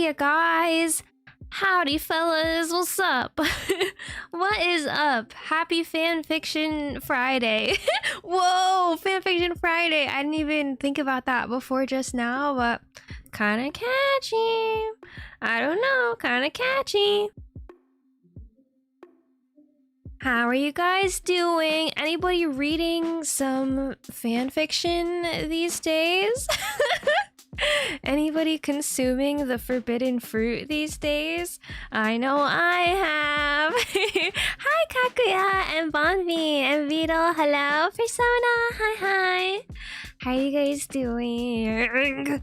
ya guys? Howdy fellas, what's up? What is up? Happy Fanfiction Friday. Whoa, Fanfiction Friday. I didn't even think about that before just now, but kinda catchy. I don't know, kinda catchy. How are you guys doing? Anybody reading some fanfiction these days? Anybody consuming the forbidden fruit these days? I know I have. Hi Kakuya and Bonvi and Vito. Hello Persona. Hi. How you guys doing?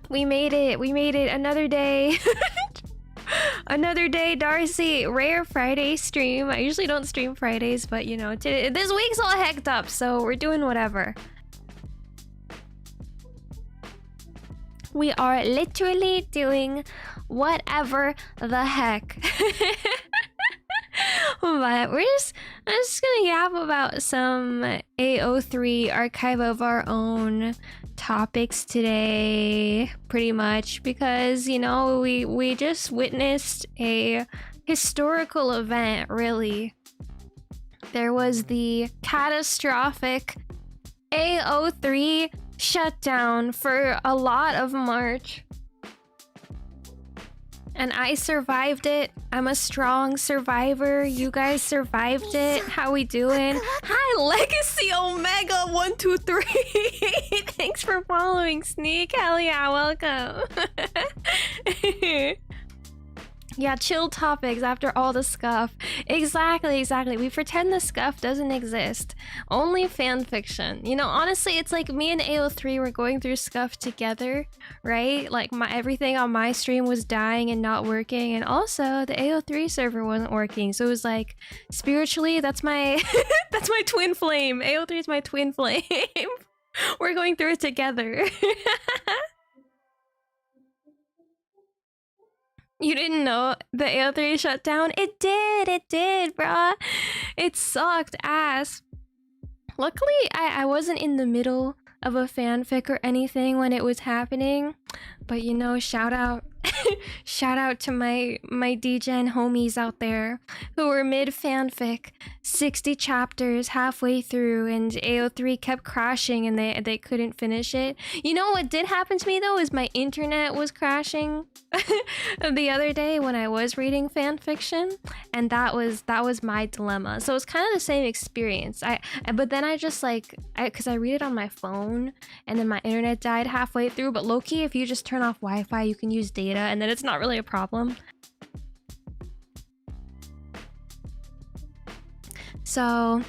We made it another day. Another day, Darcie. Rare Friday stream. I usually don't stream Fridays, but you know, this week's all hecked up, so we're doing whatever. We are literally doing whatever the heck. But I'm just gonna yap about some AO3 archive of our own topics today, pretty much, because you know we just witnessed a historical event. Really, there was the catastrophic AO3 shutdown for a lot of March, and I survived it. I'm a strong survivor. You guys survived it. How we doing? Hi, Legacy Omega 123. Thanks for following, Sneak. Hell yeah, welcome. Yeah, chill topics after all the scuff. Exactly. We pretend the scuff doesn't exist. Only fan fiction. You know, honestly, it's like me and AO3 were going through scuff together, right? Like everything on my stream was dying and not working, and also the AO3 server wasn't working. So it was like, spiritually, that's my that's my twin flame. AO3 is my twin flame. We're going through it together. You didn't know the AO3 shut down? It did, bruh. It sucked ass. Luckily, I wasn't in the middle of a fanfic or anything when it was happening. But you know, shout out to my DGen homies out there who were mid fanfic, 60 chapters halfway through, and AO3 kept crashing and they couldn't finish it. You know what did happen to me though is my internet was crashing the other day when I was reading fanfiction, and that was my dilemma. So it's kind of the same experience. But then I just because I read it on my phone and then my internet died halfway through. But low-key, if you just turn off Wi-Fi, you can use data, and then it's not really a problem. So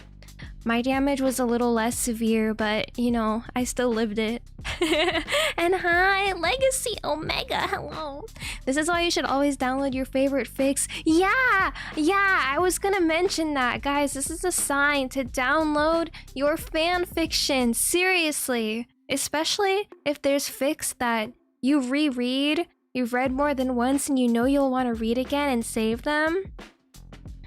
my damage was a little less severe, but you know, I still lived it. And hi, Legacy Omega, hello. This is why you should always download your favorite fics. Yeah, I was gonna mention that, guys. This is a sign to download your fan fiction, seriously. Especially if there's fics that you reread, you've read more than once, and you know you'll want to read again and save them.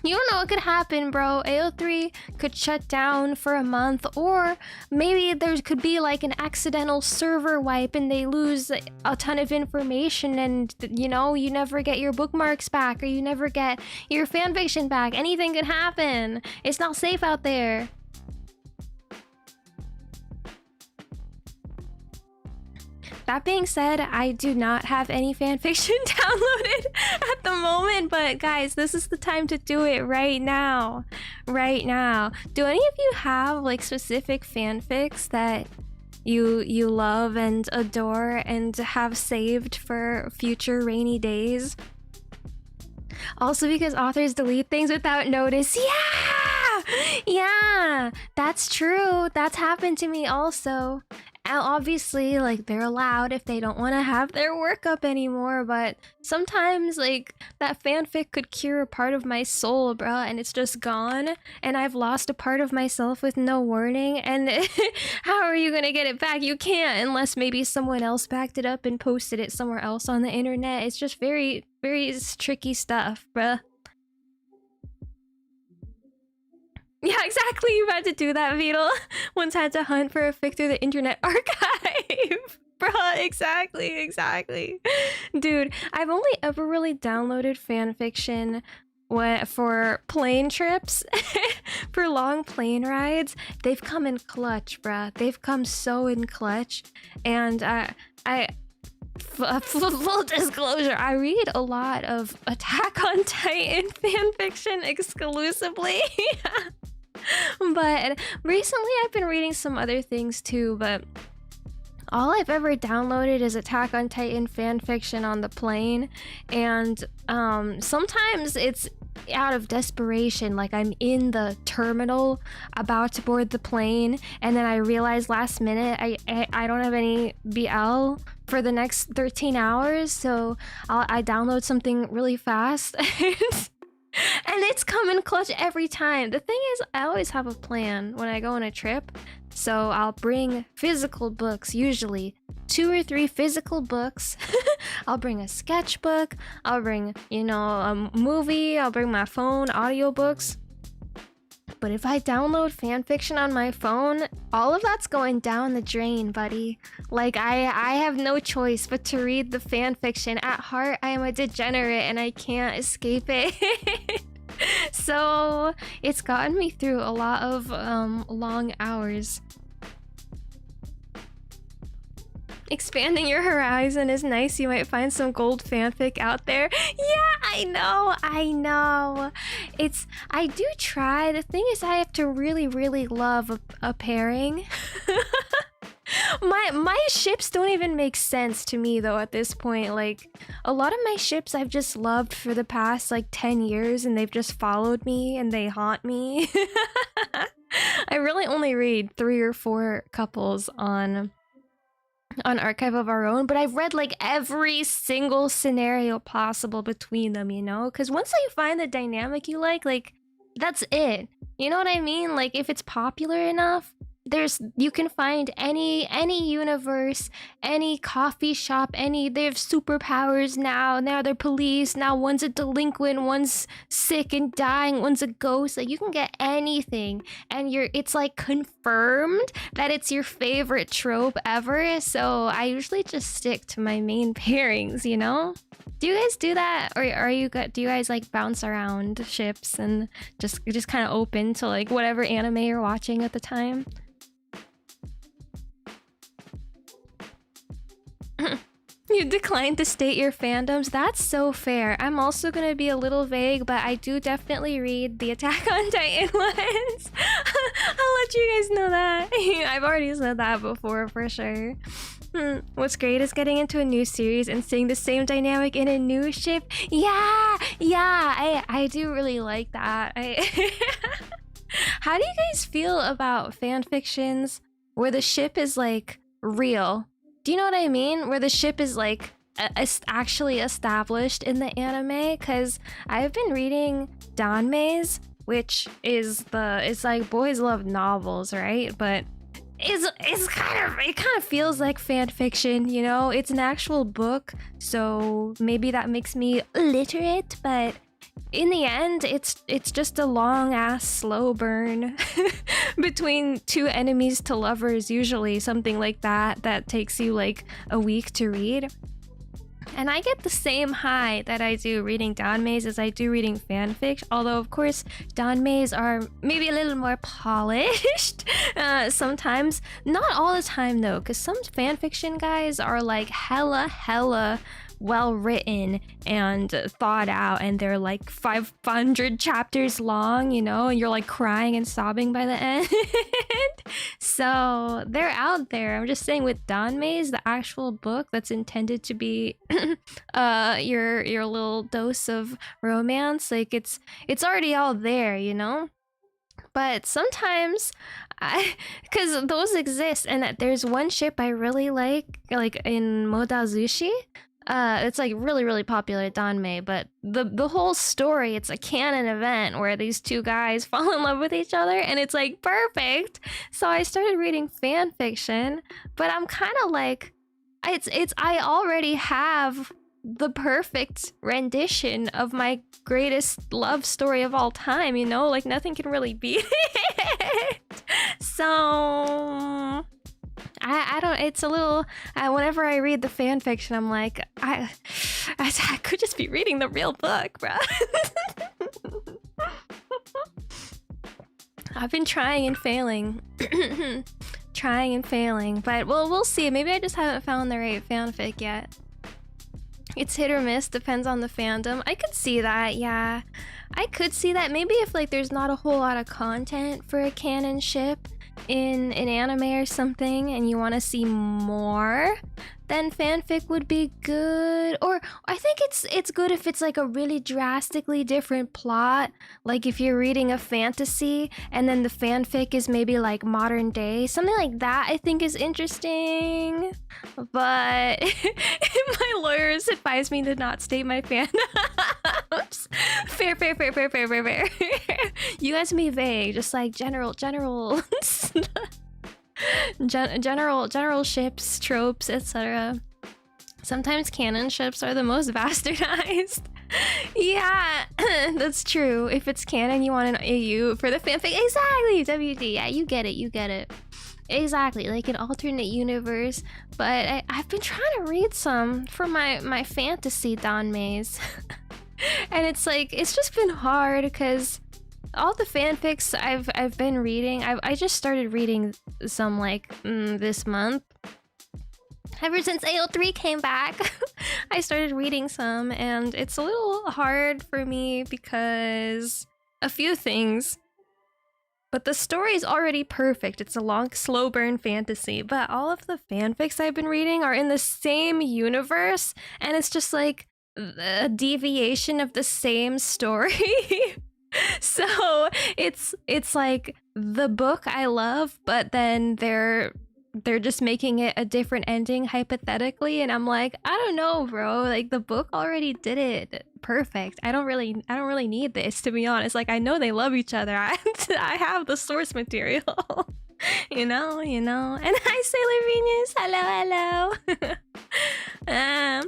You don't know what could happen, bro. AO3 could shut down for a month, or maybe there could be like an accidental server wipe and they lose a ton of information, and you know, you never get your bookmarks back, or you never get your fanfiction back. Anything could happen. It's not safe out there. That being said, I do not have any fanfiction downloaded at the moment, but guys, this is the time to do it right now. Right now. Do any of you have like specific fanfics that you love and adore and have saved for future rainy days? Also, because authors delete things without notice. Yeah, that's true. That's happened to me also. And obviously, like, they're allowed if they don't want to have their work up anymore, but sometimes, like, that fanfic could cure a part of my soul, bruh, and it's just gone, and I've lost a part of myself with no warning, and how are you gonna get it back? You can't, unless maybe someone else backed it up and posted it somewhere else on the internet. It's just very, very tricky stuff, bruh. Yeah, exactly. You've had to do that, Beetle. Once had to hunt for a fic through the internet archive. Bruh, exactly. Dude, I've only ever really downloaded fan fiction for plane trips. For long plane rides. They've come in clutch, bruh. They've come so in clutch. And full disclosure, I read a lot of Attack on Titan fan fiction exclusively. But recently I've been reading some other things too, but all I've ever downloaded is Attack on Titan fanfiction on the plane, and sometimes it's out of desperation, like I'm in the terminal about to board the plane, and then I realize last minute I don't have any BL for the next 13 hours, so I download something really fast. And it's come in clutch every time. The thing is, I always have a plan when I go on a trip. So I'll bring physical books, usually 2 or 3 physical books. I'll bring a sketchbook. I'll bring, a movie. I'll bring my phone, audiobooks. But if I download fanfiction on my phone, all of that's going down the drain, buddy. Like, I have no choice but to read the fanfiction. At heart, I am a degenerate and I can't escape it. So, it's gotten me through a lot of long hours. Expanding your horizon is nice. You might find some gold fanfic out there. Yeah, I know. I do try. The thing is, I have to really, really love a pairing. My ships don't even make sense to me though at this point. Like, a lot of my ships I've just loved for the past like 10 years and they've just followed me and they haunt me. I really only read 3 or 4 couples on Archive of Our Own, but I've read like every single scenario possible between them, because once you find the dynamic you like, that's it. You know what I mean? Like, if it's popular enough, you can find any universe, any coffee shop, they have superpowers now they're police, now one's a delinquent, one's sick and dying, one's a ghost. Like, you can get anything, and it's like confirmed that it's your favorite trope ever. So I usually just stick to my main pairings, Do you guys do that, or do you guys like bounce around ships and just kind of open to like whatever anime you're watching at the time? You declined to state your fandoms. That's so fair. I'm also gonna be a little vague, but I do definitely read the Attack on Titan ones. I'll let you guys know that. I've already said that before for sure. What's great is getting into a new series and seeing the same dynamic in a new ship. Yeah, I do really like that. How do you guys feel about fan fictions where the ship is like real? Do you know what I mean? Where the ship is like actually established in the anime? Because I've been reading Danme's, which is it's like boys love novels, right? But it kind of feels like fan fiction, It's an actual book, so maybe that makes me illiterate, but in the end, it's just a long ass slow burn between 2 enemies to lovers, usually something like that takes you like a week to read. And I get the same high that I do reading Danme's as I do reading fanfic, although of course Danme's are maybe a little more polished sometimes. Not all the time though, because some fanfiction guys are like hella well written and thought out, and they're like 500 chapters long, and you're like crying and sobbing by the end. So they're out there. I'm just saying, with Danme's, the actual book that's intended to be your little dose of romance, like it's already all there, But sometimes, because those exist, and there's one ship I really like in Modazushi. It's like really popular at Danmei, but the whole story, it's a canon event where these 2 guys fall in love with each other, and it's like perfect. So I started reading fan fiction, but I'm kind of like, I already have the perfect rendition of my greatest love story of all time, like nothing can really beat it. So I don't. It's a little. Whenever I read the fan fiction, I'm like, I could just be reading the real book, bro. I've been trying and failing. Trying and failing, but we'll see. Maybe I just haven't found the right fanfic yet. It's hit or miss, depends on the fandom. I could see that, yeah. I could see that. Maybe if like there's not a whole lot of content for a canon ship in an anime or something and you want to see more, then fanfic would be good. Or I think it's good if it's like a really drastically different plot. Like if you're reading a fantasy and then the fanfic is maybe like modern day. Something like that I think is interesting. But my lawyers advised me to not state my fandoms. Fair. You guys can be vague, just like general ships, tropes, etc. Sometimes canon ships are the most bastardized. Yeah, that's true. If it's canon, you want an AU for the fanfic. Exactly, WD. Yeah, you get it. Exactly, like an alternate universe. But I've been trying to read some for my fantasy danmes. And it's like, it's just been hard because all the fanfics I've been reading, I just started reading some like this month. Ever since AO3 came back, I started reading some, and it's a little hard for me because a few things. But the story's already perfect. It's a long, slow burn fantasy, but all of the fanfics I've been reading are in the same universe, and it's just like a deviation of the same story. So it's like the book I love, but then they're just making it a different ending hypothetically, and I'm like, I don't know, bro. Like the book already did it perfect. I don't really need this, to be honest. Like I know they love each other. I have the source material. you know. And hi, Sailor Venus. Hello.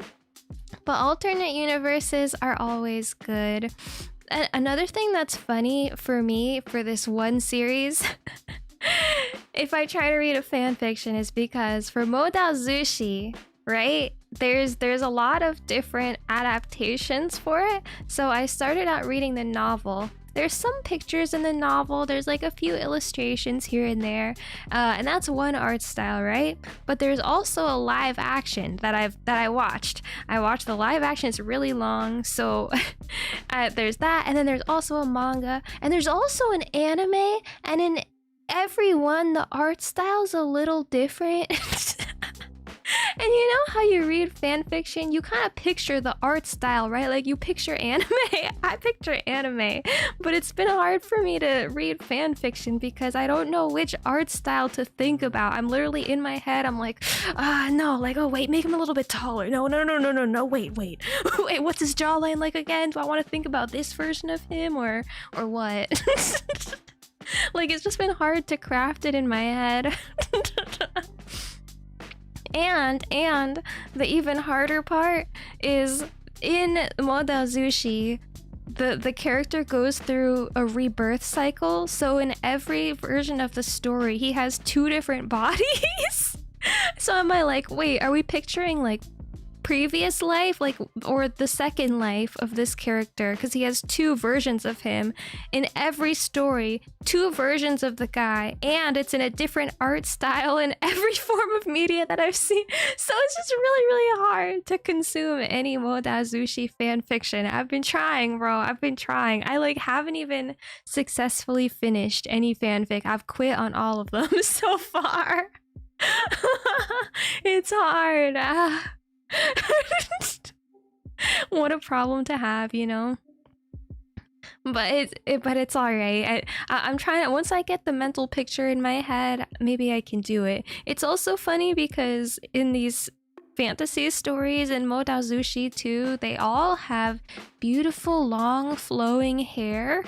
But alternate universes are always good. Another thing that's funny for me for this one series, if I try to read a fan fiction, is because for Modal Zushi, right, there's a lot of different adaptations for it. So I started out reading the novel. There's some pictures in the novel, there's like a few illustrations here and there, and that's one art style, right? But there's also a live action that I watched. I watched the live action, it's really long, so there's that, and then there's also a manga, and there's also an anime, and in every one the art style's a little different. And you know how you read fan fiction, you kind of picture the art style, right? Like you picture anime. I picture anime, but it's been hard for me to read fan fiction because I don't know which art style to think about. I'm literally in my head, I'm like, no, like, oh wait, make him a little bit taller. No, wait. Wait, what's his jawline like again? Do I want to think about this version of him or what? Like it's just been hard to craft it in my head. And the even harder part is in Modal Zushi, the character goes through a rebirth cycle. So in every version of the story, he has two different bodies. So am I like, wait, are we picturing like previous life, like, or the second life of this character? Because he has two versions of him in every story, two versions of the guy, and it's in a different art style in every form of media that I've seen. So it's just really hard to consume any Modal Zushi fan fiction. I've been trying, bro. I like haven't even successfully finished any fanfic. I've quit on all of them so far. It's hard. What a problem to have, you know. But it's all right. I'm trying to, once I get the mental picture in my head, maybe I can do it. It's also funny because in these fantasy stories in Modal Zushi too, they all have beautiful long flowing hair.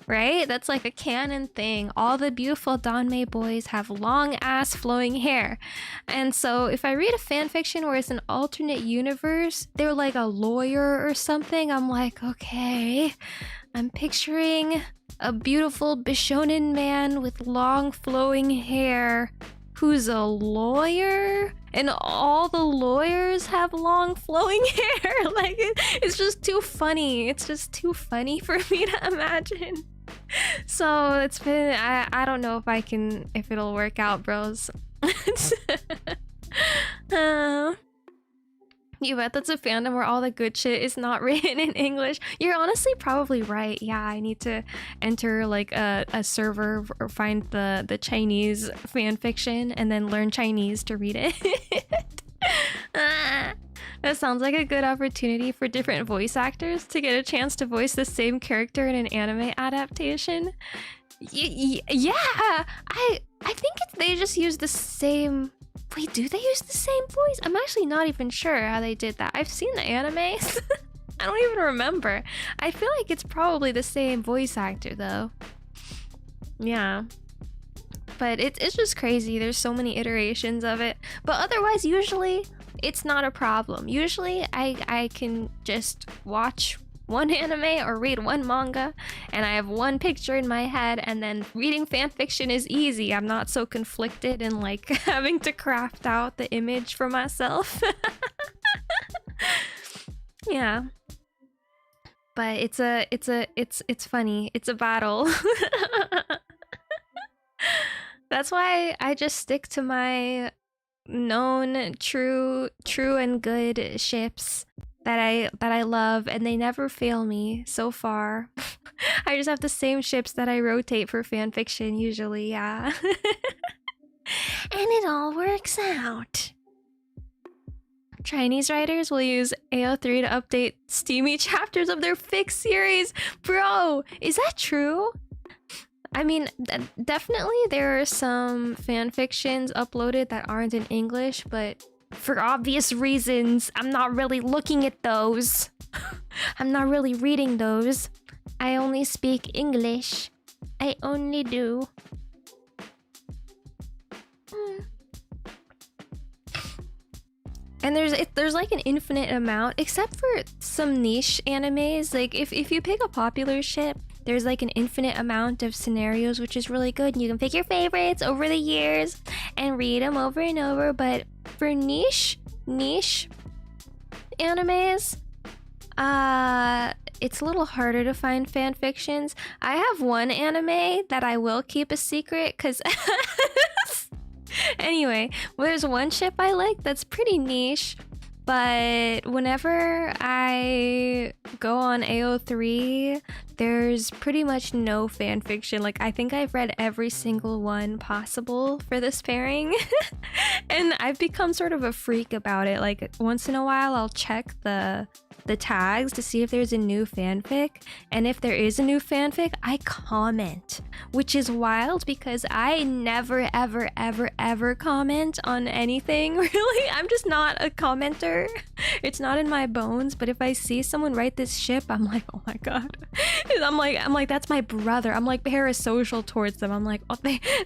Right? That's like a canon thing. All the beautiful Danmei boys have long ass flowing hair. And so if I read a fanfiction where it's an alternate universe, they're like a lawyer or something, I'm like, okay, I'm picturing a beautiful Bishonen man with long flowing hair who's a lawyer, and all the lawyers have long flowing hair. Like, it's just too funny. It's just too funny for me to imagine. So it's been, I don't know if it'll work out, bros. You bet that's a fandom where all the good shit is not written in English. You're honestly probably right. Yeah, I need to enter like a server or find the Chinese fan fiction and then learn Chinese to read it. That sounds like a good opportunity for different voice actors to get a chance to voice the same character in an anime adaptation. Yeah, I think they just use the same. Wait, do they use the same voice? I'm actually not even sure how they did that. I've seen the animes. I don't even remember. I feel like it's probably the same voice actor though. Yeah. But it's just crazy. There's so many iterations of it. But otherwise, usually, it's not a problem. Usually, I can just watch one anime or read one manga and I have one picture in my head, and then reading fanfiction is easy. I'm not so conflicted and like having to craft out the image for myself. Yeah. But it's funny. It's a battle. That's why I just stick to my known true and good ships that I love, and they never fail me so far. I just have the same ships that I rotate for fanfiction usually, yeah. And it all works out. Chinese writers will use AO3 to update steamy chapters of their fic series. Bro, is that true? I mean, definitely there are some fanfictions uploaded that aren't in English, but for obvious reasons, I'm not really looking at those. I'm not really reading those. I only speak English. I only do. And there's like an infinite amount, except for some niche animes. Like if you pick a popular ship, there's like an infinite amount of scenarios, which is really good. You can pick your favorites over the years and read them over and over. But for niche animes, it's a little harder to find fan fictions. I have one anime that I will keep a secret because anyway, there's one ship I like that's pretty niche, but whenever I go on AO3, there's pretty much no fan fiction. Like, I think I've read every single one possible for this pairing. And I've become sort of a freak about it. Like, once in a while, I'll check the tags to see if there's a new fanfic, and if there is a new fanfic, I comment, which is wild because I never ever comment on anything. Really, I'm just not a commenter. It's not in my bones. But if I see someone write this ship, I'm like, oh my god. I'm like that's my brother. I'm like parasocial towards them. I'm like, oh,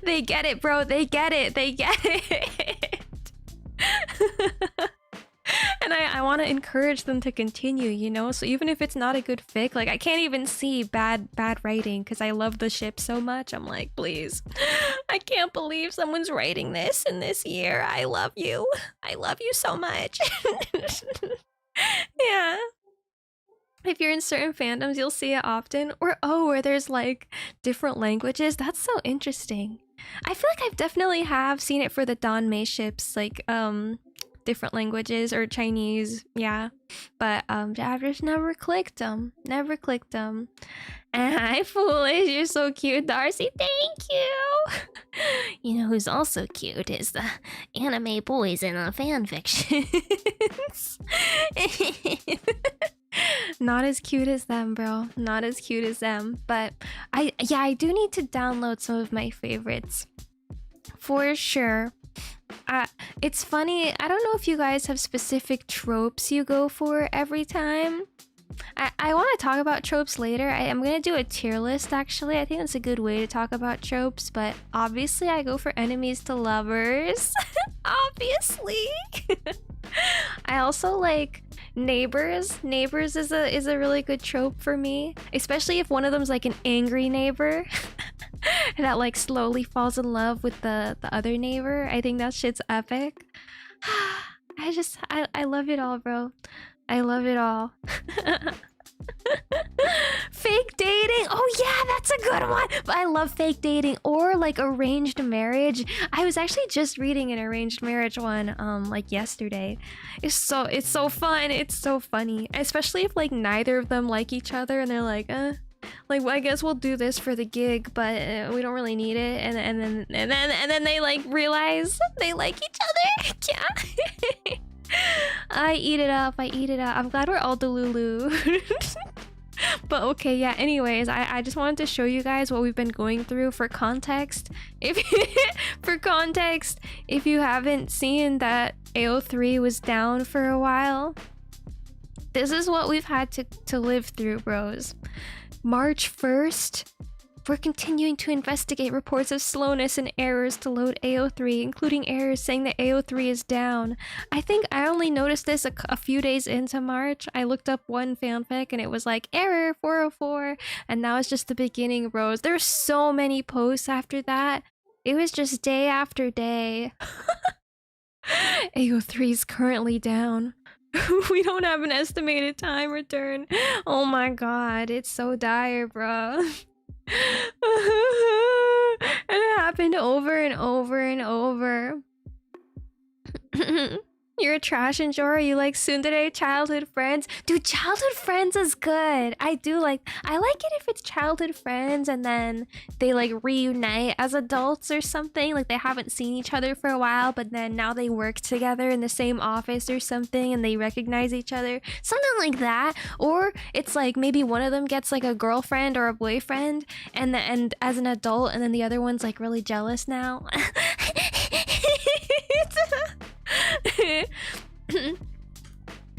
they get it, bro. They get it. And I want to encourage them to continue, you know? So even if it's not a good fic, like I can't even see bad writing because I love the ship so much. I'm like, please, I can't believe someone's writing this in this year. I love you. I love you so much. Yeah. If you're in certain fandoms, you'll see it often. Or, oh, where there's like different languages. That's so interesting. I feel like I've definitely have seen it for the Danmei ships, like, different languages or Chinese, yeah, but I've just never clicked them. And hi, foolish, you're so cute, Darcie. Thank you. You know who's also cute is the anime boys in the fanfictions. Not as cute as them, bro. Not as cute as them. But I do need to download some of my favorites for sure. It's funny, I don't know if you guys have specific tropes you go for every time. I want to talk about tropes later. I'm gonna do a tier list actually. I think that's a good way to talk about tropes, but obviously I go for enemies to lovers. Obviously. I also like neighbors. Neighbors is a really good trope for me, especially if one of them's like an angry neighbor. that like slowly falls in love with the other neighbor. I think that shit's epic. I love it all, bro. I love it all. Fake dating. Oh yeah, that's a good one. But I love fake dating or like arranged marriage. I was actually just reading an arranged marriage one like yesterday. It's so fun. It's so funny, especially if like neither of them like each other and they're like like, well, I guess we'll do this for the gig, but we don't really need it. And then they like realize they like each other. Yeah. I eat it up. I'm glad we're all Delulu. But okay, yeah, anyways, I just wanted to show you guys what we've been going through for context. If you haven't seen that AO3 was down for a while, this is what we've had to live through, bros. March 1st, we're continuing to investigate reports of slowness and errors to load AO3, including errors saying that AO3 is down. I think I only noticed this a few days into March. I looked up one fanfic and it was like, error 404, and now it's just the beginning, bros. There's so many posts after that. It was just day after day. AO3 is currently down. We don't have an estimated time return. Oh my god, it's so dire, bro. And it happened over and over and over. You're a trash enjoyer. You like tsundere childhood friends. Dude, childhood friends is good. I like it if it's childhood friends and then they like reunite as adults or something. Like they haven't seen each other for a while, but then now they work together in the same office or something and they recognize each other. Something like that. Or it's like maybe one of them gets like a girlfriend or a boyfriend and as an adult, and then the other one's like really jealous now.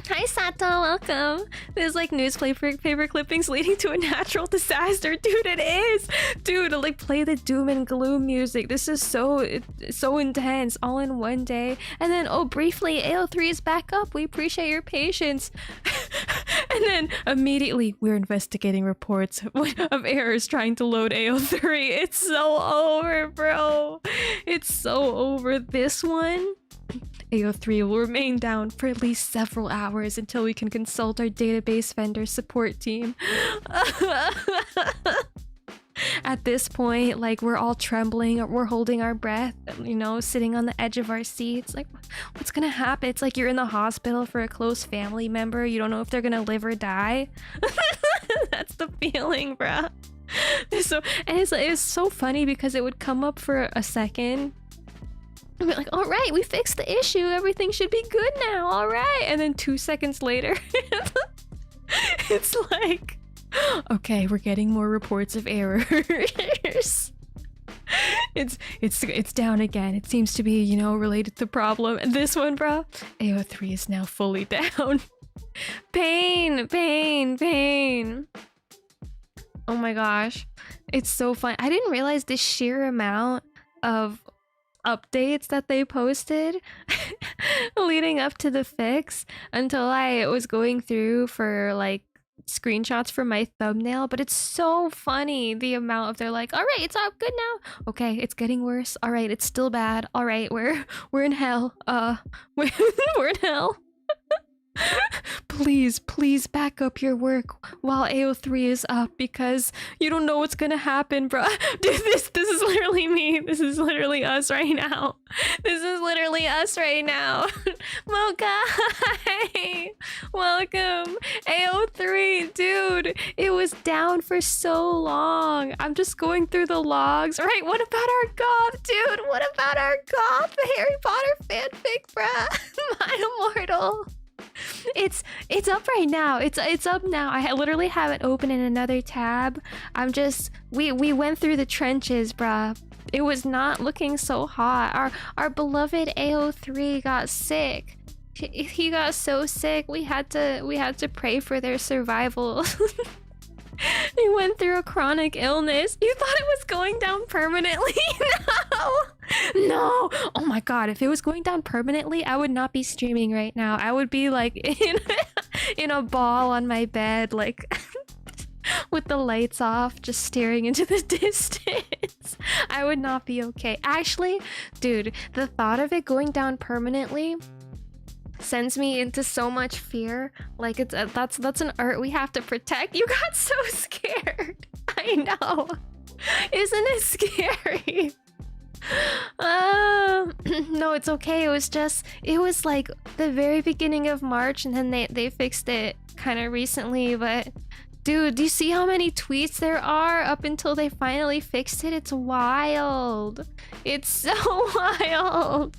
Hi Sato, welcome. There's like newspaper clippings leading to a natural disaster. Dude, it is. Dude, like play the doom and gloom music. This is so intense all in one day. And then, oh, briefly, AO3 is back up. We appreciate your patience. And then immediately, we're investigating reports of errors trying to load AO3. It's so over, bro. It's so over. This one, AO3 will remain down for at least several hours until we can consult our database vendor support team. At this point, like, we're all trembling, we're holding our breath, you know, sitting on the edge of our seats. Like, what's gonna happen? It's like you're in the hospital for a close family member. You don't know if they're gonna live or die. That's the feeling, bruh. It's so funny because it would come up for a second. I'd be like, all right, we fixed the issue. Everything should be good now. All right. And then 2 seconds later, it's like, okay, we're getting more reports of errors. It's down again. It seems to be, you know, related to the problem. And this one, bro, AO3 is now fully down. Pain. Oh my gosh. It's so fun. I didn't realize the sheer amount of updates that they posted leading up to the fix until I was going through for like screenshots for my thumbnail. But it's so funny the amount of they're like, all right, it's all good now. Okay, it's getting worse. All right, it's still bad. All right, we're in hell. We're in hell. Please back up your work while AO3 is up because you don't know what's gonna happen, bro. Dude, this is literally me. This is literally us right now. This is literally us right now. Mocha, hi. Welcome. AO3, dude, it was down for so long. I'm just going through the logs. Right, what about our goth, dude? What about our goth Harry Potter fanfic, bruh? My immortal. It's up right now. It's up now. I literally have it open in another tab. We went through the trenches, bruh. It was not looking so hot. Our beloved AO3 got sick. He got so sick. We had to pray for their survival. He went through a chronic illness. You thought it was going down permanently? No. Oh my god, if it was going down permanently, I would not be streaming right now. I would be like in a ball on my bed, like with the lights off, just staring into the distance. I would not be okay. Actually, dude, the thought of it going down permanently sends me into so much fear. Like it's that's an art we have to protect. You got so scared. I know. Isn't it scary? No, it's okay. It was like the very beginning of March, and then they fixed it kind of recently. But dude, do you see how many tweets there are up until they finally fixed it? It's wild. It's so wild.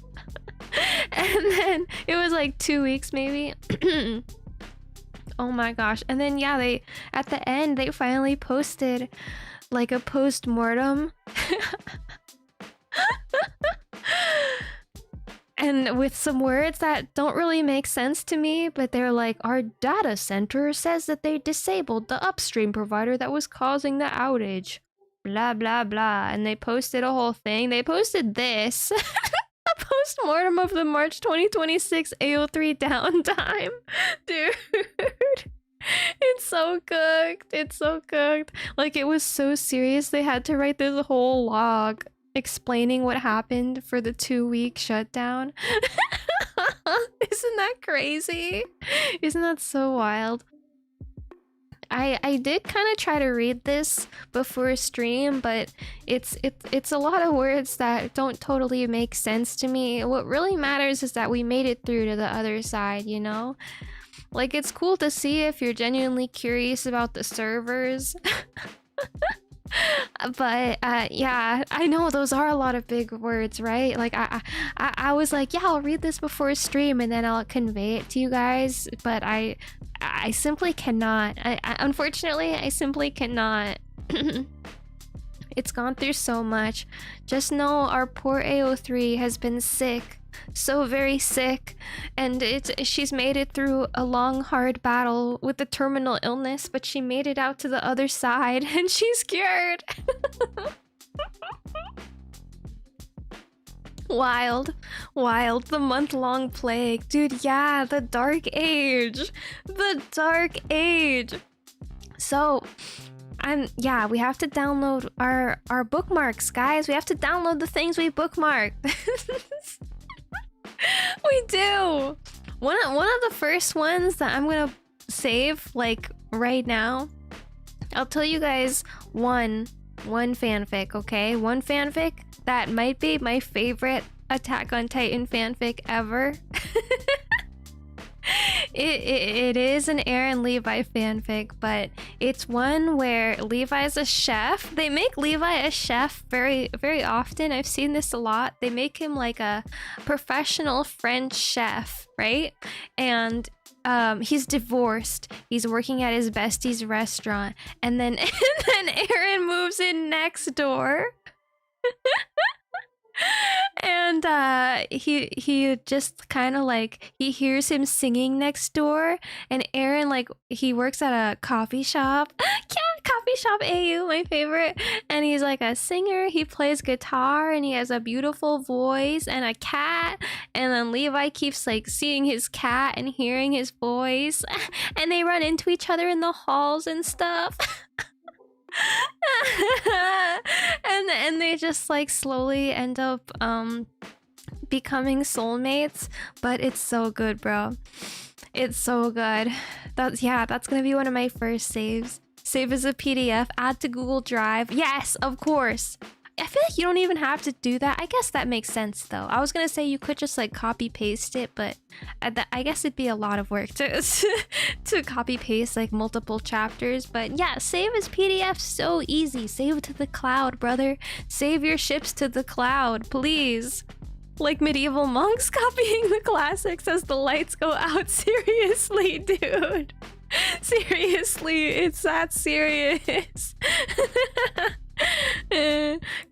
And then it was like 2 weeks maybe. Oh my gosh. And then yeah, they at the end they finally posted like a post-mortem. And with some words that don't really make sense to me, but they're like, our data center says that they disabled the upstream provider that was causing the outage. Blah, blah, blah. And they posted a whole thing. They posted this. A post-mortem of the March 2026 AO3 downtime. Dude. It's so cooked. It's so cooked. Like, it was so serious. They had to write this whole log explaining what happened for the 2-week shutdown. Isn't that crazy? Isn't that so wild? I did kind of try to read this before stream, but it's a lot of words that don't totally make sense to me. What really matters is that we made it through to the other side, you know? Like, it's cool to see if you're genuinely curious about the servers. But yeah, I know those are a lot of big words, right? Like I was like, yeah, I'll read this before stream and then I'll convey it to you guys, but I simply cannot. Unfortunately, I simply cannot. It's gone through so much. Just know our poor AO3 has been sick. So very sick, and she's made it through a long hard battle with the terminal illness, but she made it out to the other side and she's cured. Wild, the month-long plague, dude. Yeah, the dark age, so yeah, we have to download our bookmarks, guys. We have to download the things we bookmarked. We do. One of the first ones that I'm gonna save, like right now. I'll tell you guys one fanfic, okay? One fanfic that might be my favorite Attack on Titan fanfic ever. It is an Aaron Levi fanfic, but it's one where Levi's a chef. They make Levi a chef very, very often. I've seen this a lot. They make him like a professional French chef, right? And he's divorced. He's working at his bestie's restaurant, and then Aaron moves in next door. And he just kind of like, he hears him singing next door, and Aaron, like, he works at a coffee shop. Yeah, coffee shop AU, my favorite. And he's like a singer. He plays guitar and he has a beautiful voice and a cat. And then Levi keeps like seeing his cat and hearing his voice, and they run into each other in the halls and stuff. and they just like slowly end up becoming soulmates. But it's so good, bro. It's so good. That's gonna be one of my first saves. Save as a PDF, add to Google Drive. Yes, of course. I feel like you don't even have to do that. I guess that makes sense though. I was gonna say you could just like copy paste it, but I guess it'd be a lot of work to to copy paste like multiple chapters. But yeah, save as PDF, so easy. Save to the cloud, brother. Save your ships to the cloud, please. Like medieval monks copying the classics as the lights go out. Seriously, dude. Seriously, it's that serious.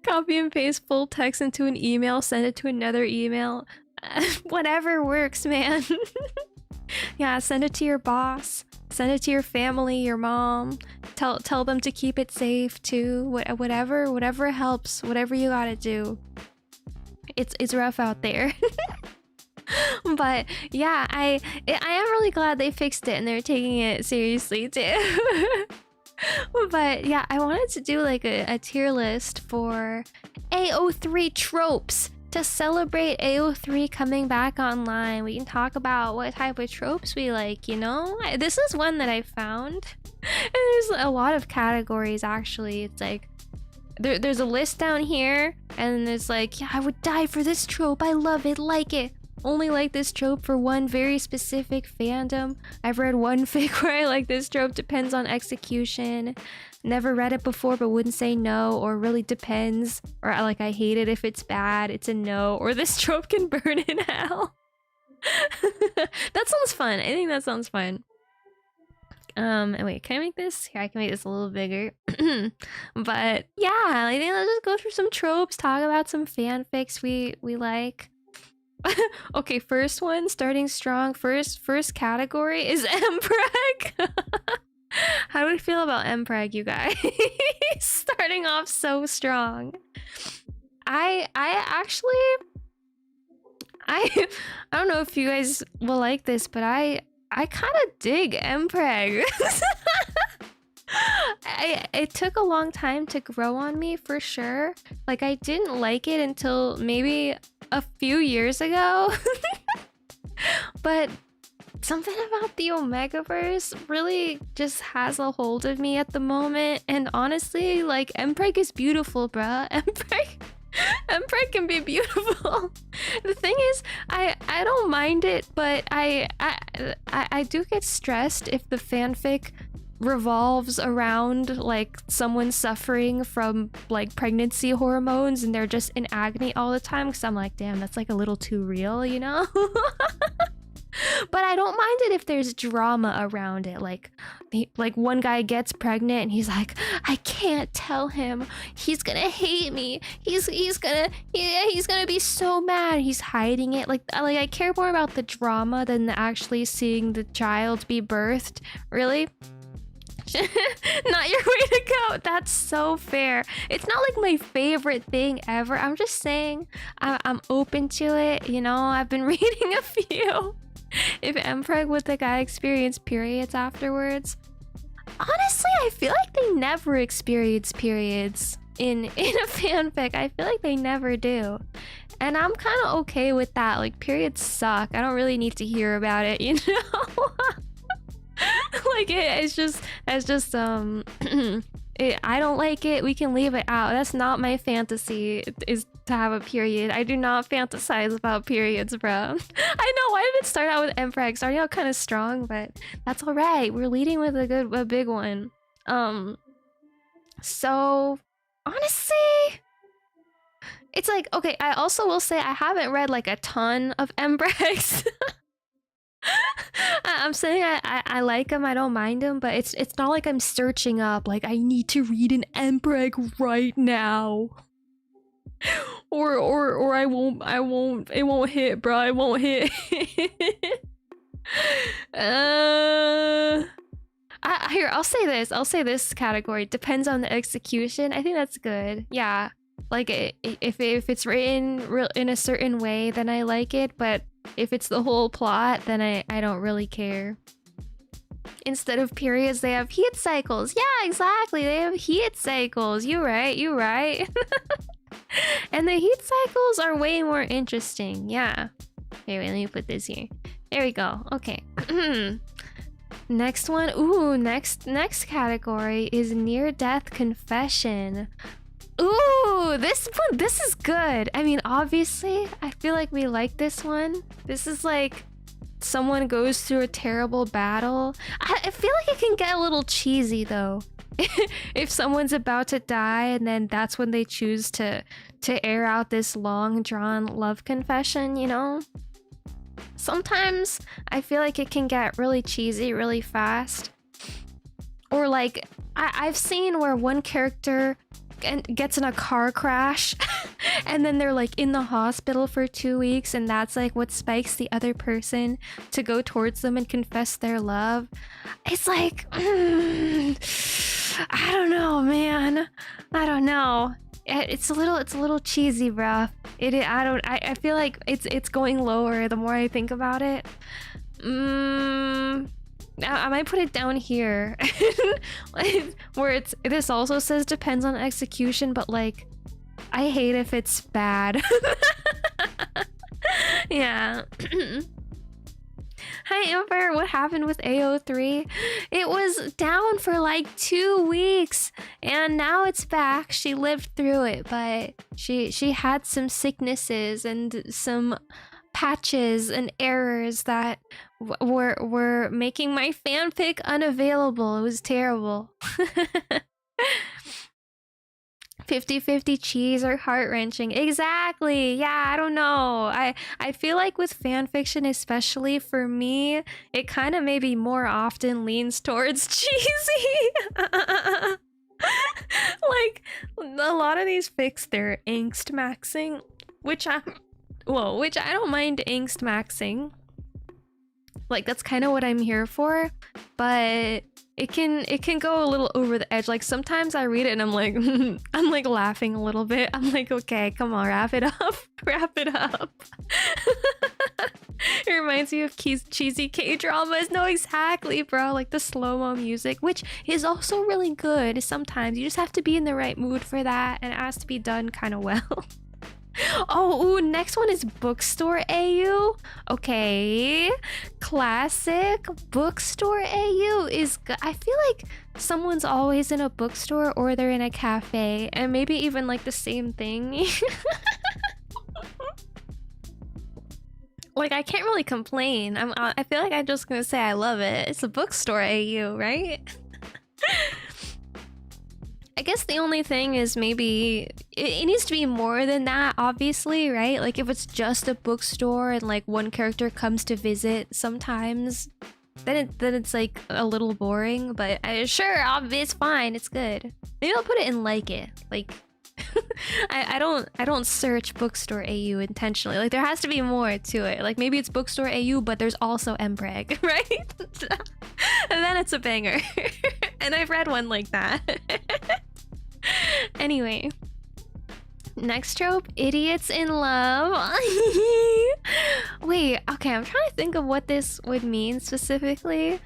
Copy and paste full text into an email, send it to another email. Whatever works, man. Yeah, send it to your boss, send it to your family, your mom. Tell them to keep it safe too. Whatever helps, whatever you gotta do. It's rough out there. But yeah, I am really glad they fixed it and they're taking it seriously too. But yeah, I wanted to do like a tier list for AO3 tropes to celebrate AO3 coming back online. We can talk about what type of tropes we like, you know? This is one that I found. And there's a lot of categories actually. It's like there's a list down here, and it's like, yeah, I would die for this trope. I love it, like it. Only like this trope for one very specific fandom. I've read one fic where I like this trope, depends on execution. Never read it before but wouldn't say no, or really depends, or like I hate it if it's bad, it's a no, or this trope can burn in hell. That sounds fun. I think that sounds fun. Wait, can I make this? Here, I can make this a little bigger. But yeah, I think let's just go through some tropes, talk about some fanfics we like. Okay, first one, starting strong. First category is Mpreg. How do we feel about Mpreg, you guys? Starting off so strong. I don't know if you guys will like this, but I kind of dig Mpreg. It took a long time to grow on me, for sure. Like, I didn't like it until maybe a few years ago. But something about the Omegaverse really just has a hold of me at the moment. And honestly, like, Mpreg is beautiful, bruh. Mpreg can be beautiful. The thing is, I don't mind it, but I do get stressed if the fanfic revolves around like someone suffering from like pregnancy hormones and they're just in agony all the time, because I'm like, damn, that's like a little too real, you know? But I don't mind it if there's drama around it. Like one guy gets pregnant and he's like, I can't tell him. He's gonna hate me. He's gonna be so mad. He's hiding it. Like I care more about the drama than actually seeing the child be birthed. Really? Not your way to go. That's so fair. It's not like my favorite thing ever. I'm just saying I'm open to it. You know, I've been reading a few. If Mpreg with the guy experienced periods afterwards, honestly, I feel like they never experience periods in a fanfic. I feel like they never do, and I'm kind of okay with that. Like, periods suck. I don't really need to hear about it, you know. Like it's just I don't like it. We can leave it out. That's not my fantasy, is to have a period. I do not fantasize about periods, bro. I know, why did it start out with Mpreg? Starting out kind of strong, but that's all right. We're leading with a big one. So honestly, it's like, okay, I also will say I haven't read like a ton of Mbregs. I'm saying I like them, I don't mind them, but it's not like I'm searching up like I need to read an Mpreg right now. Or I won't, it won't hit, bro. It won't hit. Here, I'll say this category depends on the execution. I think that's good. Yeah, like if it's written in a certain way, then I like it, but if it's the whole plot, then I don't really care. Instead of periods, they have heat cycles. Yeah, exactly. They have heat cycles. You right. And the heat cycles are way more interesting. Yeah. Okay, wait, let me put this here. There we go. Okay. Next one. Ooh, next category is near-death confession. Ooh, this is good. I mean, obviously, I feel like we like this one. This is like someone goes through a terrible battle. I feel like it can get a little cheesy though. If someone's about to die and then that's when they choose to air out this long drawn love confession, you know? Sometimes I feel like it can get really cheesy really fast. Or like I've seen where one character gets in a car crash and then they're like in the hospital for 2 weeks, and that's like what spikes the other person to go towards them and confess their love. It's like I don't know, man. I don't know. It's a little cheesy, bruh. I feel like it's going lower the more I think about it. I might put it down here. Like, where it's, this also says depends on execution, but like, I hate if it's bad. Yeah. Hi Amber, what happened with AO3? It was down for like 2 weeks and now it's back. She lived through it, but she had some sicknesses and some patches and errors that were making my fanfic unavailable. It was terrible. 50-50 cheese or heart-wrenching. Exactly. Yeah, I don't know. I feel like with fanfiction, especially for me, it kind of maybe more often leans towards cheesy. Like, a lot of these fics, they're angst maxing, which I don't mind angst maxing. Like, that's kind of what I'm here for, but it can go a little over the edge. Like, sometimes I read it and I'm like I'm like laughing a little bit. I'm like, okay, come on, wrap it up. Wrap it up. It reminds me of cheesy K-dramas. No, exactly, bro. Like the slow-mo music, which is also really good. Sometimes you just have to be in the right mood for that, and it has to be done kind of well. Oh, ooh, next one is bookstore AU. Okay, classic bookstore AU is good. I feel like someone's always in a bookstore or they're in a cafe, and maybe even like the same thing. Like, I can't really complain. I feel like I'm just gonna say I love it. It's a bookstore AU, right? I guess the only thing is maybe it needs to be more than that, obviously, right? Like, if it's just a bookstore and like one character comes to visit sometimes, then it's like a little boring. But sure, it's fine, it's good. Maybe I'll put it in like it. Like, I don't search bookstore AU intentionally. Like, there has to be more to it. Like, maybe it's bookstore AU, but there's also mbreg, right? And then it's a banger. And I've read one like that. Anyway, next trope, idiots in love. Wait, okay, I'm trying to think of what this would mean specifically.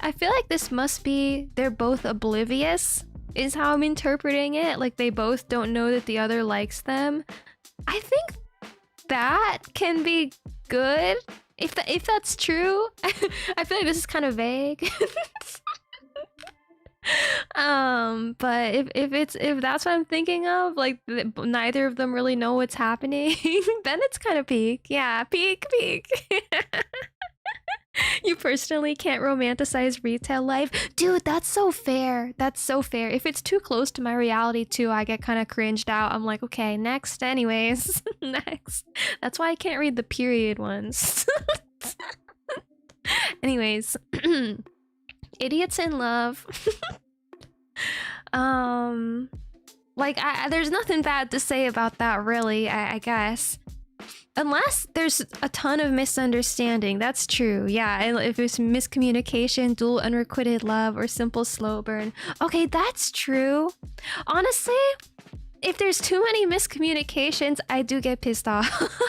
I feel like this must be they're both oblivious, is how I'm interpreting it. Like, they both don't know that the other likes them. I think that can be good if that's true. I feel like this is kind of vague. But if that's what I'm thinking of, like neither of them really know what's happening, then it's kind of peak. Yeah, peak. You personally can't romanticize retail life. Dude, that's so fair. That's so fair. If it's too close to my reality too, I get kind of cringed out. I'm like, okay, next anyways. Next. That's why I can't read the period ones. Anyways. Idiots in love. Like, there's nothing bad to say about that, really, I guess. Unless there's a ton of misunderstanding. That's true. Yeah, if it's miscommunication, dual unrequited love, or simple slow burn. Okay, that's true. Honestly, if there's too many miscommunications, I do get pissed off.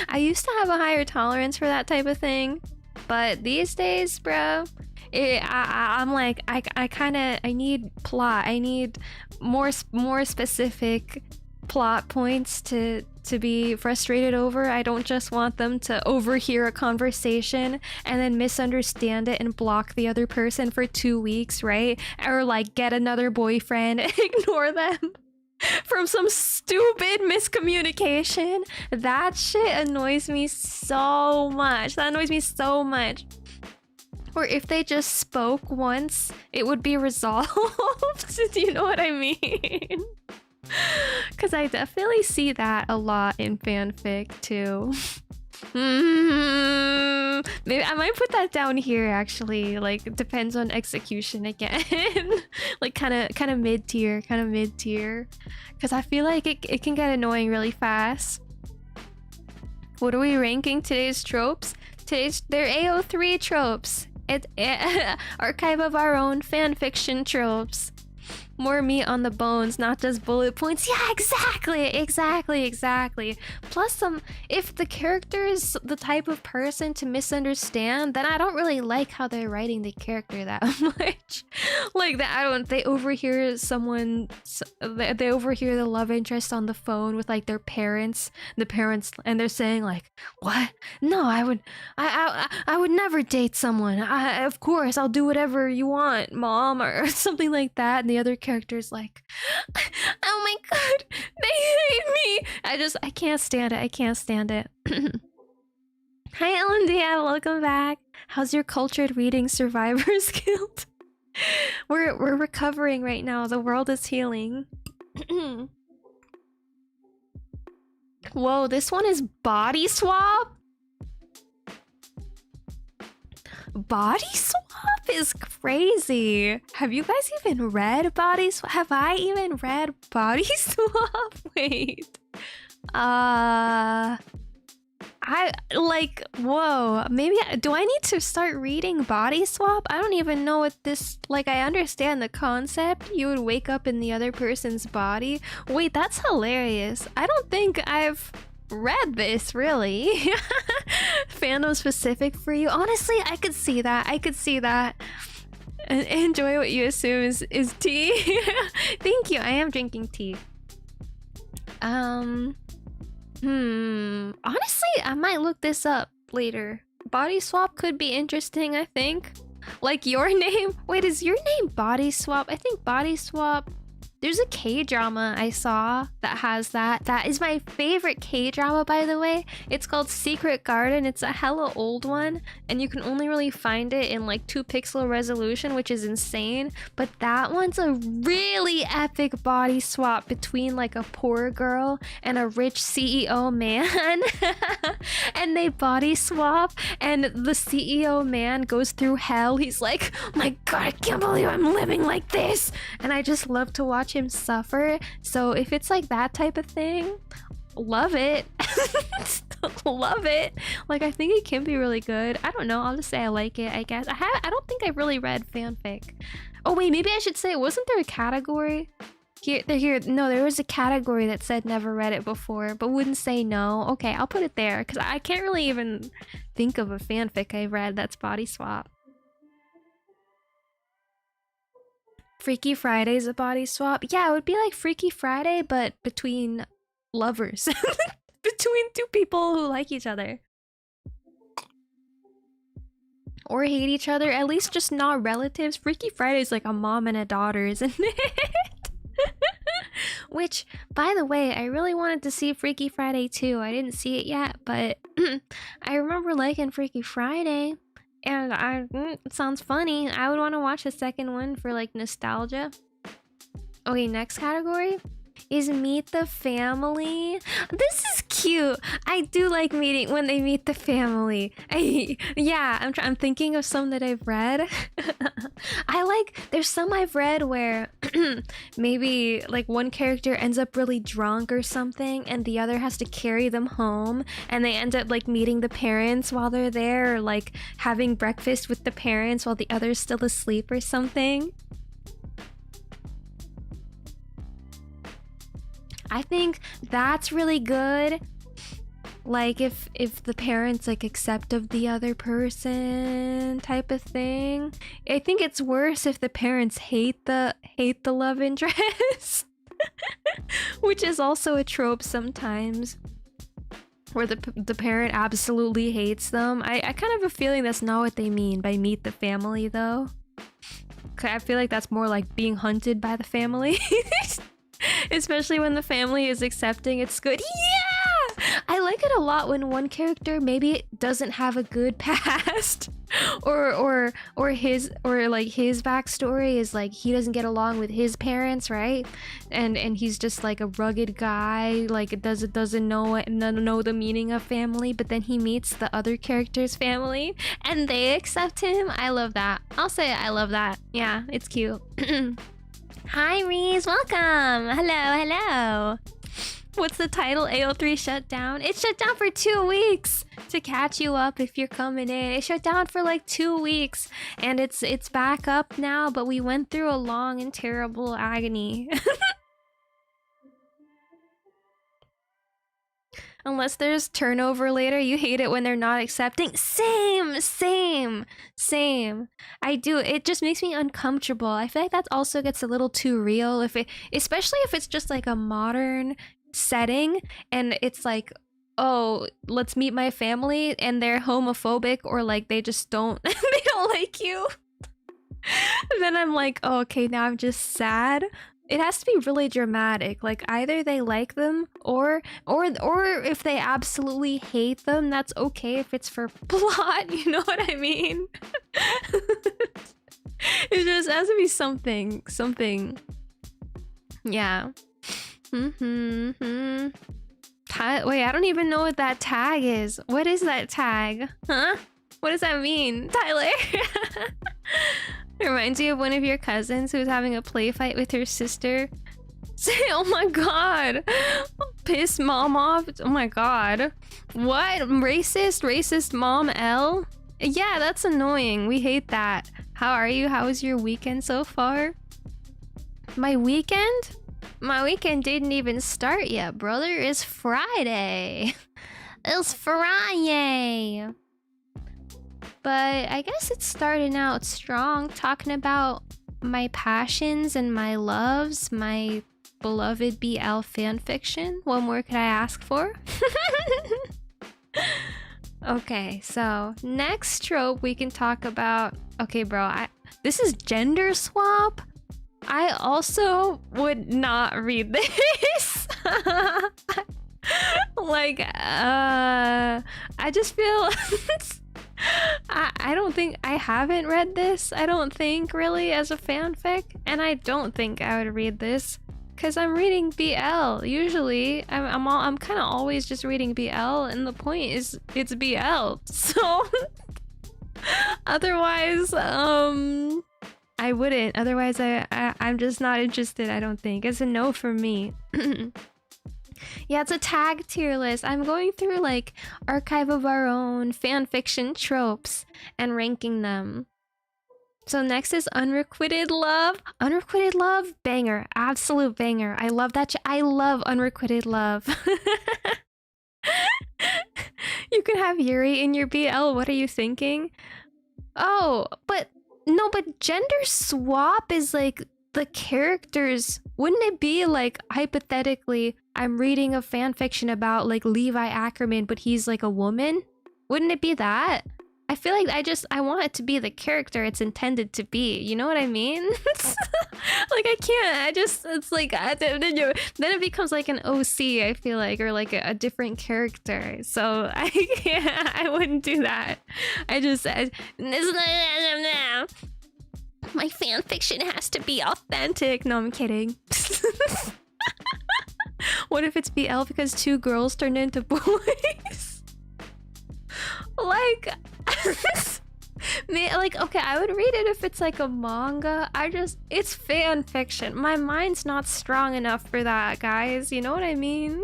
I used to have a higher tolerance for that type of thing, but these days, bro, I'm like, I need plot. I need more specific plot points to be frustrated over. I don't just want them to overhear a conversation and then misunderstand it and block the other person for 2 weeks, right? Or like get another boyfriend and ignore them from some stupid miscommunication. That shit annoys me so much. That annoys me so much. Or if they just spoke once, it would be resolved. Do you know what I mean? Because I definitely see that a lot in fanfic too. Maybe I might put that down here actually. Like, it depends on execution again. Like kind of mid-tier, because I feel like it can get annoying really fast. What are we ranking today's tropes? They're AO3 tropes. Archive of our own fanfiction tropes. More meat on the bones, not just bullet points. Yeah, exactly. Plus, if the character is the type of person to misunderstand, then I don't really like how they're writing the character that much. Like that, they overhear they overhear the love interest on the phone with like their parents. The parents, and they're saying like, "What? No, I would never date someone. Of course, I'll do whatever you want, mom," or something like that. And the other character's like, "Oh my god, they hate me." I can't stand it. I can't stand it. Hi, LMDF, welcome back. How's your cultured reading Survivors Guild? We're recovering right now. The world is healing. Whoa, this one is body swap? Body swap is crazy. Have you guys even read body swap? Have I even read body swap? Wait. I like, whoa, maybe do I need to start reading body swap? I don't even know what this, like, I understand the concept. You would wake up in the other person's body. Wait, that's hilarious. I don't think I've read this, really. Fandom specific for you. Honestly, I could see that. Enjoy what you assume is tea. Thank you. I am drinking tea. Honestly, I might look this up later. Body swap could be interesting, I think. Like your name. Wait, is your name Body Swap? I think Body Swap. There's a K-drama I saw that has that. That is my favorite K-drama, by the way. It's called Secret Garden. It's a hella old one, and you can only really find it in like 2-pixel resolution, which is insane. But that one's a really epic body swap between like a poor girl and a rich CEO man. And they body swap, and the CEO man goes through hell. He's like, "My god, I can't believe I'm living like this." And I just love to watch him suffer. So if it's like that type of thing, love it. Love it. Like, I think it can be really good. I don't know, I'll just say I like it, I guess. I don't think I really read fanfic. Oh wait, maybe I should say, wasn't there a category? No, there was a category that said never read it before, but wouldn't say no. Okay, I'll put it there, because I can't really even think of a fanfic I've read that's body swap. Freaky Friday's a body swap. Yeah, it would be like Freaky Friday, but between lovers. Between two people who like each other. Or hate each other, at least just not relatives. Freaky Friday's like a mom and a daughter, isn't it? Which, by the way, I really wanted to see Freaky Friday too. I didn't see it yet, but I remember liking Freaky Friday. And it sounds funny. I would want to watch the second one for like nostalgia. Okay, next category is meet the family. This is cute. I do like meeting when they meet the family. I'm thinking of some that I've read. There's some I've read where maybe like one character ends up really drunk or something, and the other has to carry them home, and they end up like meeting the parents while they're there, or like having breakfast with the parents while the other's still asleep or something. I think that's really good. Like if the parents like accept of the other person type of thing. I think it's worse if the parents hate the love interest. Which is also a trope sometimes, where the parent absolutely hates them. I kind of have a feeling that's not what they mean by meet the family though. I feel like that's more like being hunted by the family. Especially when the family is accepting. It's good. Yeah! I like it a lot when one character maybe doesn't have a good past, or his backstory is like he doesn't get along with his parents, right? And he's just like a rugged guy, like doesn't know the meaning of family, but then he meets the other character's family and they accept him. I love that. I'll say I love that. Yeah, it's cute. Hi, Ruse, welcome. Hello. What's the title? AO3 Shutdown? It shut down for 2 weeks. to catch you up if you're coming in. It shut down for like 2 weeks and it's back up now, but we went through a long and terrible agony. Unless there's turnover later, you hate it when they're not accepting. Same. I do. It just makes me uncomfortable. I feel like that also gets a little too real especially if it's just like a modern setting and it's like, oh, let's meet my family and they're homophobic or like they just don't they don't like you. Then I'm like, oh, okay, now I'm just sad. It has to be really dramatic. Like either they like them or if they absolutely hate them, that's okay if it's for plot, you know what I mean? It just has to be something. Yeah. Wait, I don't even know what that tag is. What is that tag? Huh? What does that mean, Tyler? It reminds you of one of your cousins who's having a play fight with her sister. Oh my god. Piss mom off. Oh my god. What? Racist mom L? Yeah, that's annoying. We hate that. How are you? How was your weekend so far? My weekend? My weekend didn't even start yet, brother. It's Friday. It's Friday. But I guess it's starting out strong, talking about my passions and my loves, my beloved BL fanfiction. What more could I ask for? Okay, so next trope we can talk about... Okay, bro, this is gender swap? I also would not read this. Like, I just feel... I don't think I haven't read this. I don't think really as a fanfic, and I don't think I would read this because I'm reading BL. Usually, I'm kind of always just reading BL, and the point is it's BL. So otherwise, I wouldn't. Otherwise, I'm just not interested. I don't think it's a no for me. Yeah, it's a tag tier list. I'm going through like Archive of Our Own fanfiction tropes and ranking them. So next is Unrequited Love. Unrequited Love, banger, absolute banger. I love that. I love Unrequited Love. You can have Yuri in your BL. What are you thinking? Oh, but gender swap is like the characters. Wouldn't it be like hypothetically I'm reading a fanfiction about like Levi Ackerman, but he's like a woman? Wouldn't it be that? I feel like I want it to be the character it's intended to be. You know what I mean? Like I can't. It's like then it becomes like an OC. I feel like, or like a different character. So I can't. I wouldn't do that. My fanfiction has to be authentic. No, I'm kidding. What if it's BL because 2 girls turned into boys? Like, like, okay, I would read it if it's like a manga. It's fan fiction. My mind's not strong enough for that, guys. You know what I mean?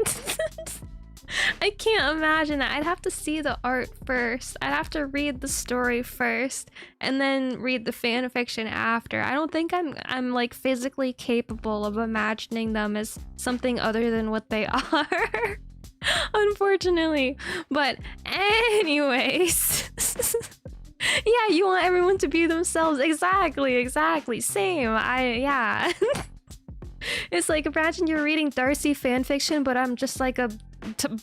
I can't imagine that. I'd have to see the art first. I'd have to read the story first and then read the fan fiction after. I don't think I'm like physically capable of imagining them as something other than what they are. Unfortunately. But anyways. Yeah, you want everyone to be themselves. Exactly. Same. Yeah. It's like, imagine you're reading Darcie fanfiction, but I'm just like a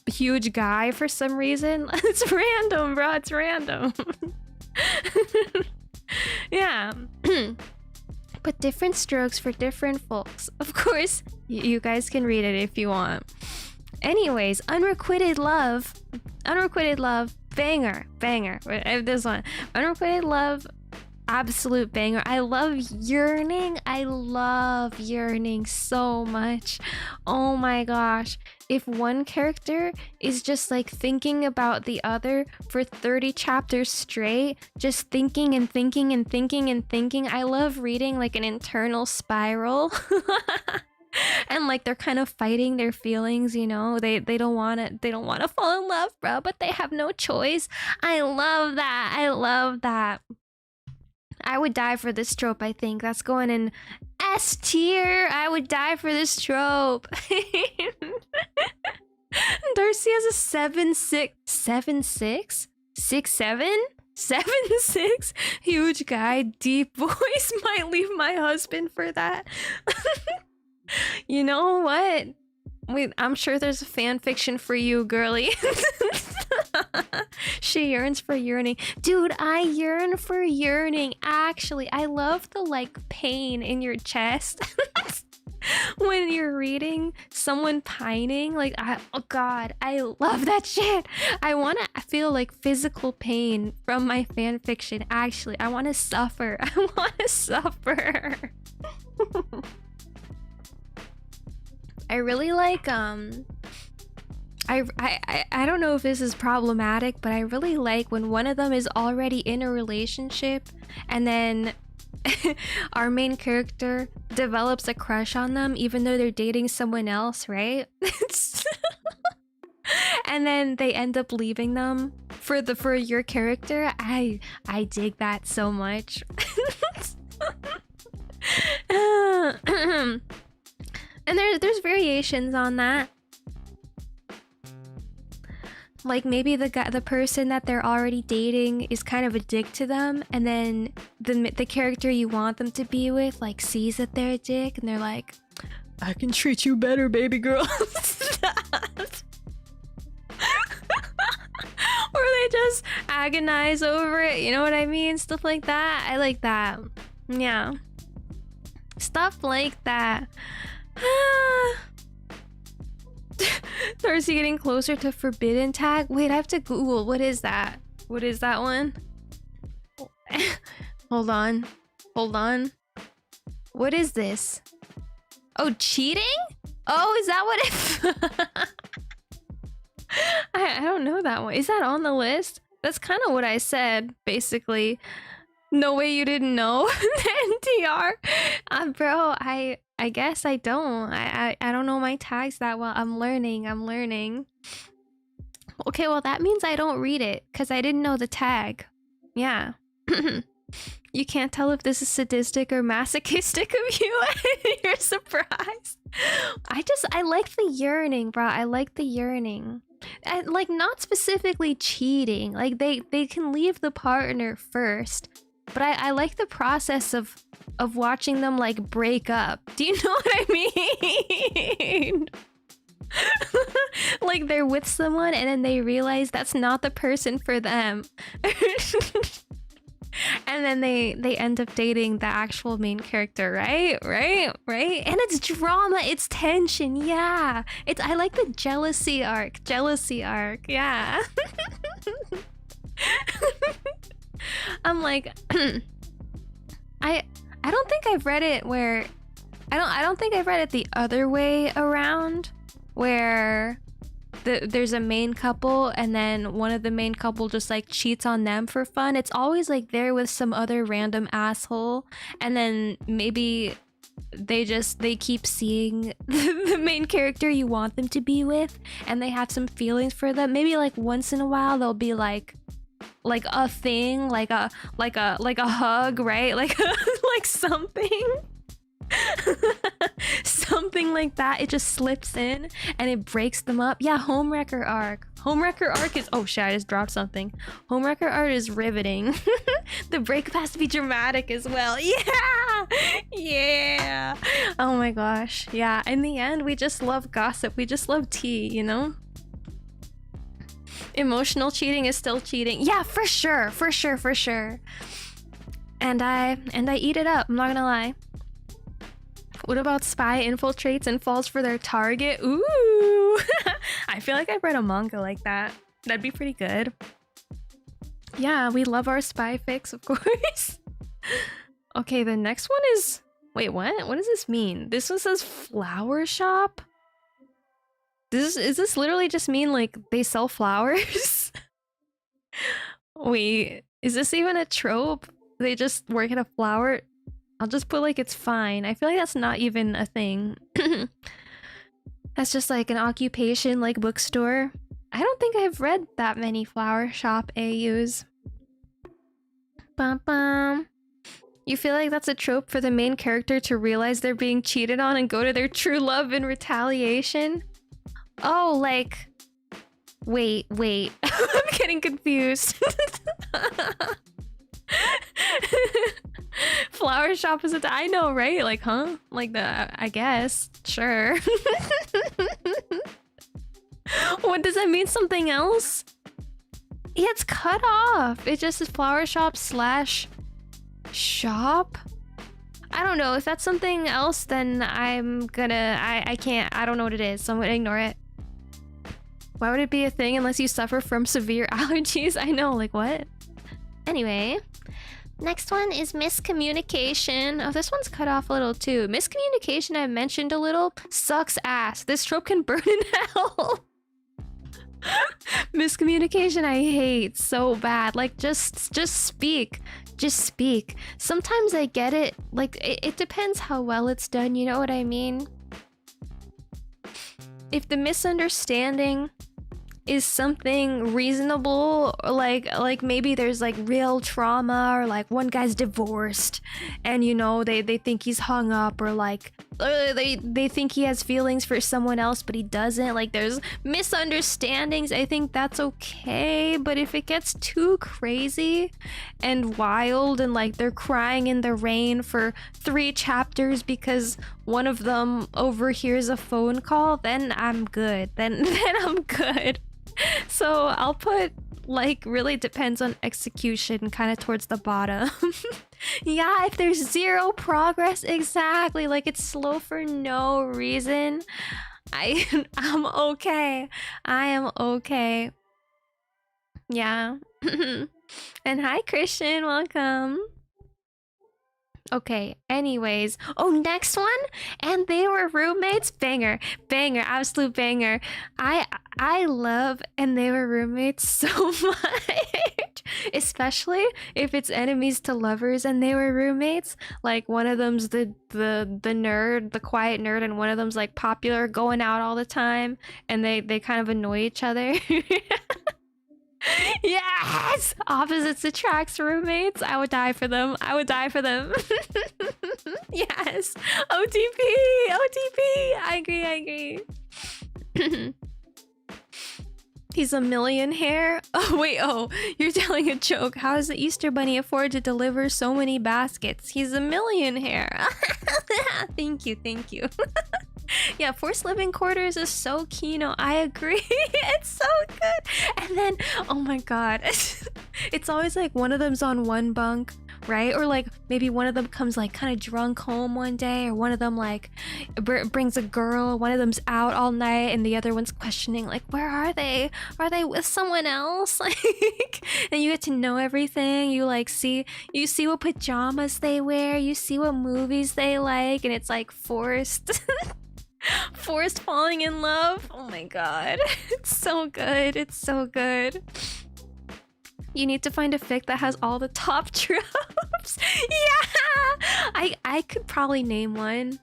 huge guy for some reason. It's random, bro. It's random. Yeah. But different strokes for different folks. Of course, you guys can read it if you want. Anyways, Unrequited Love, banger. This one, Unrequited Love, absolute banger. I love yearning so much. Oh my gosh. If one character is just like thinking about the other for 30 chapters straight, just thinking and thinking and thinking and thinking, I love reading like an internal spiral. And like they're kind of fighting their feelings, you know. They don't want to fall in love, bro, but they have no choice. I love that. I love that. I would die for this trope, I think. That's going in S tier. I would die for this trope. Darcie has a 7'6", 7'6", 6'7", 7'6", huge guy, deep voice. Might leave my husband for that. You know what? Wait, I'm sure there's a fan fiction for you, girly. She yearns for yearning. Dude, I yearn for yearning. Actually, I love the like pain in your chest. When you're reading someone pining, like, oh god, I love that shit. I want to feel like physical pain from my fan fiction. Actually, I want to suffer. I want to suffer. I really like I don't know if this is problematic, but I really like when one of them is already in a relationship and then our main character develops a crush on them even though they're dating someone else, right? And then they end up leaving them for your character. I dig that so much. And there's variations on that. Like maybe the person that they're already dating is kind of a dick to them, and then the character you want them to be with like sees that they're a dick and they're like, I can treat you better, baby girl. Or they just agonize over it, you know what I mean? Stuff like that. I like that. Yeah. Stuff like that. Darcie getting closer to forbidden tag. Wait, I have to Google. What is that? What is that one? Hold on. Hold on. What is this? Oh, cheating? Oh, is that what it... I don't know that one. Is that on the list? That's kind of what I said, basically. No way you didn't know. NTR. Bro, I guess I don't. I don't know my tags that well. I'm learning. Okay, well that means I don't read it because I didn't know the tag. Yeah. You can't tell if this is sadistic or masochistic of you. You're surprised. I like the yearning, bro. I like the yearning. And like not specifically cheating. Like they can leave the partner first. But I like the process of watching them like break up. Do you know what I mean? Like they're with someone and then they realize that's not the person for them. And then they end up dating the actual main character, right? And it's drama, it's tension, yeah. I like the jealousy arc, yeah. I'm like, I don't think I've read it where I don't think I've read it the other way around, where there's a main couple and then one of the main couple just like cheats on them for fun. It's always like they're with some other random asshole and then maybe they keep seeing the main character you want them to be with and they have some feelings for them. Maybe like once in a while they'll be like a thing, like a hug, right? Like something. Something like that. It just slips in and it breaks them up. Yeah, Homewrecker arc. Homewrecker arc is, oh shit, I just dropped something. Homewrecker arc is riveting. The breakup has to be dramatic as well. Yeah. Oh my gosh. Yeah, in the end we just love gossip. We just love tea, you know? Emotional cheating is still cheating. Yeah, for sure. And I eat it up, I'm not gonna lie. What about spy infiltrates and falls for their target? Ooh. I feel like I've read a manga like that. That'd be pretty good. Yeah, we love our spy fix, of course. Okay, the next one is... Wait, what? What does this mean? This one says flower shop? Does this literally just mean like they sell flowers? Wait, is this even a trope? They just work at a flower... I'll just put like it's fine. I feel like that's not even a thing. That's just like an occupation, like bookstore. I don't think I've read that many flower shop AUs. Bum bum. You feel like that's a trope for the main character to realize they're being cheated on and go to their true love in retaliation? Oh, like... Wait. I'm getting confused. Flower shop is I know, right? Like, huh? Like I guess. Sure. What does that mean? Something else? Yeah, it's cut off. It just is flower shop slash shop. I don't know. If that's something else, then I'm gonna... I can't. I don't know what it is, so I'm gonna ignore it. Why would it be a thing unless you suffer from severe allergies? I know, like what? Anyway, next one is miscommunication. Oh, this one's cut off a little too. Miscommunication, I mentioned a little. Sucks ass. This trope can burn in hell. Miscommunication I hate so bad. Like just speak. Just speak. Sometimes I get it. Like it depends how well it's done, you know what I mean? If the misunderstanding is something reasonable, like maybe there's like real trauma, or like one guy's divorced and you know they think he's hung up, or like they think he has feelings for someone else but he doesn't, like there's misunderstandings, I think that's okay. But if it gets too crazy and wild and like they're crying in the rain for 3 chapters because one of them overhears a phone call, then I'm good. Then I'm good. So I'll put like really depends on execution kind of towards the bottom. Yeah, if there's 0 progress, exactly, like it's slow for no reason, I'm okay. I am okay. Yeah. And hi Christian, welcome. Okay, anyways. Oh, next one? And they were roommates? Banger, absolute banger. I love And They Were Roommates so much. Especially if it's enemies to lovers and they were roommates. Like one of them's the nerd, the quiet nerd, and one of them's like popular, going out all the time, and they kind of annoy each other. Yes! Opposites attracts roommates. I would die for them. Yes. OTP. I agree. He's a millionaire. Oh wait, you're telling a joke. How does the Easter Bunny afford to deliver so many baskets? He's a millionaire. Thank you. Yeah, forced living quarters is so kino. I agree. It's so good. And then, oh my god, it's always like one of them's on one bunk, right? Or like maybe one of them comes like kind of drunk home one day, or one of them like brings a girl, one of them's out all night, and the other one's questioning like, where are they? Are they with someone else? Like, and you get to know everything. You see what pajamas they wear, you see what movies they like, and it's like forced. Forced falling in love. Oh my god. It's so good. You need to find a fic that has all the top tropes. Yeah! I could probably name one.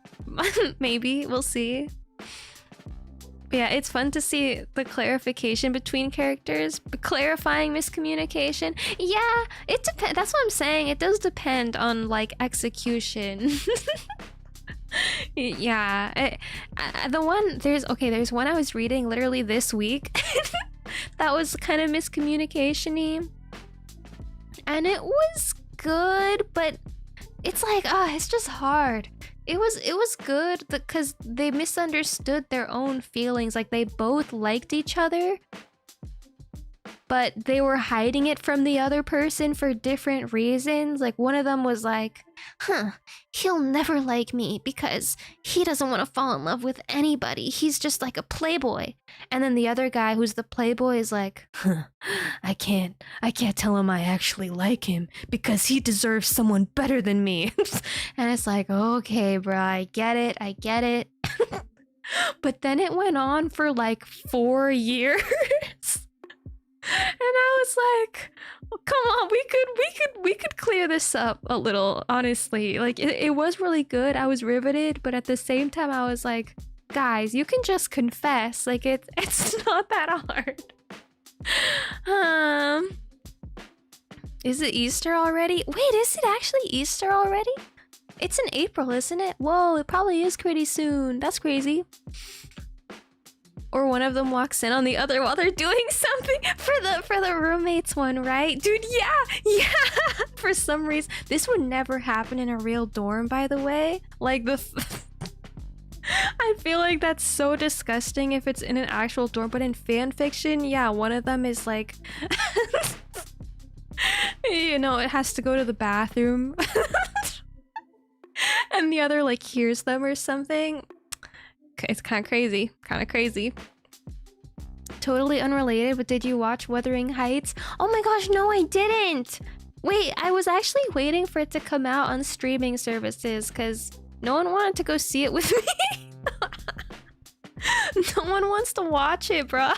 Maybe. We'll see. But yeah, it's fun to see the clarification between characters. Clarifying miscommunication. Yeah, it depends. That's what I'm saying. It does depend on, like, execution. Yeah, there's one I was reading literally this week that was kind of miscommunication-y, and it was good, but it's like it's just hard. It was good because they misunderstood their own feelings. Like they both liked each other, but they were hiding it from the other person for different reasons. Like one of them was like, he'll never like me because he doesn't want to fall in love with anybody. He's just like a playboy. And then the other guy who's the playboy is like, I can't tell him I actually like him because he deserves someone better than me. And it's like, okay, bro, I get it. But then it went on for like 4 years. And I was like, oh, come on, we could clear this up a little, honestly. Like it was really good. I was riveted, but at the same time I was like, guys, you can just confess. Like it's not that hard. Is it Easter already? Wait, is it actually Easter already? It's in April, isn't it? Whoa, it probably is pretty soon. That's crazy. Or one of them walks in on the other while they're doing something for the roommates one, right? Dude, yeah. For some reason, this would never happen in a real dorm, by the way. Like I feel like that's so disgusting if it's in an actual dorm, but in fan fiction, yeah, one of them is like, you know, it has to go to the bathroom, and the other like hears them or something. It's kind of crazy, Totally unrelated, but did you watch Wuthering Heights? Oh my gosh, no, I didn't. Wait, I was actually waiting for it to come out on streaming services because no one wanted to go see it with me. No one wants to watch it, bro.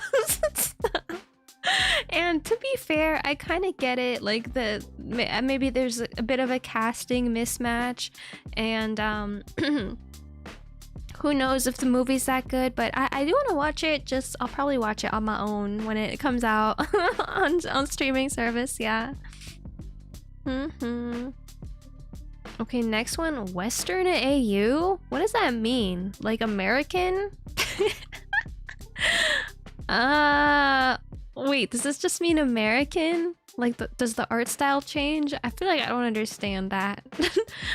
And to be fair, I kind of get it. Like maybe there's a bit of a casting mismatch, and who knows if the movie's that good, but I do want to watch it. I'll probably watch it on my own when it comes out on streaming service. Yeah. Okay, next one, Western AU? What does that mean? Like American? Wait, does this just mean American? Like, does the art style change? I feel like I don't understand that.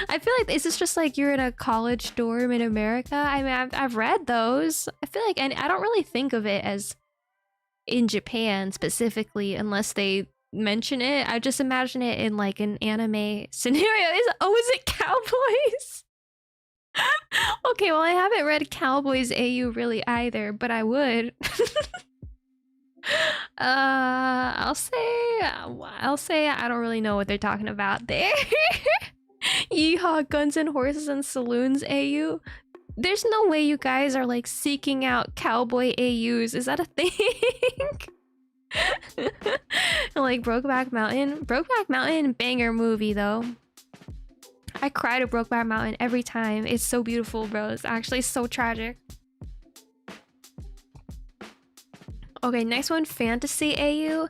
I feel like, is this just like you're in a college dorm in America? I mean, I've read those. I feel like, and I don't really think of it as in Japan specifically, unless they mention it. I just imagine it in like an anime scenario. Is it Cowboys? Okay, well, I haven't read Cowboys AU really either, but I would. I'll say I don't really know what they're talking about there. Yeehaw, guns and horses and saloons AU. There's no way you guys are like seeking out cowboy AUs. Is that a thing? Like Brokeback Mountain, banger movie though. I cry to Brokeback Mountain every time. It's so beautiful, bro. It's actually so tragic. Okay, next one, Fantasy AU.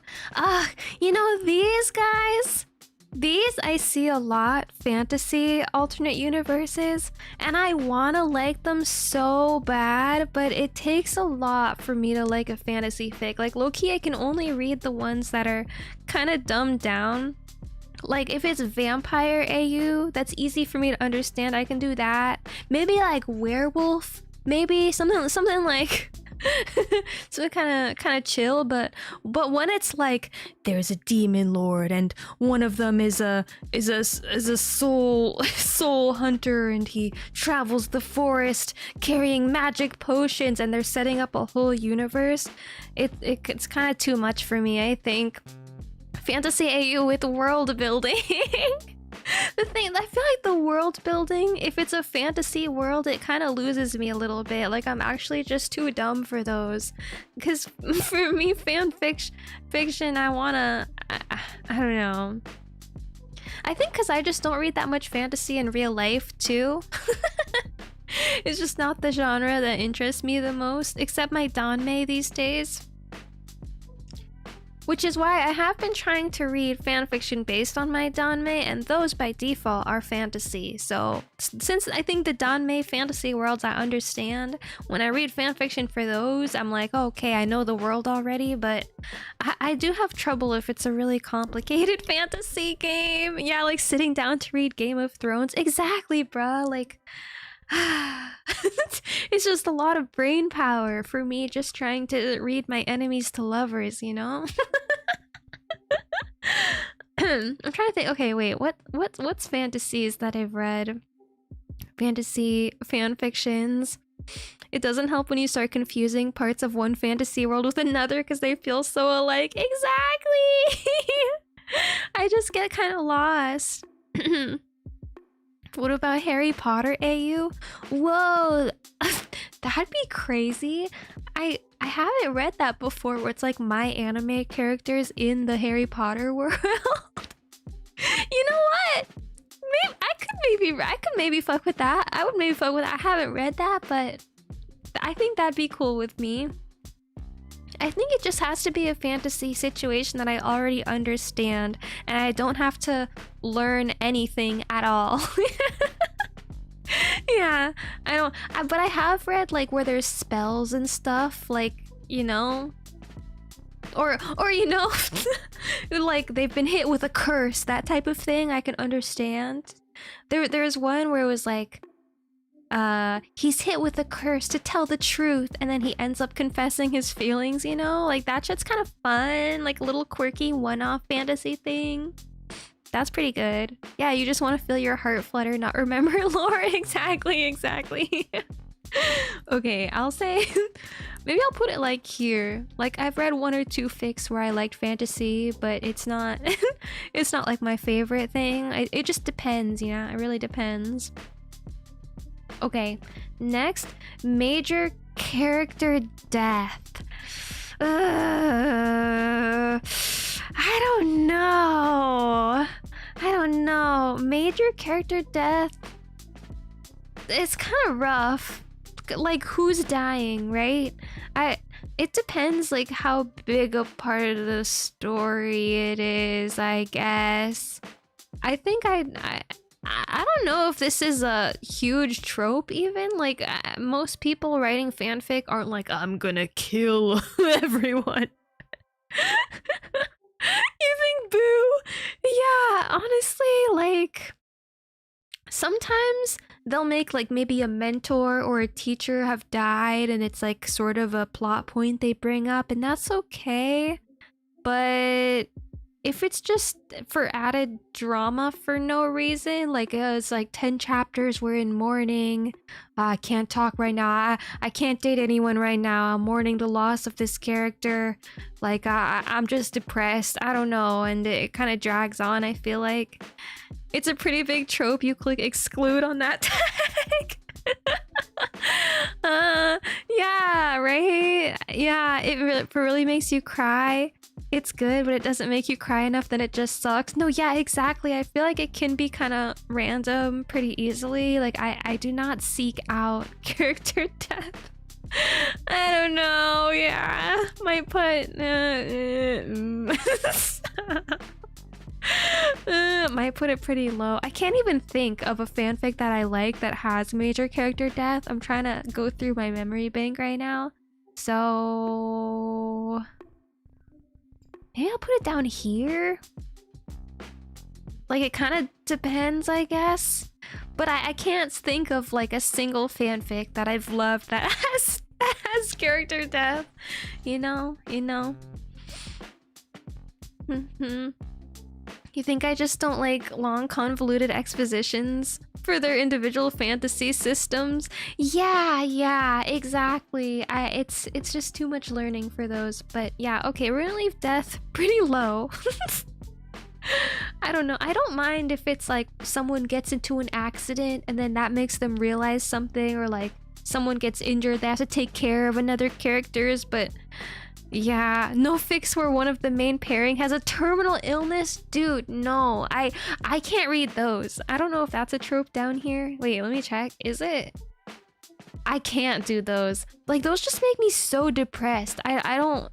You know, these guys, these I see a lot, fantasy alternate universes, and I wanna like them so bad, but it takes a lot for me to like a fantasy fic. Like, low-key, I can only read the ones that are kind of dumbed down. Like, if it's vampire AU, that's easy for me to understand. I can do that. Maybe like werewolf, maybe something like so kind of chill, but when it's like there's a demon lord and one of them is a soul hunter and he travels the forest carrying magic potions and they're setting up a whole universe, it's kind of too much for me, I think. Fantasy AU with world building. The thing, I feel like the world building, if it's a fantasy world, it kind of loses me a little bit. Like, I'm actually just too dumb for those. Because for me, fiction, I don't know. I think because I just don't read that much fantasy in real life, too. It's just not the genre that interests me the most, except my Danmei these days. Which is why I have been trying to read fanfiction based on my Danmei, and those by default are fantasy. So since I think the Danmei fantasy worlds I understand, when I read fanfiction for those, I'm like, oh, okay, I know the world already, but I do have trouble if it's a really complicated fantasy game. Yeah, like sitting down to read Game of Thrones. Exactly, bruh. Like, it's just a lot of brain power for me just trying to read my enemies to lovers, you know? I'm trying to think. Okay, wait, what's fantasies that I've read? Fantasy fan fictions. It doesn't help when you start confusing parts of one fantasy world with another because they feel so alike. Exactly. I just get kind of lost. What about Harry Potter AU? Whoa, that'd be crazy. I haven't read that before where it's like my anime characters in the Harry Potter world. You know what? Maybe I could maybe fuck with that. I would maybe fuck with that. I haven't read that, but I think that'd be cool with me. I think it just has to be a fantasy situation that I already understand and I don't have to learn anything at all. Yeah, but I have read like where there's spells and stuff, like, you know, or you know, like they've been hit with a curse, that type of thing. I can understand. There's one where it was like, he's hit with a curse to tell the truth, and then he ends up confessing his feelings, you know? Like, that shit's kind of fun, like a little quirky one-off fantasy thing. That's pretty good. Yeah, you just want to feel your heart flutter, not remember lore. Exactly. Okay, I'll say... maybe I'll put it like here. Like, I've read 1 or 2 fics where I liked fantasy, but it's not... it's not like my favorite thing. It just depends, yeah? It really depends. Okay, next, major character death. I don't know. Major character death. It's kind of rough. Like, who's dying, right? It depends, like, how big a part of the story it is, I guess. I think I don't know if this is a huge trope even. Like, most people writing fanfic aren't like, I'm gonna kill everyone. You think boo? Yeah, honestly, like, sometimes they'll make like maybe a mentor or a teacher have died and it's like sort of a plot point they bring up, and that's okay. But if it's just for added drama for no reason, like it's like 10 chapters, we're in mourning, I can't talk right now, I can't date anyone right now, I'm mourning the loss of this character, like I'm just depressed, I don't know, and it kind of drags on, I feel like. It's a pretty big trope. You click exclude on that tag. Yeah, right? Yeah, it really makes you cry. It's good, but it doesn't make you cry enough, then it just sucks. No, yeah, exactly. I feel like it can be kind of random pretty easily. Like, I do not seek out character death. I don't know, yeah. Might put... might put it pretty low. I can't even think of a fanfic that I like that has major character death. I'm trying to go through my memory bank right now. So... maybe I'll put it down here. Like, it kind of depends, I guess. But I can't think of like a single fanfic that I've loved that has character death. You know? You think I just don't like long convoluted expositions for their individual fantasy systems? Yeah, exactly. It's just too much learning for those. But yeah, okay, we're gonna leave death pretty low. I don't know. I don't mind if it's like someone gets into an accident and then that makes them realize something, or like someone gets injured, they have to take care of another characters, but yeah, no fics where one of the main pairing has a terminal illness. Dude, no. I can't read those. I don't know if that's a trope down here. Wait, let me check. Is it? I can't do those. Like, those just make me so depressed. I don't...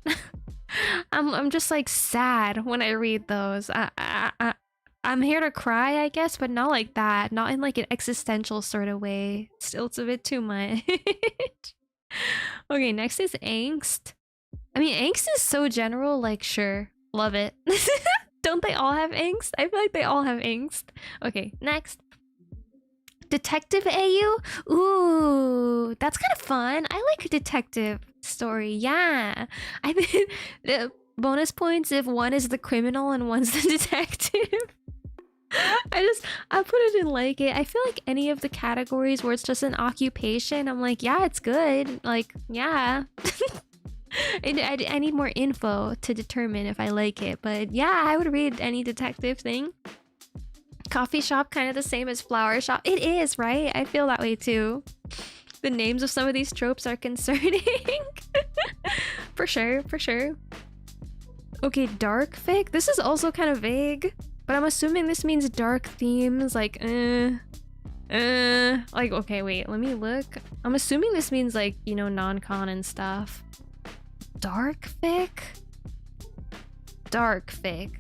I'm just like sad when I read those. I'm here to cry, I guess, but not like that. Not in like an existential sort of way. Still, it's a bit too much. Okay, next is angst. I mean, angst is so general, like, sure, love it. Don't they all have angst? I feel like they all have angst. Okay, next. Detective AU? Ooh, that's kind of fun. I like a detective story, yeah. I think the bonus points if one is the criminal and one's the detective. I put it in like it. I feel like any of the categories where it's just an occupation, I'm like, yeah, it's good. Like, yeah. I need more info to determine if I like it, but yeah, I would read any detective thing. Coffee shop, kind of the same as flower shop. It is, right? I feel that way too. The names of some of these tropes are concerning. For sure. Okay, dark fic. This is also kind of vague, but I'm assuming this means dark themes, like, Like, okay, wait, let me look. I'm assuming this means like, you know, non-con and stuff. Dark fic? Dark fic.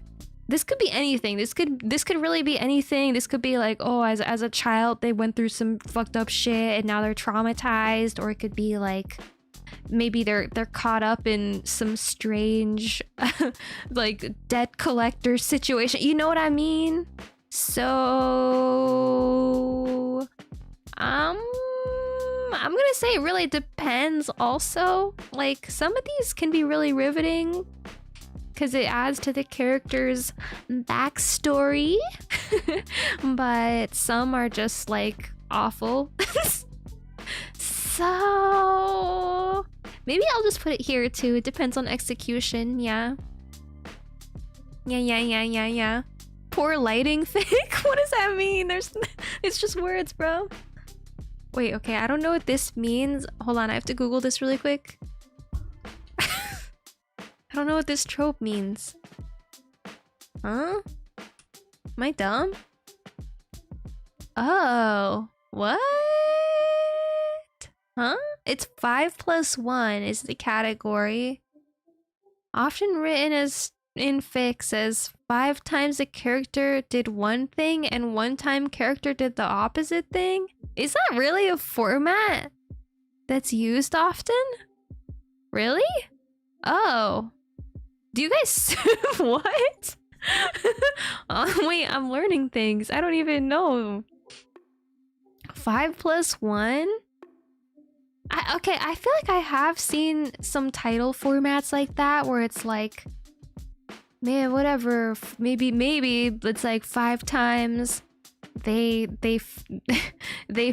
This could be anything. This could really be anything. This could be like, oh, as a child they went through some fucked up shit and now they're traumatized, or it could be like maybe they're caught up in some strange like debt collector situation. You know what I mean? So I'm gonna say it really depends also. Like some of these can be really riveting because it adds to the character's backstory, but some are just like awful. So maybe I'll just put it here too. It depends on execution. Yeah. Poor lighting fic. What does that mean? It's just words, bro. Wait, okay, I don't know what this means. Hold on, I have to Google this really quick. I don't know what this trope means. Huh? Am I dumb? Oh, what? Huh? It's 5+1 is the category. Often written as in fics as 5 times a character did one thing and 1 time character did the opposite thing. Is that really a format that's used often? Really? Oh. Do you guys what? Wait, I'm learning things. I don't even know. 5+1? Okay, I feel like I have seen some title formats like that where it's like, man, whatever, maybe it's like 5 times they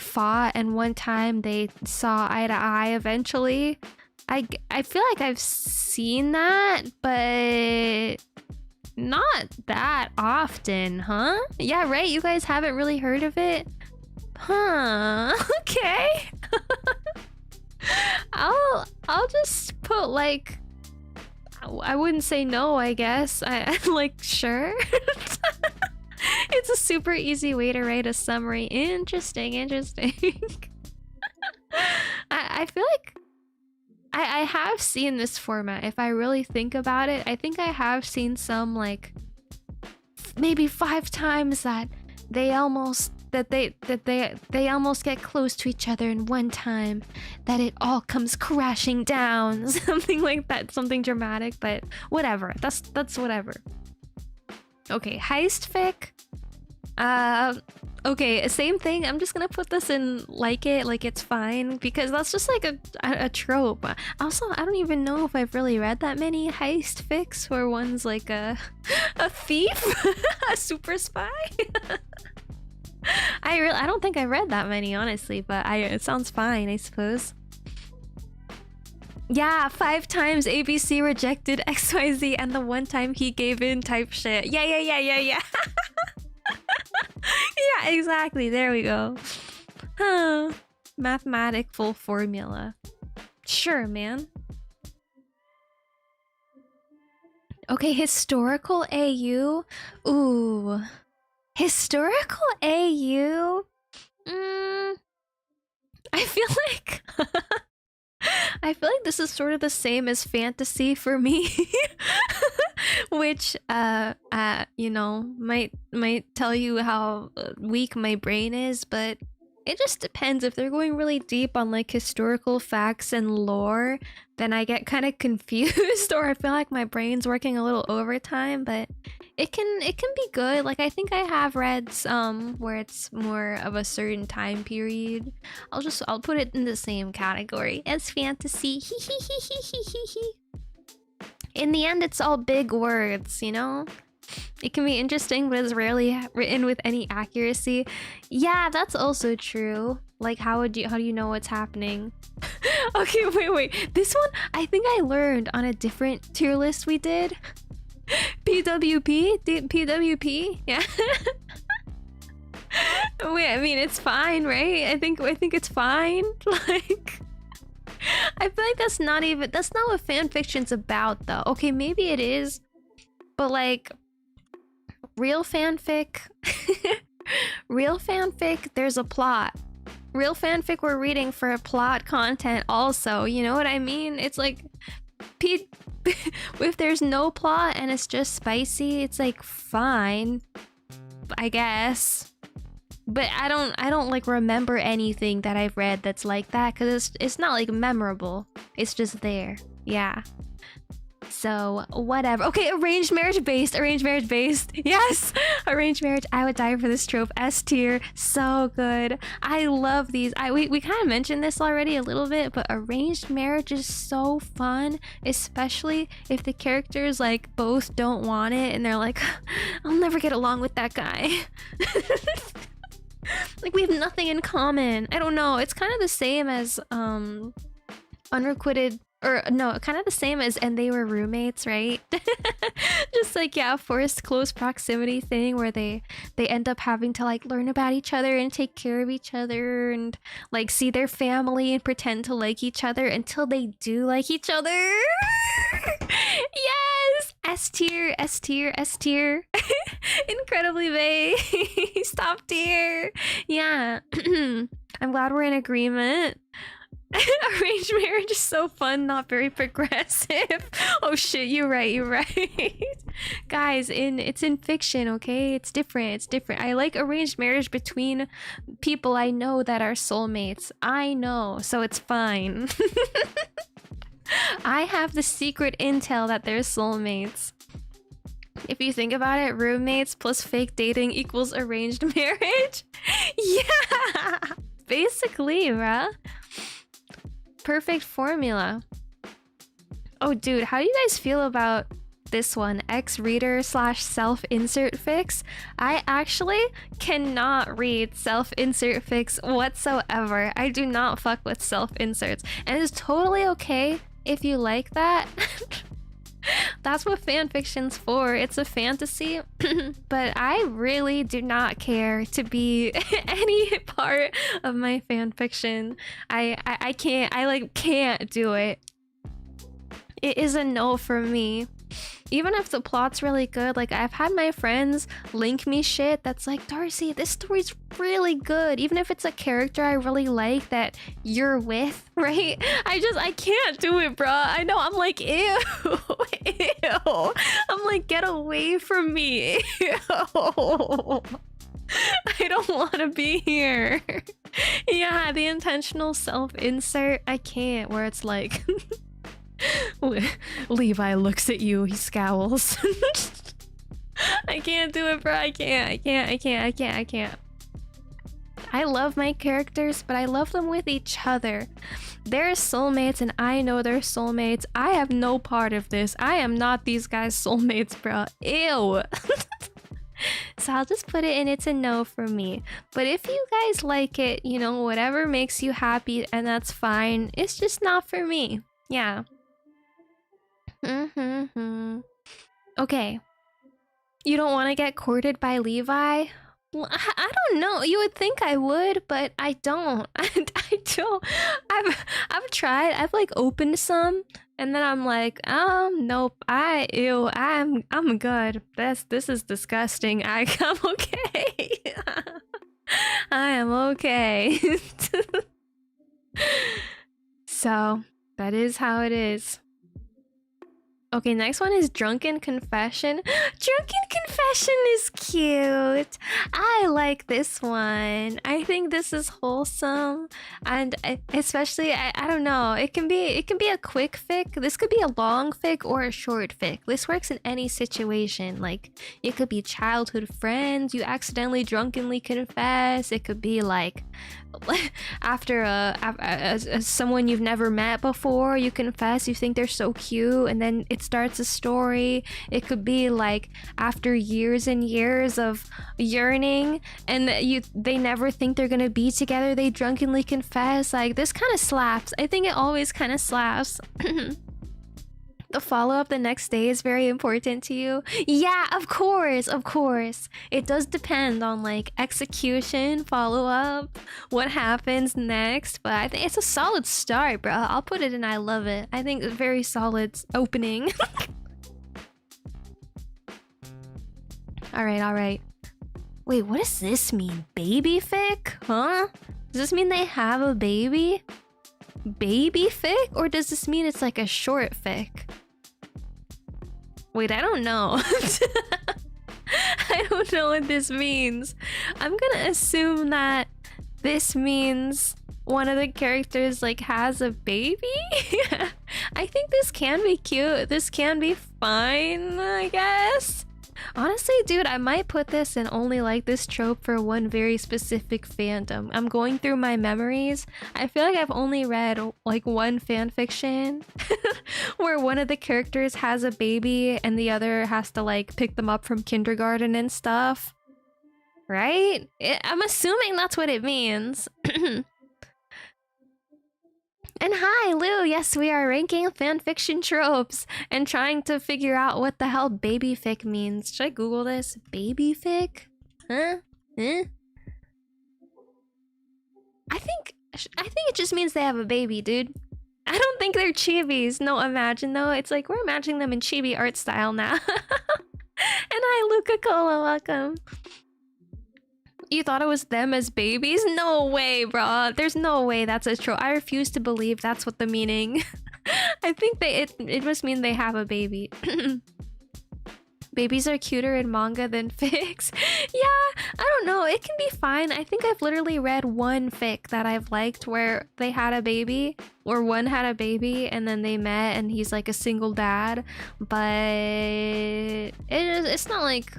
fought and 1 time they saw eye to eye eventually. I feel like I've seen that, but not that often, huh? Yeah, right? You guys haven't really heard of it? Huh, okay. I'll just put like, I wouldn't say no, I guess. I'm like, sure. It's a super easy way to write a summary. Interesting. I feel like I have seen this format. If I really think about it, I think I have seen some like maybe 5 times that they almost get close to each other, and 1 time that it all comes crashing down. Something like that, something dramatic, but whatever. That's whatever. Okay, heist fic. Okay, same thing. I'm just gonna put this in like it's fine, because that's just like a trope. Also, I don't even know if I've really read that many heist fics where one's like a thief, a super spy. I don't think I read that many, honestly, but it sounds fine, I suppose. Yeah, 5 times ABC rejected XYZ and the 1 time he gave in type shit. Yeah. Yeah, exactly. There we go. Huh. Mathematical formula. Sure, man. Okay, historical AU. Ooh. Historical AU? I feel like this is sort of the same as fantasy for me. Which you know, might tell you how weak my brain is, but it just depends. If they're going really deep on like historical facts and lore, then I get kind of confused, or I feel like my brain's working a little overtime, but it can be good. Like, I think I have read some where it's more of a certain time period. I'll put it in the same category as fantasy. In the end, it's all big words, you know? It can be interesting, but it's rarely written with any accuracy. Yeah, that's also true. Like, how do you know what's happening? Okay, wait. This one, I think I learned on a different tier list we did. PWP? Yeah. Wait, I mean, it's fine, right? I think it's fine. Like, I feel like that's not what fanfiction's about, though. Okay, maybe it is, but like, real fanfic Real fanfic, there's a plot. Real fanfic, we're reading for plot content also. You know what I mean? It's like, if there's no plot and it's just spicy, it's like fine, I guess. But I don't like remember anything that I've read that's like that, because it's not like memorable. It's just there. Yeah. So whatever. Okay, arranged marriage based. Yes, arranged marriage. I would die for this trope. S tier, so good. I love these. We kind of mentioned this already a little bit, but arranged marriage is so fun, especially if the characters like both don't want it and they're like, I'll never get along with that guy. Like we have nothing in common. I don't know. It's kind of the same as unrequited. Or no, kind of the same as And They Were Roommates, right? Just like, yeah, forced close proximity thing where they end up having to like learn about each other and take care of each other and like see their family and pretend to like each other until they do like each other. Yes! S tier, S tier, S tier. Incredibly vague. Stop tier. Yeah. I'm glad we're in agreement. Arranged marriage is so fun, not very progressive. Oh shit, you're right. Guys, it's in fiction, okay? It's different. I like arranged marriage between people I know that are soulmates. I know, so it's fine. I have the secret intel that they're soulmates. If you think about it, roommates plus fake dating equals arranged marriage. Yeah! Basically, bruh. Perfect formula. Oh dude, how do you guys feel about this one? Ex-reader / self-insert fics. I actually cannot read self-insert fics whatsoever. I do not fuck with self-inserts. And it's totally okay if you like that. That's what fan fiction's for. It's a fantasy. But I really do not care to be any part of my fan fiction. I can't do it. It is a no for me. Even if the plot's really good, like I've had my friends link me shit that's like, Darcie, this story's really good. Even if it's a character I really like that you're with, right? I can't do it, bruh. I know, I'm like, ew. Ew. I'm like, get away from me. Ew. I don't want to be here. Yeah, the intentional self-insert, I can't, where it's like... Levi looks at you, he scowls. I can't do it, bro. I can't. I love my characters, but I love them with each other. They're soulmates and I know they're soulmates. I have no part of this. I am not these guys' soulmates, bro. Ew. So I'll just put it in, it's a no for me. But if you guys like it, you know, whatever makes you happy, and that's fine. It's just not for me. Yeah. Okay. You don't want to get courted by Levi? Well, I don't know. You would think I would, but I don't. I don't. I've tried. I've like opened some, and then I'm like, nope. I'm good. This is disgusting. I'm okay. I am okay. So that is how it is. Okay, next one is Drunken Confession. Drunken Confession is cute. I like this one. I think this is wholesome, and especially I don't know. It can be a quick fic. This could be a long fic or a short fic. This works in any situation. Like it could be childhood friends. You accidentally drunkenly confess. It could be like after someone you've never met before, you confess. You think they're so cute, and then it starts a story. It could be like after years and years of yearning and they never think they're gonna be together, they drunkenly confess. Like this kind of slaps. I think it always kind of slaps. The follow-up the next day is very important to you. Yeah, of course. It does depend on like execution, follow-up, what happens next, but I think it's a solid start, bro. I'll put it in I love it. I think it's a very solid opening. All right. Wait, what does this mean? Baby fic? Huh? Does this mean they have a baby? Baby fic? Or does this mean it's like a short fic? Wait, I don't know. I don't know what this means. I'm gonna assume that this means one of the characters like has a baby. I think this can be cute. This can be fine, I guess. Honestly, dude, I might put this and only like this trope for one very specific fandom. I'm going through my memories. I feel like I've only read like one fanfiction where one of the characters has a baby and the other has to like pick them up from kindergarten and stuff. Right? I'm assuming that's what it means. And hi, Lou! Yes, we are ranking fanfiction tropes and trying to figure out what the hell baby fic means. Should I Google this? Baby fic? Huh? Eh? I think it just means they have a baby, dude. I don't think they're chibis. No, imagine though. It's like we're imagining them in chibi art style now. And hi, Luca-Cola, welcome. You thought it was them as babies? No way, bro. There's no way that's a trope. I refuse to believe that's what the meaning. I think it must mean they have a baby. Babies are cuter in manga than fics. Yeah, I don't know. It can be fine. I think I've literally read one fic that I've liked where they had a baby, or one had a baby and then they met and he's like a single dad. But it's not like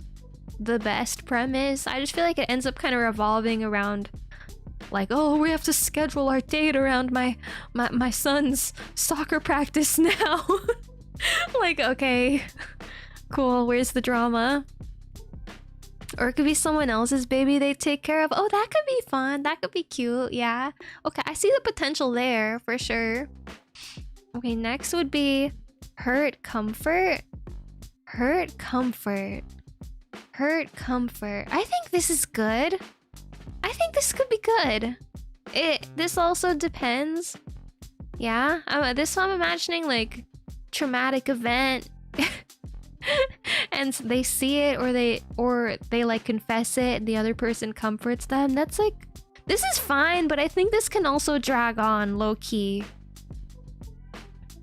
the best premise. I just feel like it ends up kind of revolving around like, oh, we have to schedule our date around my son's soccer practice now. Like, okay, cool, where's the drama? Or it could be someone else's baby they take care of. Oh, that could be fun. That could be cute. Yeah, okay, I see the potential there for sure. Okay, next would be hurt comfort. Hurt comfort. Hurt comfort. I think this is good. I think this could be good. This also depends. Yeah, this one I'm imagining like traumatic event, and they see it or they like confess it and the other person comforts them. That's like, this is fine, but I think this can also drag on low key.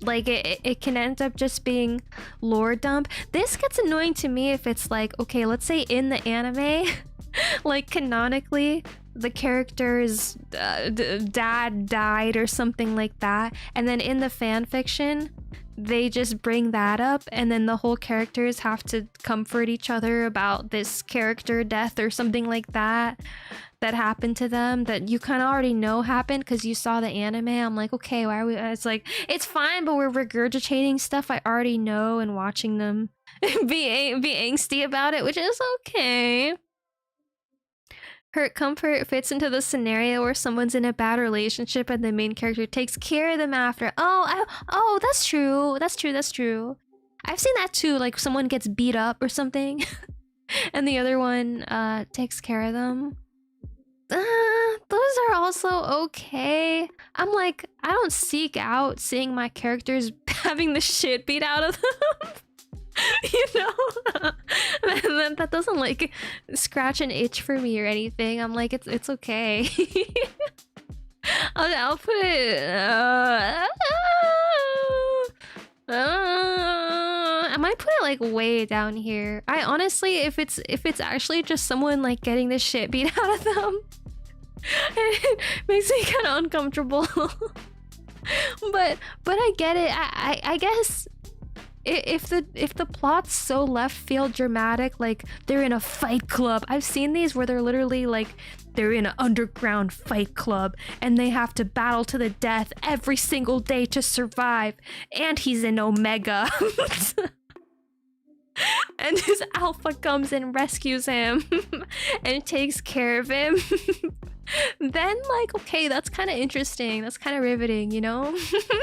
Like it can end up just being lore dump. This gets annoying to me if it's like, okay, let's say in the anime, like canonically, the character's dad died or something like that, and then in the fan fiction, they just bring that up, and then the whole characters have to comfort each other about this character death or something like that happened to them that you kind of already know happened because you saw the anime. I'm like, okay, why are we? It's like, it's fine, but we're regurgitating stuff I already know and watching them be angsty about it, which is okay. Hurt comfort fits into the scenario where someone's in a bad relationship and the main character takes care of them after. Oh, that's true. That's true. I've seen that too. Like someone gets beat up or something, and the other one takes care of them. Those are also okay. I'm like, I don't seek out seeing my characters having the shit beat out of them. You know? that doesn't like scratch an itch for me or anything. I'm like, it's okay. I'll put it I might put it like way down here. I honestly, if it's actually just someone like getting the shit beat out of them, it makes me kind of uncomfortable. but I get it. I guess if the plot's so left field dramatic, like they're in a fight club. I've seen these where they're literally like they're in an underground fight club and they have to battle to the death every single day to survive, and he's an Omega. And his alpha comes and rescues him and takes care of him. Then like, okay, that's kind of interesting, that's kind of riveting, you know?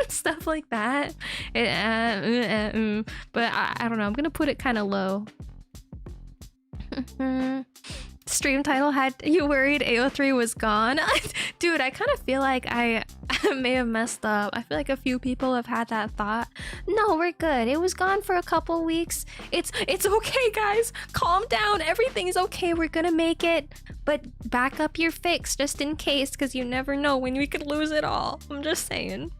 Stuff like that. But I don't know, I'm gonna put it kind of low. Stream title had you worried AO3 was gone? Dude, I kind of feel like I may have messed up. I feel like a few people have had that thought. No, we're good. It was gone for a couple weeks. It's okay, guys. Calm down. Everything's okay. We're gonna make it. But back up your fix just in case, because you never know when we could lose it all. I'm just saying.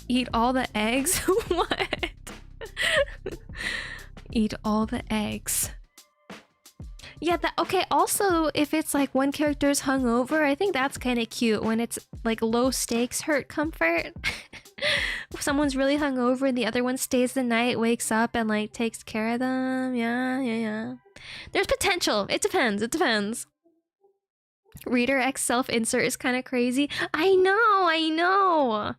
Eat all the eggs? What? Eat all the eggs. Yeah, that okay. Also, if it's like one character's hungover, I think that's kind of cute when it's like low stakes hurt comfort. If someone's really hungover and the other one stays the night, wakes up and like takes care of them. Yeah. There's potential. It depends. Reader X self-insert is kind of crazy. I know.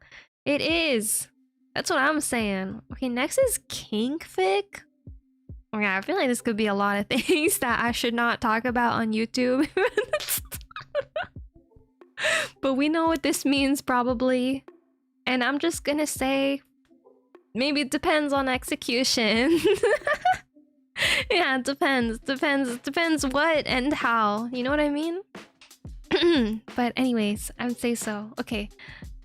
It is. That's what I'm saying. Okay, next is Kinkfic. Yeah, I feel like this could be a lot of things that I should not talk about on YouTube. But we know what this means probably. And I'm just gonna say, maybe it depends on execution. Yeah, it depends what and how. You know what I mean? But anyways, I would say so. Okay,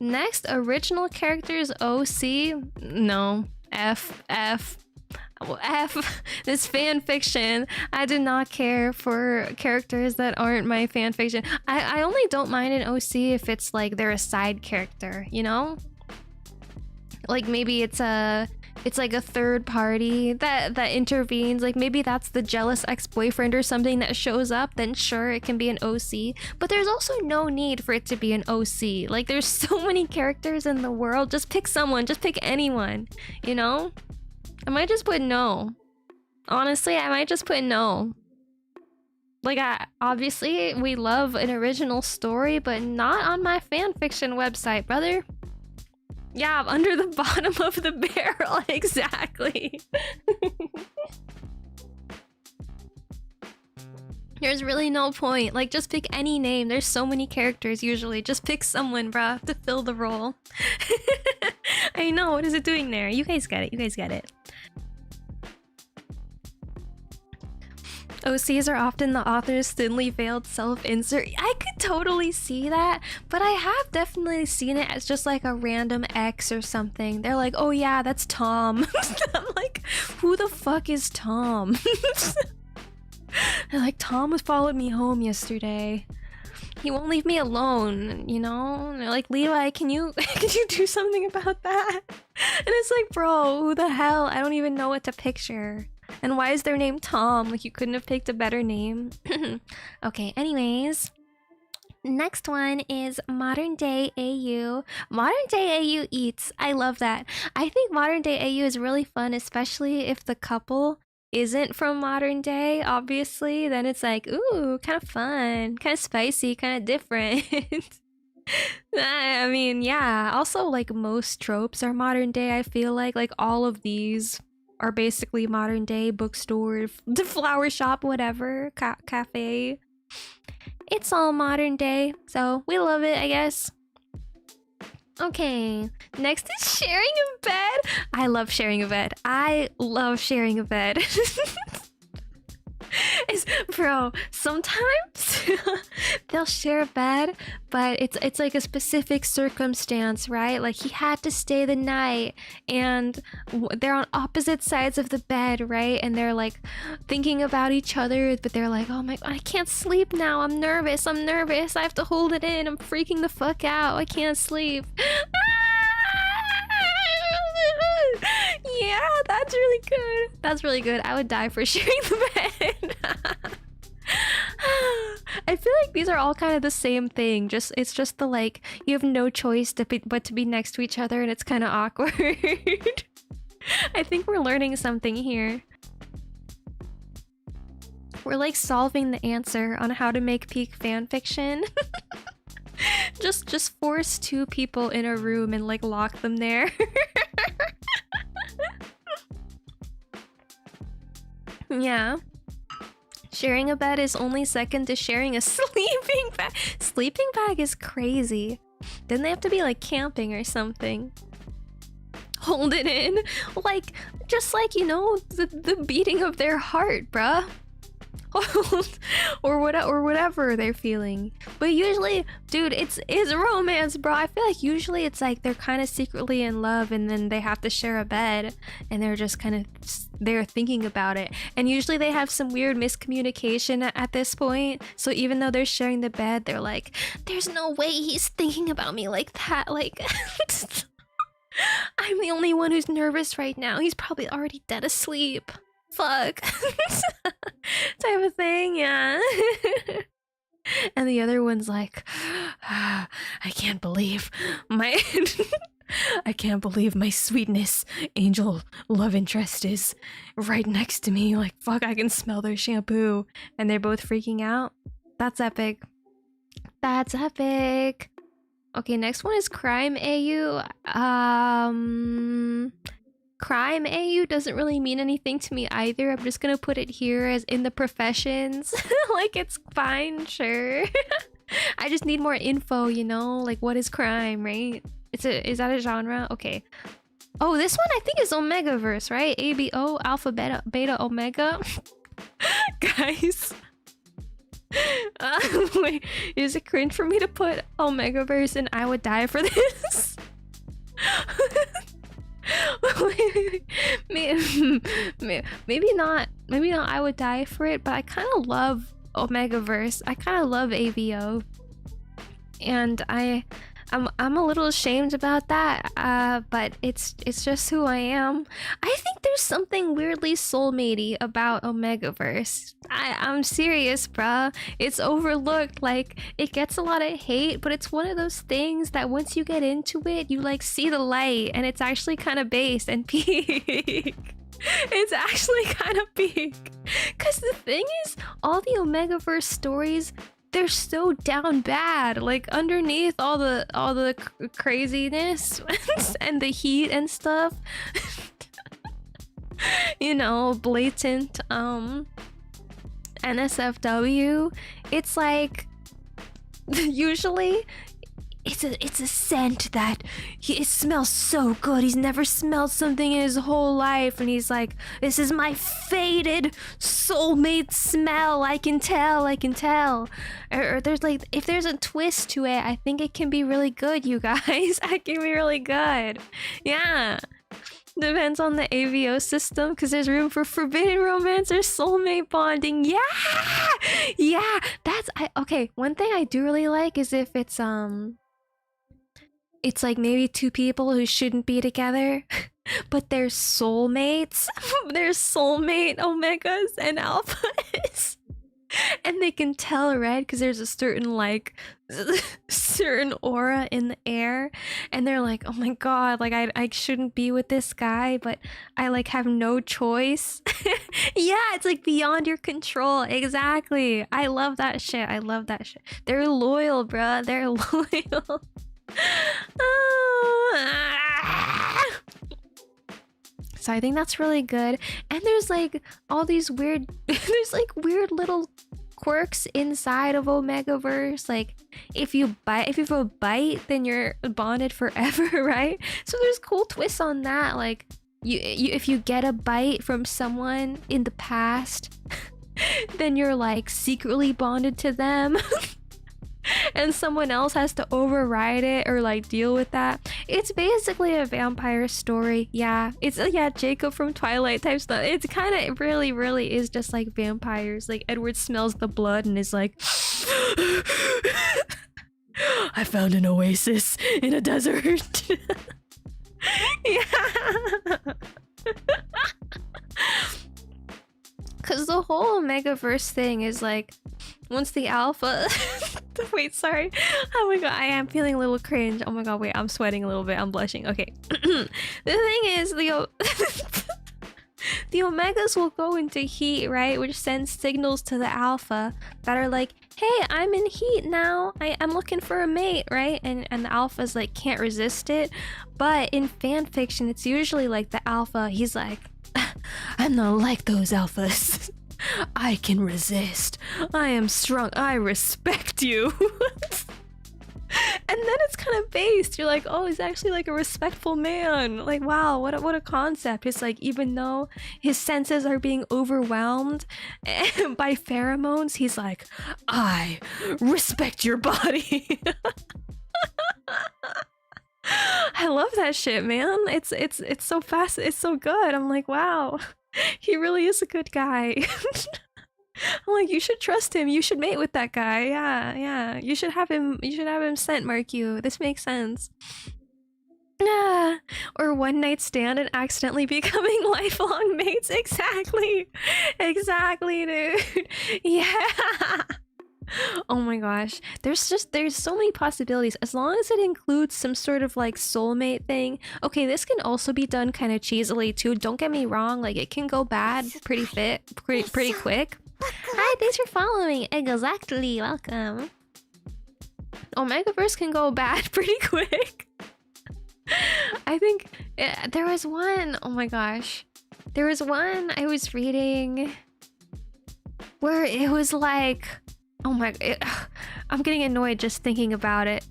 next, original characters OC. No, F. This fan fiction. I do not care for characters that aren't my fan fiction. I only don't mind an OC if it's like they're a side character, you know? Like maybe it's like a third party that intervenes. Like maybe that's the jealous ex-boyfriend or something that shows up, then sure, it can be an OC. But there's also no need for it to be an OC. Like there's so many characters in the world. Just pick someone, just pick anyone, you know? I might just put no. Honestly, I might just put no. Like, obviously, we love an original story, but not on my fanfiction website, brother. Yeah, under the bottom of the barrel, exactly. There's really no point. Like, just pick any name. There's so many characters usually. Just pick someone, bruh, to fill the role. I know, what is it doing there? You guys get it. OCs are often the author's thinly veiled self-insert. I could totally see that, but I have definitely seen it as just like a random X or something. They're like, oh yeah, that's Tom. I'm like, who the fuck is Tom? They're like, Tom followed me home yesterday. He won't leave me alone, you know? And they're like, Levi, can you do something about that? And it's like, bro, who the hell? I don't even know what to picture. And why is their name Tom? Like, you couldn't have picked a better name. Okay, anyways. Next one is Modern Day AU. Modern Day AU eats. I love that. I think Modern Day AU is really fun, especially if the couple isn't from modern day, obviously. Then it's like, ooh, kind of fun, kind of spicy, kind of different. I mean, yeah. Also, like, most tropes are modern day, I feel like. Like, all of these are basically modern day. Bookstore, the flower shop, whatever, cafe. It's all modern day, so we love it, I guess. Okay, next is sharing a bed. I love sharing a bed. Bro, sometimes they'll share a bed, but it's like a specific circumstance, right? Like he had to stay the night and they're on opposite sides of the bed, right? And they're like thinking about each other, but they're like, oh my god, I can't sleep now. I'm nervous. I have to hold it in. I'm freaking the fuck out. I can't sleep. Yeah, that's really good. I would die for sharing the bed. I feel like these are all kind of the same thing. It's just the like you have no choice but to be next to each other, and it's kind of awkward. I think we're learning something here. We're like solving the answer on how to make peak fanfiction. Just force two people in a room and like lock them there. Yeah. Sharing a bed is only second to sharing a sleeping bag. Sleeping bag is crazy. Didn't they have to be like camping or something? hold it in, like just like, you know, the beating of their heart, bruh. or whatever they're feeling. But usually, dude, it's romance, bro. I feel like usually it's like they're kind of secretly in love, and then they have to share a bed, and they're just kind of they're thinking about it. And usually they have some weird miscommunication at this point. So even though they're sharing the bed, they're like, "There's no way he's thinking about me like that." Like, I'm the only one who's nervous right now. He's probably already dead asleep. Fuck. Type of thing, yeah. And the other one's like, I can't believe my I can't believe my sweetness angel love interest is right next to me. Like, fuck, I can smell their shampoo. And they're both freaking out. That's epic. That's epic. Okay, next one is Crime AU. Crime AU doesn't really mean anything to me either. I'm just gonna put it here as in the professions. Like, it's fine, sure. I just need more info, you know? Like, what is crime, right? Is that a genre? Okay. Oh, this one I think is Omegaverse, right? ABO, Alpha, Beta, Omega. Guys. Wait, is it cringe for me to put Omegaverse and I would die for this? Maybe not I would die for it, but I kind of love Omegaverse. I kind of love AVO, and I'm a little ashamed about that, but it's just who I am. I think there's something weirdly soulmatey about Omegaverse. I'm serious, bruh. It's overlooked. Like, it gets a lot of hate, but it's one of those things that once you get into it, you like see the light, and it's actually kind of base and peak. It's actually kind of peak. Cause the thing is, all the Omegaverse stories, they're so down bad. Like, underneath all the craziness and the heat and stuff, you know, blatant NSFW, it's like usually it's a scent that it smells so good. He's never smelled something in his whole life, and he's like, this is my fated soulmate smell. I can tell. Or there's like, if there's a twist to it, I think it can be really good, you guys. It can be really good. Yeah. Depends on the AVO system, because there's room for forbidden romance or soulmate bonding. Yeah, okay. One thing I do really like is if it's like maybe two people who shouldn't be together, but they're soulmates. They're soulmate omegas and alphas. And they can tell, right? Because there's a certain like certain aura in the air, and they're like, oh my god, like I shouldn't be with this guy, but I like have no choice. Yeah, it's like beyond your control. Exactly. I love that shit. They're loyal, bruh. They're loyal. So I think that's really good. And there's like all these weird there's like weird little quirks inside of Omegaverse. Like, if you have a bite, then you're bonded forever, right? So there's cool twists on that. Like, you if you get a bite from someone in the past, then you're like secretly bonded to them. And someone else has to override it or like deal with that. It's basically a vampire story. Yeah, it's Jacob from Twilight type stuff. It's kind of really is just like vampires. Like, Edward smells the blood and is like, I found an oasis in a desert. Yeah. Because the whole Omegaverse thing is like, once the alpha wait, sorry, oh my god, I am feeling a little cringe. Oh my god, wait, I'm sweating a little bit, I'm blushing. Okay. The thing is, the omegas will go into heat, right, which sends signals to the alpha that are like, hey, I'm in heat now, I'm looking for a mate, right? And the alphas like can't resist it. But in fan fiction, it's usually like the alpha, he's like, I'm not like those alphas. I can resist. I am strong. I respect you. then it's kind of based. You're like, oh, he's actually like a respectful man. Like, wow, what a concept. It's like, even though his senses are being overwhelmed by pheromones, he's like, I respect your body. I love that shit, man. It's so fast. It's so good. I'm like, wow, he really is a good guy. I'm like, you should trust him. You should mate with that guy. Yeah. You should have him scent mark you. This makes sense. Or one night stand and accidentally becoming lifelong mates. Exactly, dude. Yeah. Oh my gosh. There's so many possibilities as long as it includes some sort of like soulmate thing. Okay, this can also be done kind of cheesily too. Don't get me wrong, like it can go bad pretty quick. Hi, thanks for following. Exactly, welcome. Omegaverse can go bad pretty quick. I think there was one, oh my gosh. There was one I was reading where it was like, oh my, I'm getting annoyed just thinking about it.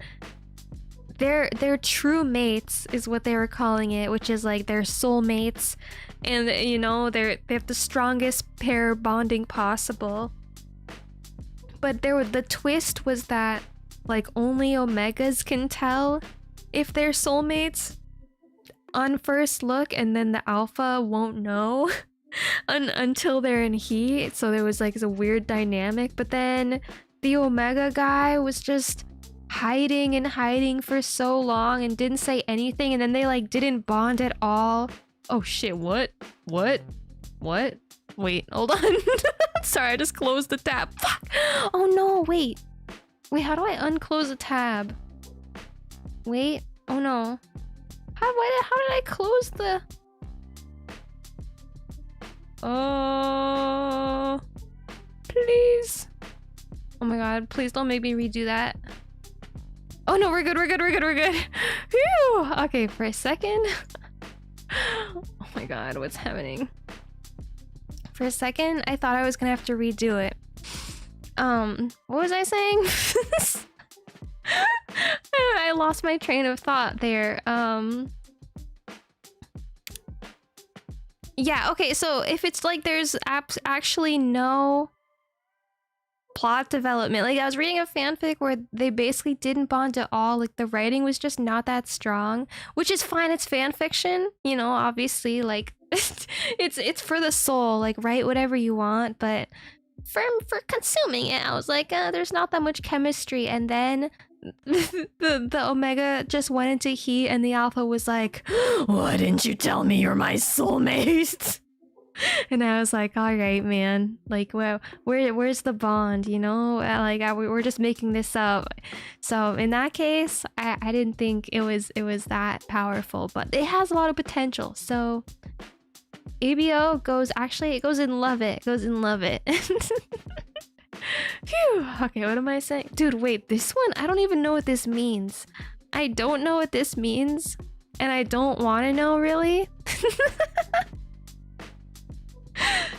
They're true mates is what they were calling it, which is like their soulmates, and you know they have the strongest pair bonding possible. But the twist was that like only Omegas can tell if they're soulmates on first look, and then the Alpha won't know until they're in heat. So there was like a weird dynamic, but then the Omega guy was just hiding for so long and didn't say anything, and then they like didn't bond at all. Oh shit, what? Wait, hold on. Sorry, I just closed the tab. Fuck. Oh no, wait, how do I unclose the tab? Wait, oh no. How did I close the... Oh, please. Oh my god, please don't make me redo that. Oh no, we're good. Phew. Okay, for a second. Oh my god, what's happening? For a second, I thought I was gonna have to redo it. What was I saying? I lost my train of thought there. Yeah, okay, so if it's like there's actually no plot development, like I was reading a fanfic where they basically didn't bond at all, like the writing was just not that strong, which is fine, it's fan fiction, you know, obviously, like it's for the soul, like write whatever you want, but for consuming it, I was like, there's not that much chemistry, and then the Omega just went into heat and the Alpha was like, why didn't you tell me you're my soulmate? And I was like, all right, man, like, well, where's the bond, you know? Like we're just making this up. So in that case, I didn't think it was that powerful, but it has a lot of potential. So ABO goes in love it. Phew. Okay, what am I saying? Dude, wait, this one, I don't even know what this means. I don't know what this means, and I don't want to know, really.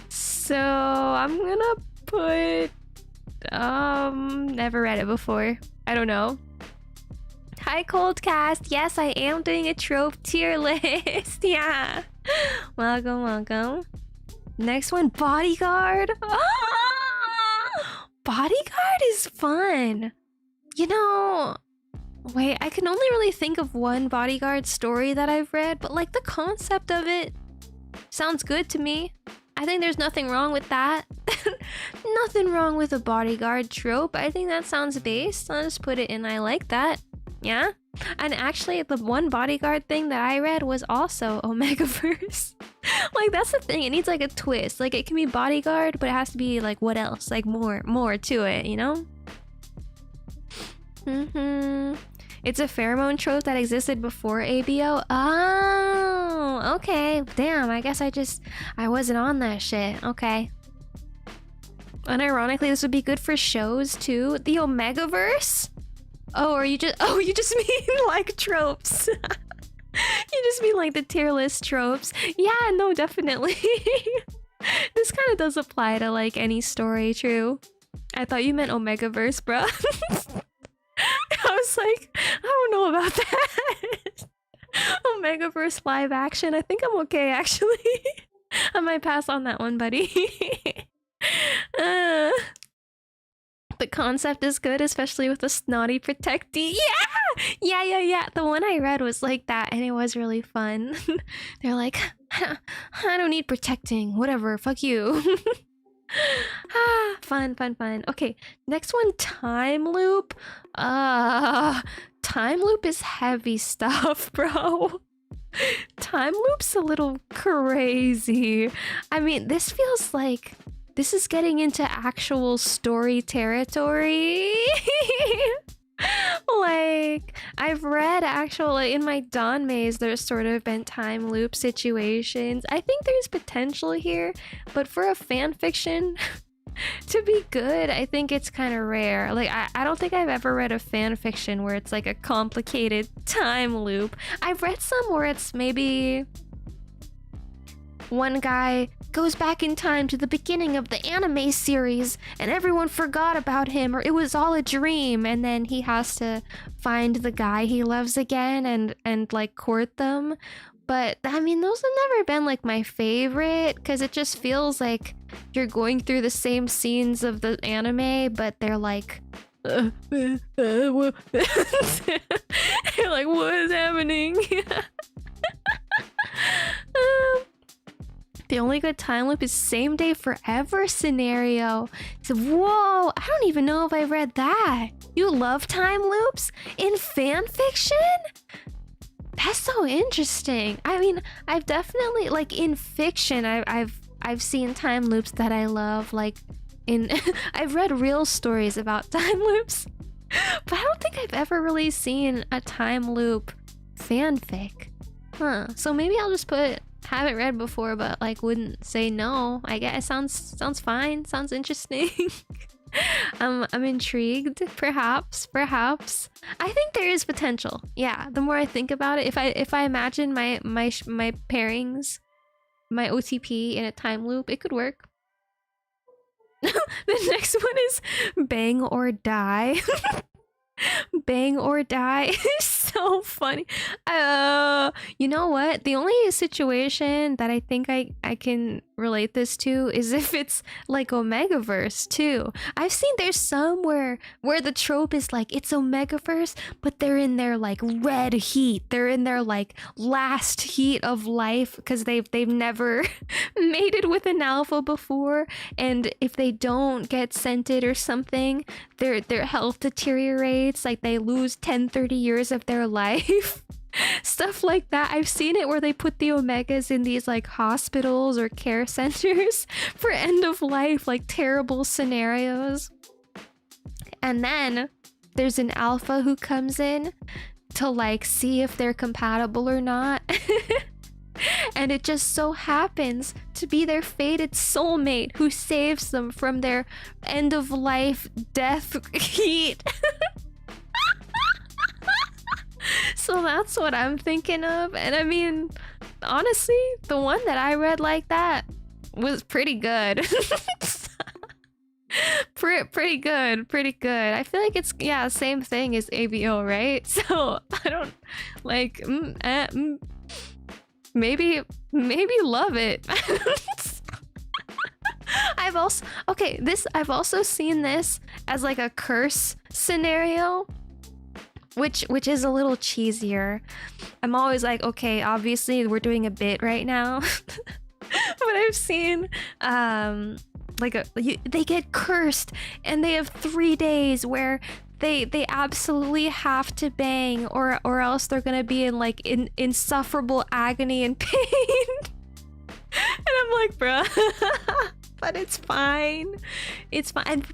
So I'm gonna put never read it before. I don't know. Hi, Coldcast. Yes, I am doing a trope tier list. Yeah. Welcome. Next one, Bodyguard. Bodyguard is fun. You know, wait, I can only really think of one Bodyguard story that I've read, but like the concept of it sounds good to me. I think there's nothing wrong with that. Nothing wrong with a Bodyguard trope. I think that sounds based. I'll just put it in. I like that. Yeah. And actually, the one Bodyguard thing that I read was also Omegaverse. Like, that's the thing. It needs like a twist. Like, it can be Bodyguard, but it has to be like, what else? Like more to it, you know? It's a pheromone trope that existed before ABO. Oh, okay. Damn, I guess I wasn't on that shit. Okay. Unironically, this would be good for shows too. The Omegaverse? Oh, or you just mean like tropes. You just mean like the tier list tropes. Yeah, no, definitely. This kind of does apply to like any story, true. I thought you meant Omegaverse, bro. I was like, I don't know about that. Omegaverse live action. I think I'm okay, actually. I might pass on that one, buddy. The concept is good, especially with the snotty protectee. Yeah. The one I read was like that, and it was really fun. They're like, I don't need protecting. Whatever, fuck you. Fun. Okay, next one, time loop. Time loop is heavy stuff, bro. Time loop's a little crazy. I mean, this feels like this is getting into actual story territory. Like, I've read in my Dawn Maze, there's sort of been time loop situations. I think there's potential here, but for a fan fiction to be good, I think it's kind of rare. Like, I don't think I've ever read a fan fiction where it's like a complicated time loop. I've read some where it's maybe one guy goes back in time to the beginning of the anime series and everyone forgot about him, or it was all a dream, and then he has to find the guy he loves again and like court them. But I mean, those have never been like my favorite, because it just feels like you're going through the same scenes of the anime, but they're like you're like, what is happening? The only good time loop is Same Day Forever scenario. So, whoa, I don't even know if I read that. You love time loops in fan fiction? That's so interesting. I mean, I've definitely, like, in fiction, I've seen time loops that I love. Like, I've read real stories about time loops, but I don't think I've ever really seen a time loop fanfic. Huh? So maybe I'll just put haven't read before, but like wouldn't say no. I guess sounds fine. Sounds interesting. I'm intrigued. Perhaps. I think there is potential. Yeah. The more I think about it, if I imagine my pairings, my OTP in a time loop, it could work. The next one is Bang or Die. Bang or Die is so funny. You know what? The only situation that I think I can relate this to is if it's like Omegaverse too. I've seen there's somewhere where the trope is like it's Omegaverse, but they're in their like red heat. They're in their like last heat of life because they've never made it with an alpha before, and if they don't get scented or something, their health deteriorates, like they lose 10-30 years of their life. Stuff like that. I've seen it where they put the Omegas in these like hospitals or care centers for end of life, like terrible scenarios. And then there's an alpha who comes in to like see if they're compatible or not. And it just so happens to be their fated soulmate who saves them from their end of life death heat. So that's what I'm thinking of. And I mean, honestly, the one that I read like that was pretty good. Pretty good. I feel like it's, yeah, same thing as ABO, right? So I don't like maybe love it. I've also seen this as like a curse scenario, which is a little cheesier. I'm always like, okay, obviously we're doing a bit right now. But I've seen they get cursed and they have 3 days where they absolutely have to bang, or else they're gonna be in like insufferable agony and pain. And I'm like, bruh. But it's fine.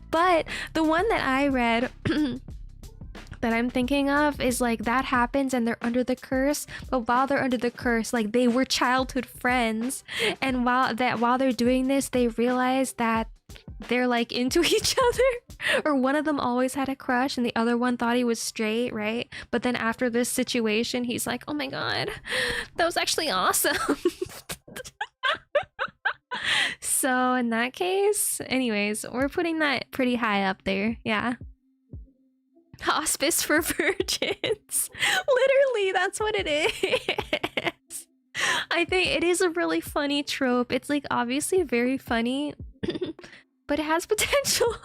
But the one that I read that I'm thinking of is like that happens and they're under the curse, but while they're under the curse, like they were childhood friends, and while they're doing this, they realize that they're like into each other, or one of them always had a crush and the other one thought he was straight, right? But then after this situation, he's like, oh my god, that was actually awesome. So in that case, anyways, we're putting that pretty high up there. Yeah. Hospice for virgins. Literally, that's what it is. I think it is a really funny trope. It's like obviously very funny, but it has potential.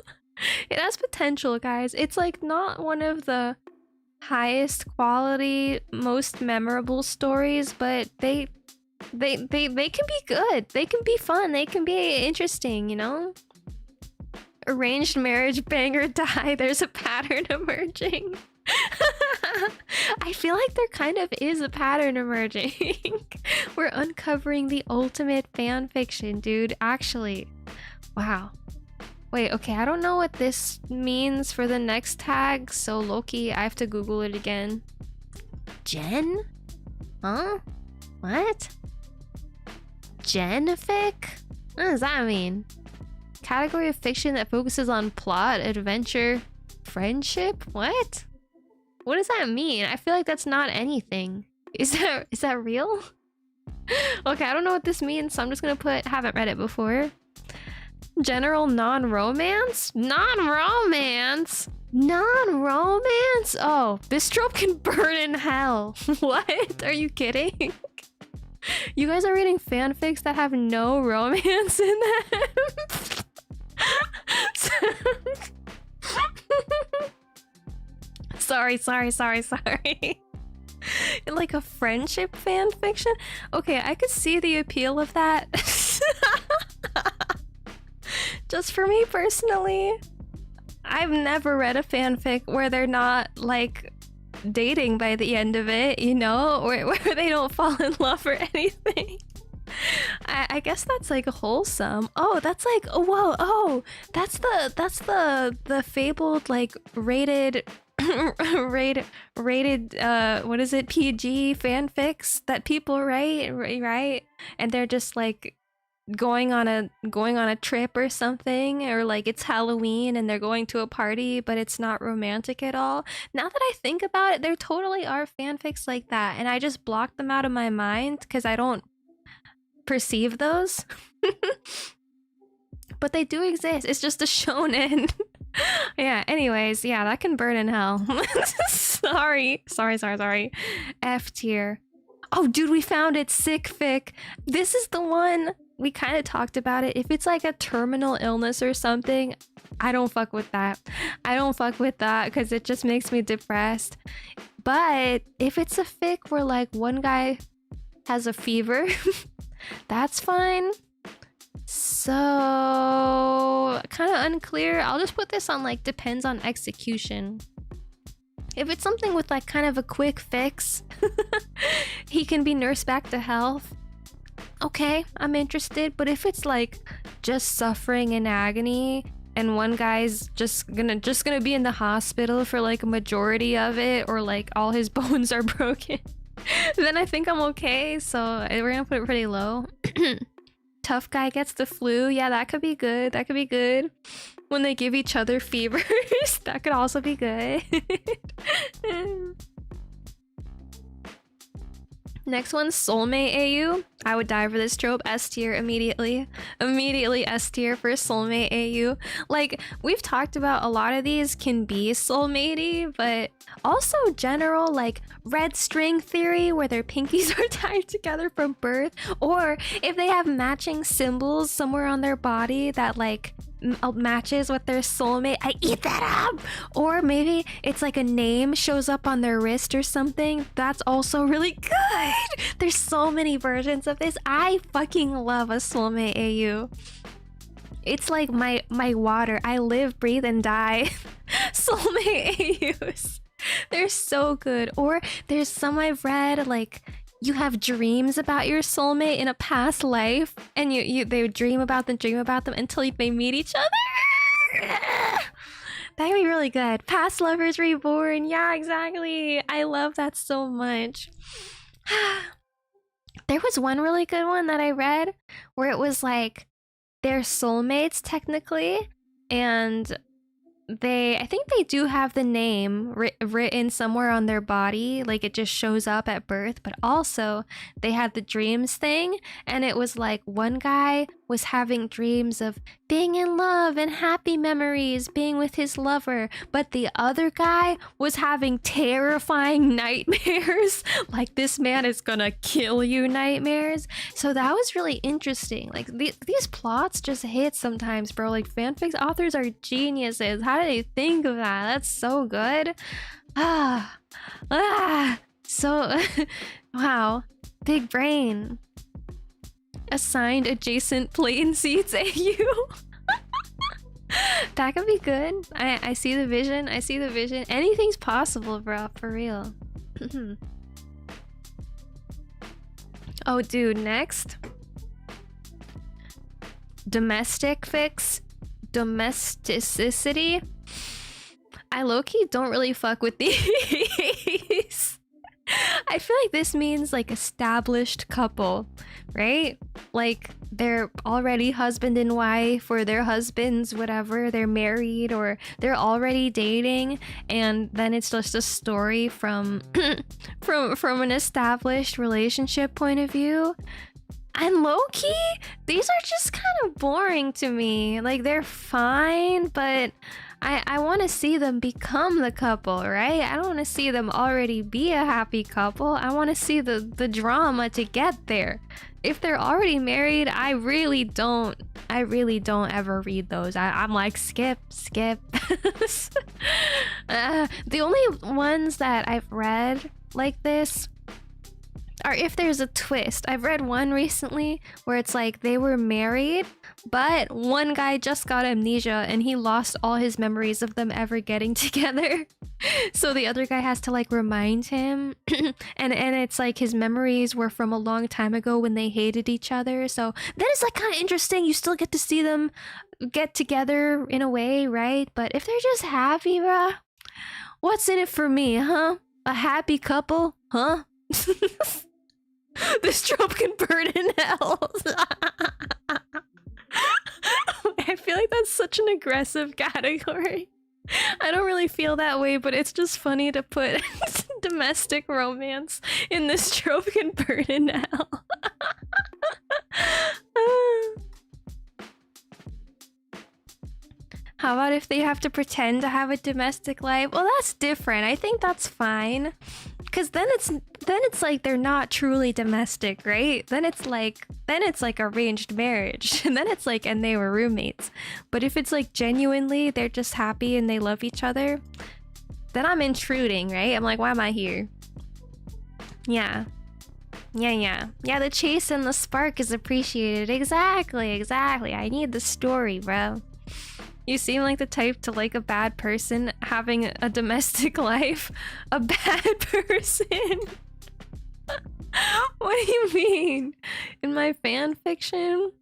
It has potential, guys. It's like not one of the highest quality, most memorable stories, but they can be good. They can be fun. They can be interesting, you know? Arranged marriage, bang or die. There's a pattern emerging. I feel like there kind of is a pattern emerging. We're uncovering the ultimate fan fiction, dude. Actually, wow. Wait, okay, I don't know what this means for the next tag, so Loki, I have to Google it again. Gen? Huh? What? Genfic? What does that mean? Category of fiction that focuses on plot, adventure, friendship? What? What does that mean? I feel like that's not anything. Is that real? Okay, I don't know what this means, so I'm just gonna put haven't read it before. General non-romance? Non-romance? Non-romance? Oh, this trope can burn in hell. What? Are you kidding? You guys are reading fanfics that have no romance in them? Sorry. Like a friendship fanfiction? Okay, I could see the appeal of that. Just for me personally, I've never read a fanfic where they're not like dating by the end of it, you know, or where they don't fall in love or anything. I guess that's like wholesome. Oh, that's like, oh, whoa, oh, that's the fabled like rated what is it, PG fanfics that people write, right? And they're just like going on a trip or something, or like it's Halloween and they're going to a party but it's not romantic at all. Now that I think about it, there totally are fanfics like that, and I just blocked them out of my mind because I don't perceive those. But they do exist. It's just a shonen. Yeah, anyways, yeah, that can burn in hell. Sorry. F tier. Oh, dude, we found it. Sick fic. This is the one. We kind of talked about it. If it's like a terminal illness or something, I don't fuck with that. I don't fuck with that because it just makes me depressed. But if it's a fic where like one guy has a fever, that's fine. So kind of unclear. I'll just put this on like depends on execution. If it's something with like kind of a quick fix, he can be nursed back to health. Okay, I'm interested. But if it's like just suffering in agony and one guy's just gonna be in the hospital for like a majority of it, or like all his bones are broken, then I think I'm okay. So we're gonna put it pretty low. Tough guy gets the flu. Yeah, that could be good. That could be good. When they give each other fevers, that could also be good. Next one, soulmate AU. I would die for this trope. S tier immediately. Immediately S tier for soulmate AU. Like, we've talked about a lot of these can be soulmatey, but also general like red string theory where their pinkies are tied together from birth, or if they have matching symbols somewhere on their body that like matches with their soulmate, I eat that up. Or maybe it's like a name shows up on their wrist or something. That's also really good. There's so many versions of this. I fucking love a soulmate AU. It's like my water. I live, breathe, and die. Soulmate AUs. They're so good. Or there's some I've read like you have dreams about your soulmate in a past life, and they would dream about them until they meet each other. That would be really good. Past lovers reborn. Yeah, exactly. I love that so much. There was one really good one that I read where it was like they're soulmates technically, and I think they do have the name written somewhere on their body, like it just shows up at birth, but also they had the dreams thing, and it was like one guy was having dreams of being in love and happy memories, being with his lover. But the other guy was having terrifying nightmares. Like, this man is gonna kill you nightmares. So that was really interesting. Like, these plots just hit sometimes, bro. Like, fanfic authors are geniuses. How do they think of that? That's so good. So, wow. Big brain. Assigned adjacent plane seats AU. That could be good. I see the vision. I see the vision. Anything's possible, bro. For real. Oh, dude. Next. Domestic fix. Domesticity. I low-key don't really fuck with these. I feel like this means like established couple, right? Like they're already husband and wife, or their husbands, whatever, they're married or they're already dating, and then it's just a story from from an established relationship point of view. And low-key, these are just kind of boring to me. Like, they're fine, but I want to see them become the couple, right? I don't want to see them already be a happy couple. I want to see the drama to get there. If they're already married, I really don't ever read those. I'm like, skip. The only ones that I've read like this are if there's a twist. I've read one recently where it's like they were married, but one guy just got amnesia and he lost all his memories of them ever getting together. So the other guy has to like remind him and it's like his memories were from a long time ago when they hated each other. So that is like kind of interesting. You still get to see them get together in a way, right? But if they're just happy, bruh, what's in it for me, huh? A happy couple, huh? This trope can burn in hell. I feel like that's such an aggressive category. I don't really feel that way, but it's just funny to put domestic romance in this trope can burn in hell. How about if they have to pretend to have a domestic life? Well, that's different. I think that's fine. Cause then it's like they're not truly domestic, right? Then it's like arranged marriage. And then it's like, and they were roommates. But if it's like genuinely they're just happy and they love each other, then I'm intruding, right? I'm like, why am I here? Yeah, the chase and the spark is appreciated. Exactly. I need the story, bro. You seem like the type to like a bad person having a domestic life. A bad person? What do you mean? In my fan fiction?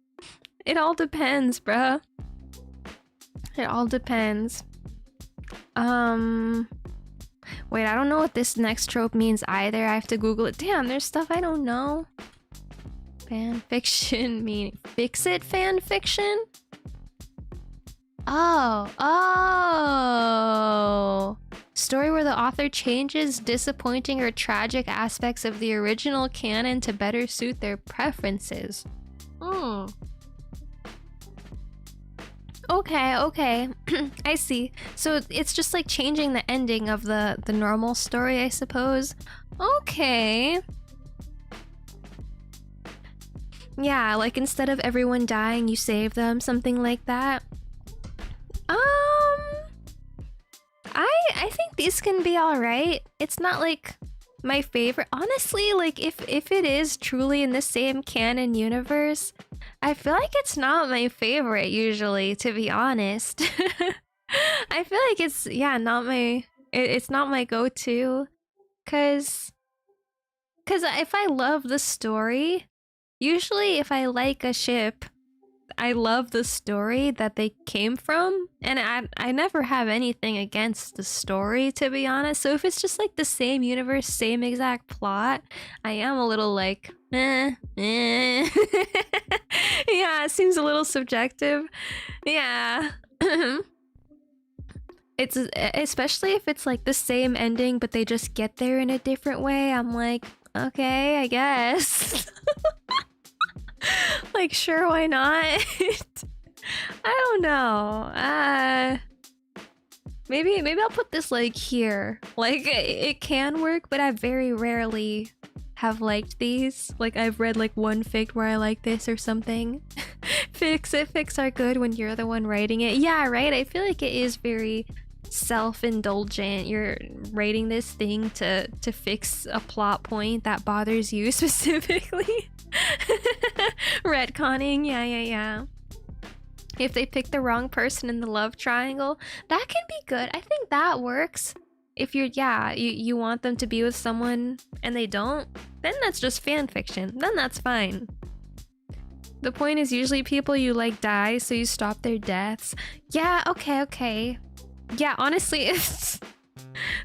It all depends, bruh. It all depends. Wait, I don't know what this next trope means either. I have to Google it. Damn, there's stuff I don't know. Fan fiction meaning fix it fan fiction? Oh. Story where the author changes disappointing or tragic aspects of the original canon to better suit their preferences. Okay. I see. So it's just like changing the ending of the normal story, I suppose. Okay. Yeah, like instead of everyone dying, you save them, something like that. I think these can be alright. It's not like my favorite. Honestly, like if it is truly in the same canon universe, I feel like it's not my favorite usually, to be honest. I feel like it's not my it's not my go-to, cause if I love the story, usually if I like a ship, I love the story that they came from, and I never have anything against the story, to be honest. So if it's just like the same universe, same exact plot, I am a little like, Yeah, it seems a little subjective. Yeah. It's especially if it's like the same ending, but they just get there in a different way. I'm like, okay, I guess. Like, sure, why not? I don't know. Maybe I'll put this like here. Like it can work, but I very rarely have liked these. Like I've read like one fic where I like this or something. Fics are good when you're the one writing it. Yeah, right? I feel like it is very self-indulgent. You're writing this thing to fix a plot point that bothers you specifically. Retconning, yeah. If they pick the wrong person in the love triangle, that can be good. I think that works. If you want them to be with someone and they don't, then that's just fan fiction. Then that's fine. The point is usually people you like die, so you stop their deaths. Yeah, okay. Yeah, honestly,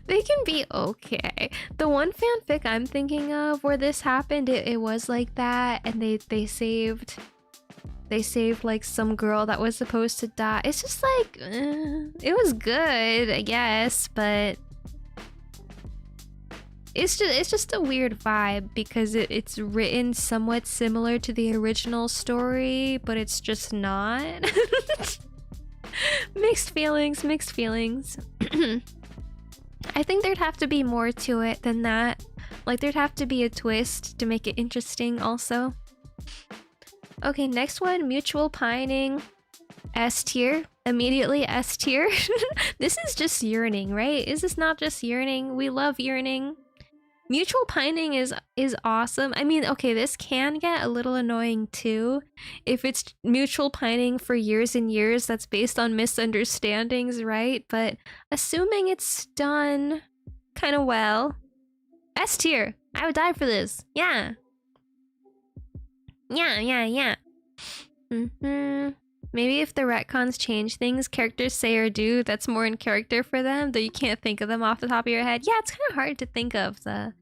they can be okay. The one fanfic I'm thinking of where this happened, it was like that, and they saved like some girl that was supposed to die. It's just like it was good, I guess, but it's just a weird vibe because it's written somewhat similar to the original story, but it's just not. Mixed feelings. I think there'd have to be more to it than that. Like there'd have to be a twist to make it interesting also. Okay, next one, mutual pining. S tier. Immediately S tier. This is just yearning, right? Is this not just yearning? We love yearning. Mutual pining is awesome. I mean, okay, this can get a little annoying too. If it's mutual pining for years and years, that's based on misunderstandings, right? But assuming it's done kind of well. S tier. I would die for this. Yeah. Maybe if the retcons change things, characters say or do that's more in character for them, though you can't think of them off the top of your head. Yeah, it's kind of hard to think of the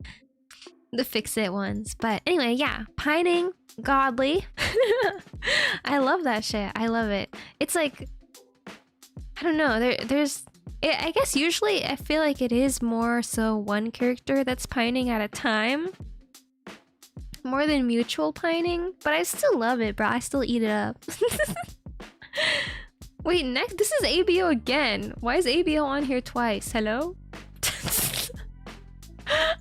fix-it ones. But anyway, yeah, pining, godly. I love that shit. I love it. It's like, I don't know, I guess usually I feel like it is more so one character that's pining at a time. More than mutual pining, but I still love it, bro. I still eat it up. Wait, next, this is ABO again. Why is ABO on here twice? Hello?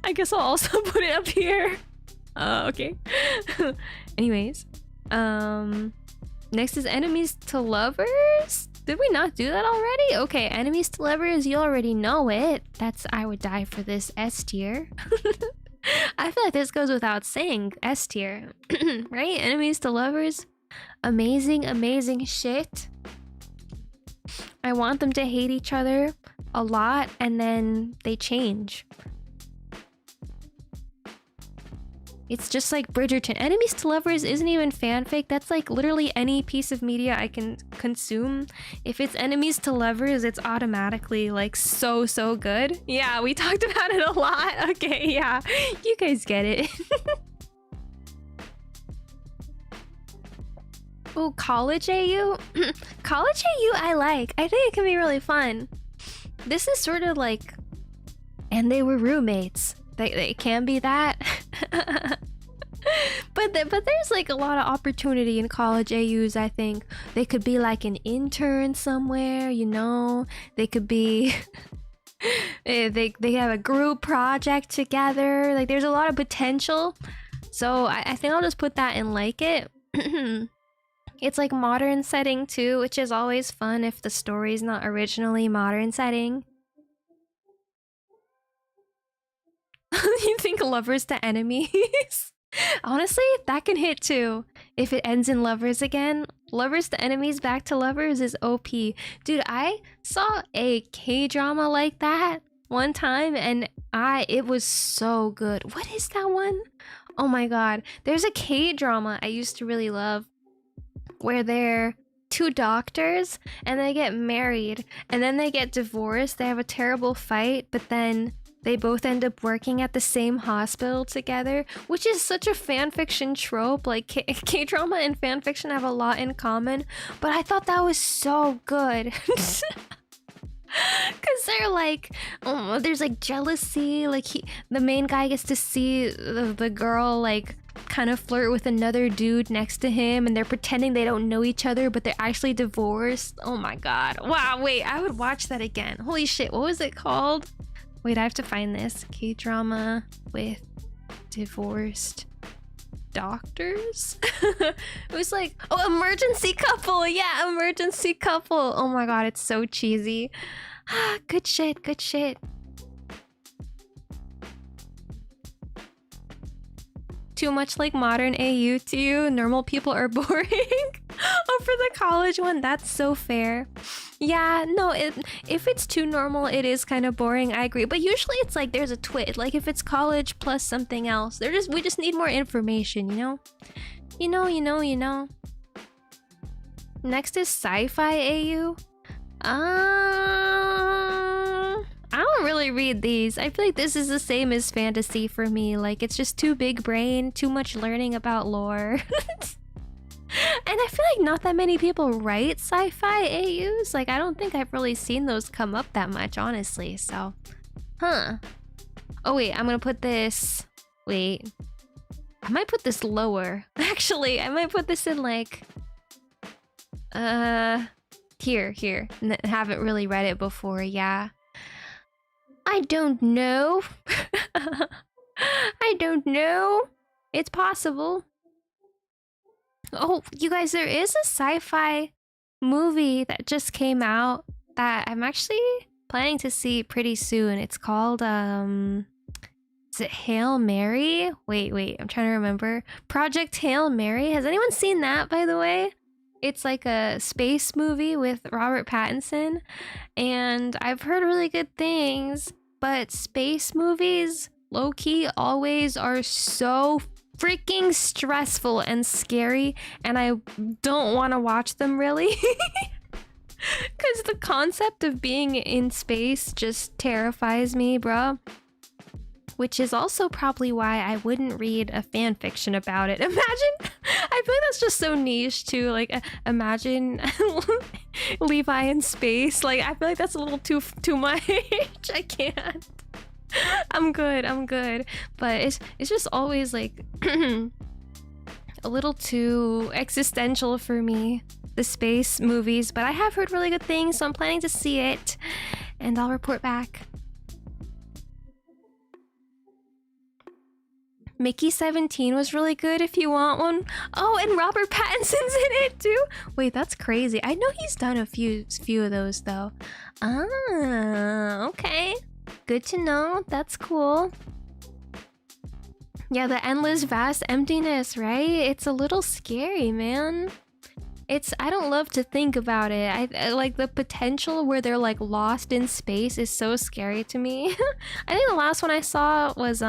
I guess I'll also put it up here. Okay. Anyways, next is enemies to lovers. Did we not do that already? Okay, enemies to lovers, you already know it. That's I would die for this S tier. I feel like this goes without saying. S tier. Right? Enemies to lovers. Amazing shit. I want them to hate each other a lot and then they change. It's just like Bridgerton. Enemies to lovers isn't even fanfic. That's like literally any piece of media I can consume. If it's enemies to lovers, it's automatically like so good. Yeah, we talked about it a lot. Okay, yeah. You guys get it. Oh, college AU? College AU I like. I think it can be really fun. This is sort of like... And they were roommates. They can be that. But there's like a lot of opportunity in college AUs, I think. They could be like an intern somewhere, you know? They could be... they have a group project together. Like there's a lot of potential. So I think I'll just put that in like it. It's like modern setting too, which is always fun if the story's not originally modern setting. You think lovers to enemies? Honestly, that can hit too. If it ends in lovers again, lovers to enemies back to lovers is OP. Dude, I saw a K-drama like that one time and it was so good. What is that one? Oh my god. There's a K-drama I used to really love where they're two doctors and they get married and then they get divorced. They have a terrible fight, but then they both end up working at the same hospital together, which is such a fanfiction trope. Like K-drama and fanfiction have a lot in common, but I thought that was so good. Cause they're like, there's like jealousy. Like the main guy gets to see the girl like kind of flirt with another dude next to him, and they're pretending they don't know each other, but they're actually divorced. Oh my god. Wow, wait, I would watch that again. Holy shit, what was it called? Wait, I have to find this. K-drama with divorced doctors? It was like, oh, emergency couple. Yeah, emergency couple. Oh my god, it's so cheesy. Good shit, good shit. Too much like modern AU to you? Normal people are boring? Oh, for the college one, that's so fair. Yeah, no, if it's too normal, it is kind of boring, I agree. But usually it's like there's a twist. Like if it's college plus something else, we just need more information, you know? You know. Next is sci-fi AU. I don't really read these. I feel like this is the same as fantasy for me. Like, it's just too big brain, too much learning about lore. And I feel like not that many people write sci-fi AUs. Like, I don't think I've really seen those come up that much, honestly. So, huh. Oh, wait, I'm gonna put this... Wait. I might put this lower. Actually, I might put this in, like... Here. Haven't really read it before, yeah. I don't know. I don't know. It's possible. Oh, you guys, there is a sci-fi movie that just came out that I'm actually planning to see pretty soon. It's called, is it Hail Mary? Wait, I'm trying to remember. Project Hail Mary. Has anyone seen that, by the way? It's like a space movie with Robert Pattinson, and I've heard really good things, but space movies, low-key, always are so freaking stressful and scary, and I don't want to watch them, really. Because the concept of being in space just terrifies me, bro. Which is also probably why I wouldn't read a fan fiction about it. Imagine, I feel like that's just so niche too. Like, imagine Levi in space. Like, I feel like that's a little too much. I can't. I'm good. But it's just always like a little too existential for me, the space movies. But I have heard really good things, so I'm planning to see it, and I'll report back. Mickey 17 was really good if you want one. Oh, and Robert Pattinson's in it too. Wait, that's crazy. I know he's done a few of those though. Ah, okay. Good to know. That's cool. Yeah, the endless vast emptiness, right? It's a little scary, man. I don't love to think about it. I like the potential where they're like lost in space is so scary to me. I think the last one I saw was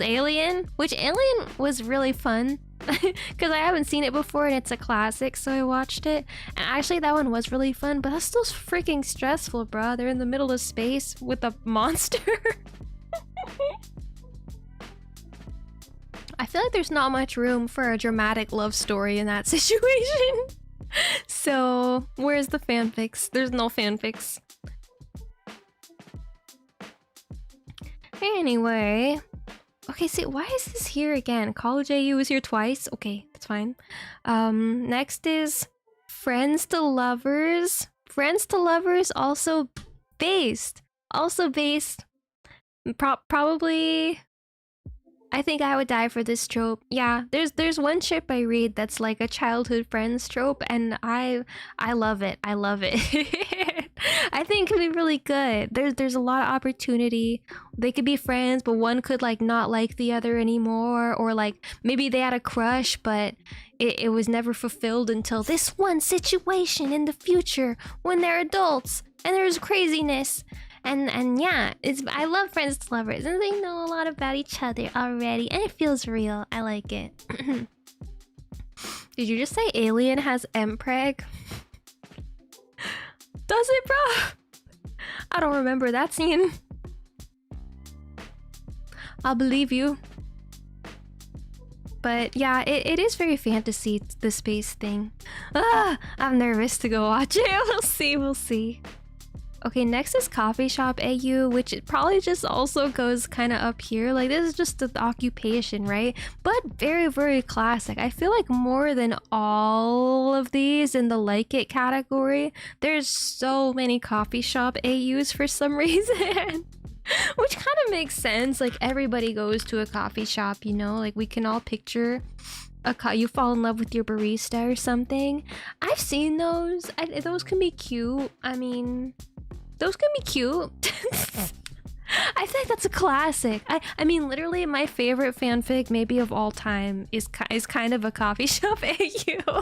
Alien, which Alien was really fun because I haven't seen it before and it's a classic, so I watched it. And actually that one was really fun, but that's still freaking stressful, bro. They're in the middle of space with a monster. I feel like there's not much room for a dramatic love story in that situation. So where's the fanfics? There's no fanfics. Anyway, okay, see, why is this here again? College AU is here twice. Okay, that's fine. Next is Friends to Lovers. Friends to Lovers also based. Probably. I think I would die for this trope. Yeah, there's one ship I read that's like a childhood friends trope, and I love it. I love it. I think it could be really good. There's a lot of opportunity. They could be friends, but one could like not like the other anymore, or like maybe they had a crush, but it was never fulfilled until this one situation in the future when they're adults and there's craziness. And yeah, I love Friends to Lovers, and they know a lot about each other already, and it feels real. I like it. Did you just say Alien has mpreg? Does it, bro? I don't remember that scene. I'll believe you. But yeah, it is very fantasy, the space thing. I'm nervous to go watch it. We'll see. Okay, next is coffee shop AU, which it probably just also goes kind of up here. Like, this is just the occupation, right? But very, very classic. I feel like more than all of these in the like it category, there's so many coffee shop AUs for some reason. Which kind of makes sense. Like, everybody goes to a coffee shop, you know? Like, we can all picture you fall in love with your barista or something. I've seen those. Those can be cute. I mean, those can be cute. I think that's a classic. I mean, literally, my favorite fanfic, maybe of all time, is kind of a coffee shop AU.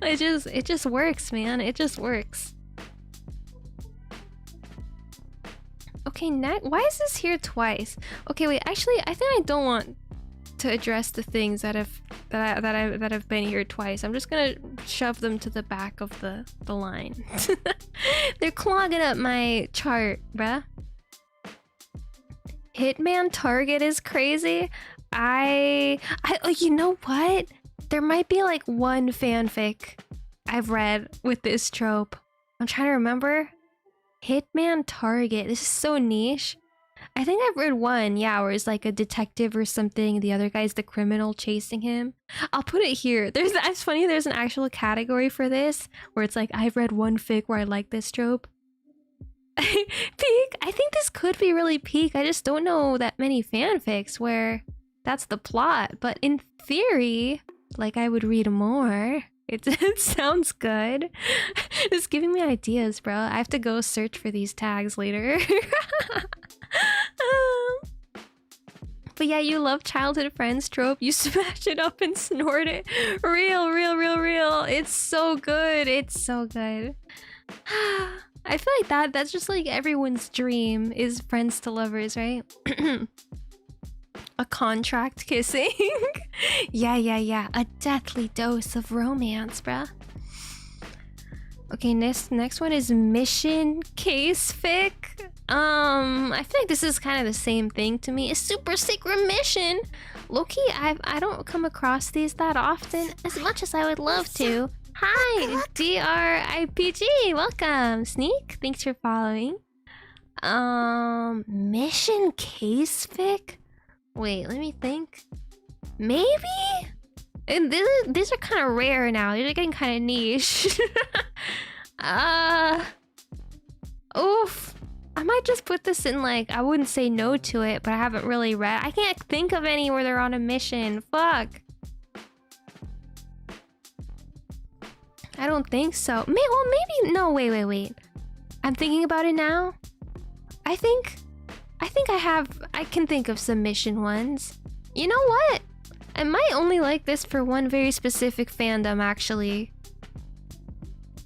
It just works, man. It just works. Okay, why is this here twice? Okay, wait. Actually, I think I don't want to address the things that have been here twice. I'm just gonna shove them to the back of the line. They're clogging up my chart, bruh. Hitman Target is crazy. You know what? There might be like one fanfic I've read with this trope. I'm trying to remember. Hitman Target. This is so niche. I think I've read one, yeah, where it's like a detective or something. The other guy's the criminal chasing him. I'll put it here. It's funny, there's an actual category for this where it's like, I've read one fic where I like this trope. Peak? I think this could be really peak. I just don't know that many fanfics where that's the plot. But in theory, like, I would read more. It sounds good. It's giving me ideas, bro. I have to go search for these tags later. But yeah, you love childhood friends trope. You smash it up and snort it. Real, real, real, real. It's so good. It's so good. I feel like that's just like everyone's dream is friends to lovers, right? A contract kissing. Yeah. A deathly dose of romance, bruh. Okay, next one is mission case fic. I feel like this is kind of the same thing to me. A super secret mission. Low-key, I don't come across these that often, as much as I would love to. Hi, DRIPG, welcome. Sneak, thanks for following. Mission case fic? Wait, let me think. Maybe? And these are kind of rare now. These are getting kind of niche. Oof. I might just put this in, like, I wouldn't say no to it, but I haven't really read. I can't think of any where they're on a mission. Fuck. I don't think so. Maybe. No, wait. I'm thinking about it now. I think I can think of some mission ones. You know what? I might only like this for one very specific fandom, actually.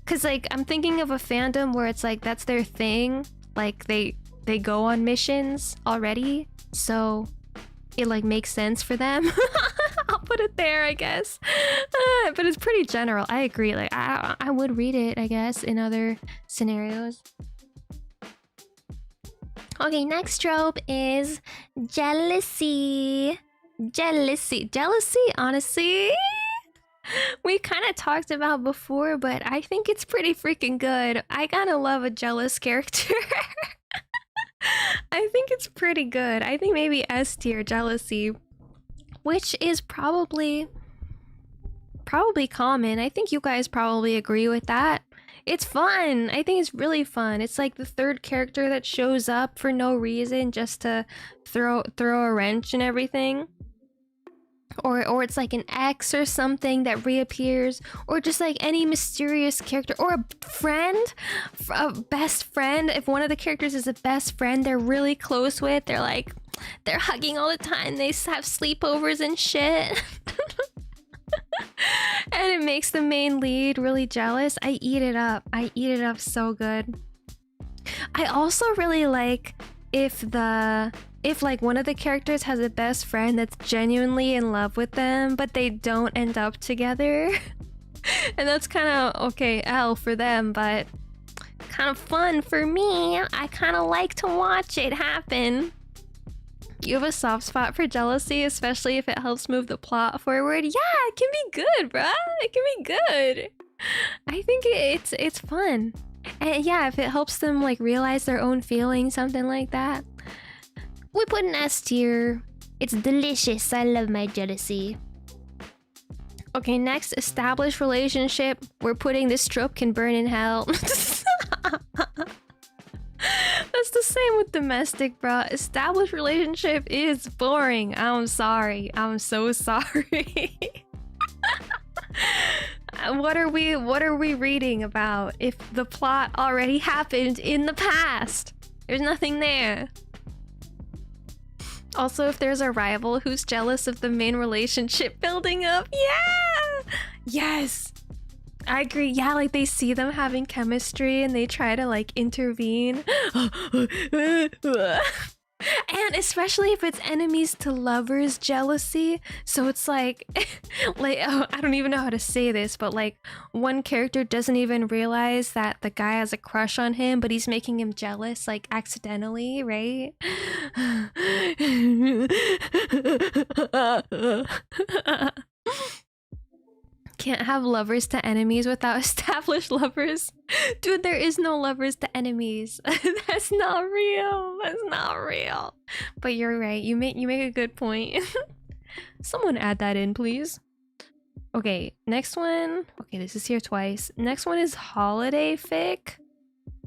Cause like, I'm thinking of a fandom where it's like, that's their thing. Like, they go on missions already. So it like makes sense for them. I'll put it there, I guess. But it's pretty general. I agree. Like, I would read it, I guess, in other scenarios. Okay, next trope is jealousy. Jealousy, honestly, we kind of talked about before, but I think it's pretty freaking good. I gotta love a jealous character. I think it's pretty good. I think maybe S tier jealousy, which is probably common. I think you guys probably agree with that. It's fun. I think it's really fun. It's like the third character that shows up for no reason, just to throw a wrench and everything. Or it's like an ex or something that reappears, or just like any mysterious character, or a friend, a best friend. If one of the characters is a best friend they're really close with, they're hugging all the time, they have sleepovers and shit. And it makes the main lead really jealous. I eat it up so good. I also really like if like one of the characters has a best friend that's genuinely in love with them, but they don't end up together. And that's kind of, okay, L for them, but kind of fun for me. I kind of like to watch it happen. You have a soft spot for jealousy, especially if it helps move the plot forward. Yeah, it can be good, bruh. It can be good. I think it's fun. And yeah, if it helps them like realize their own feelings, something like that, we put an S tier. It's delicious. I love my jealousy. Okay, next, established relationship. We're putting this trope can burn in hell. That's the same with domestic, bro. Established relationship is boring. I'm sorry. I'm so sorry. What are we reading about if the plot already happened in the past? There's nothing there. Also, if there's a rival who's jealous of the main relationship building up, yeah! Yes! I agree. Yeah, like they see them having chemistry and they try to like intervene. And especially if it's enemies to lovers jealousy. So it's like, I don't even know how to say this, but like one character doesn't even realize that the guy has a crush on him, but he's making him jealous, like accidentally, right? Can't have lovers to enemies without established lovers. Dude, there is no lovers to enemies. That's not real. That's not real. But you're right. You make a good point. Someone add that in, please. Okay, next one. Okay, this is here twice. Next one is holiday fic.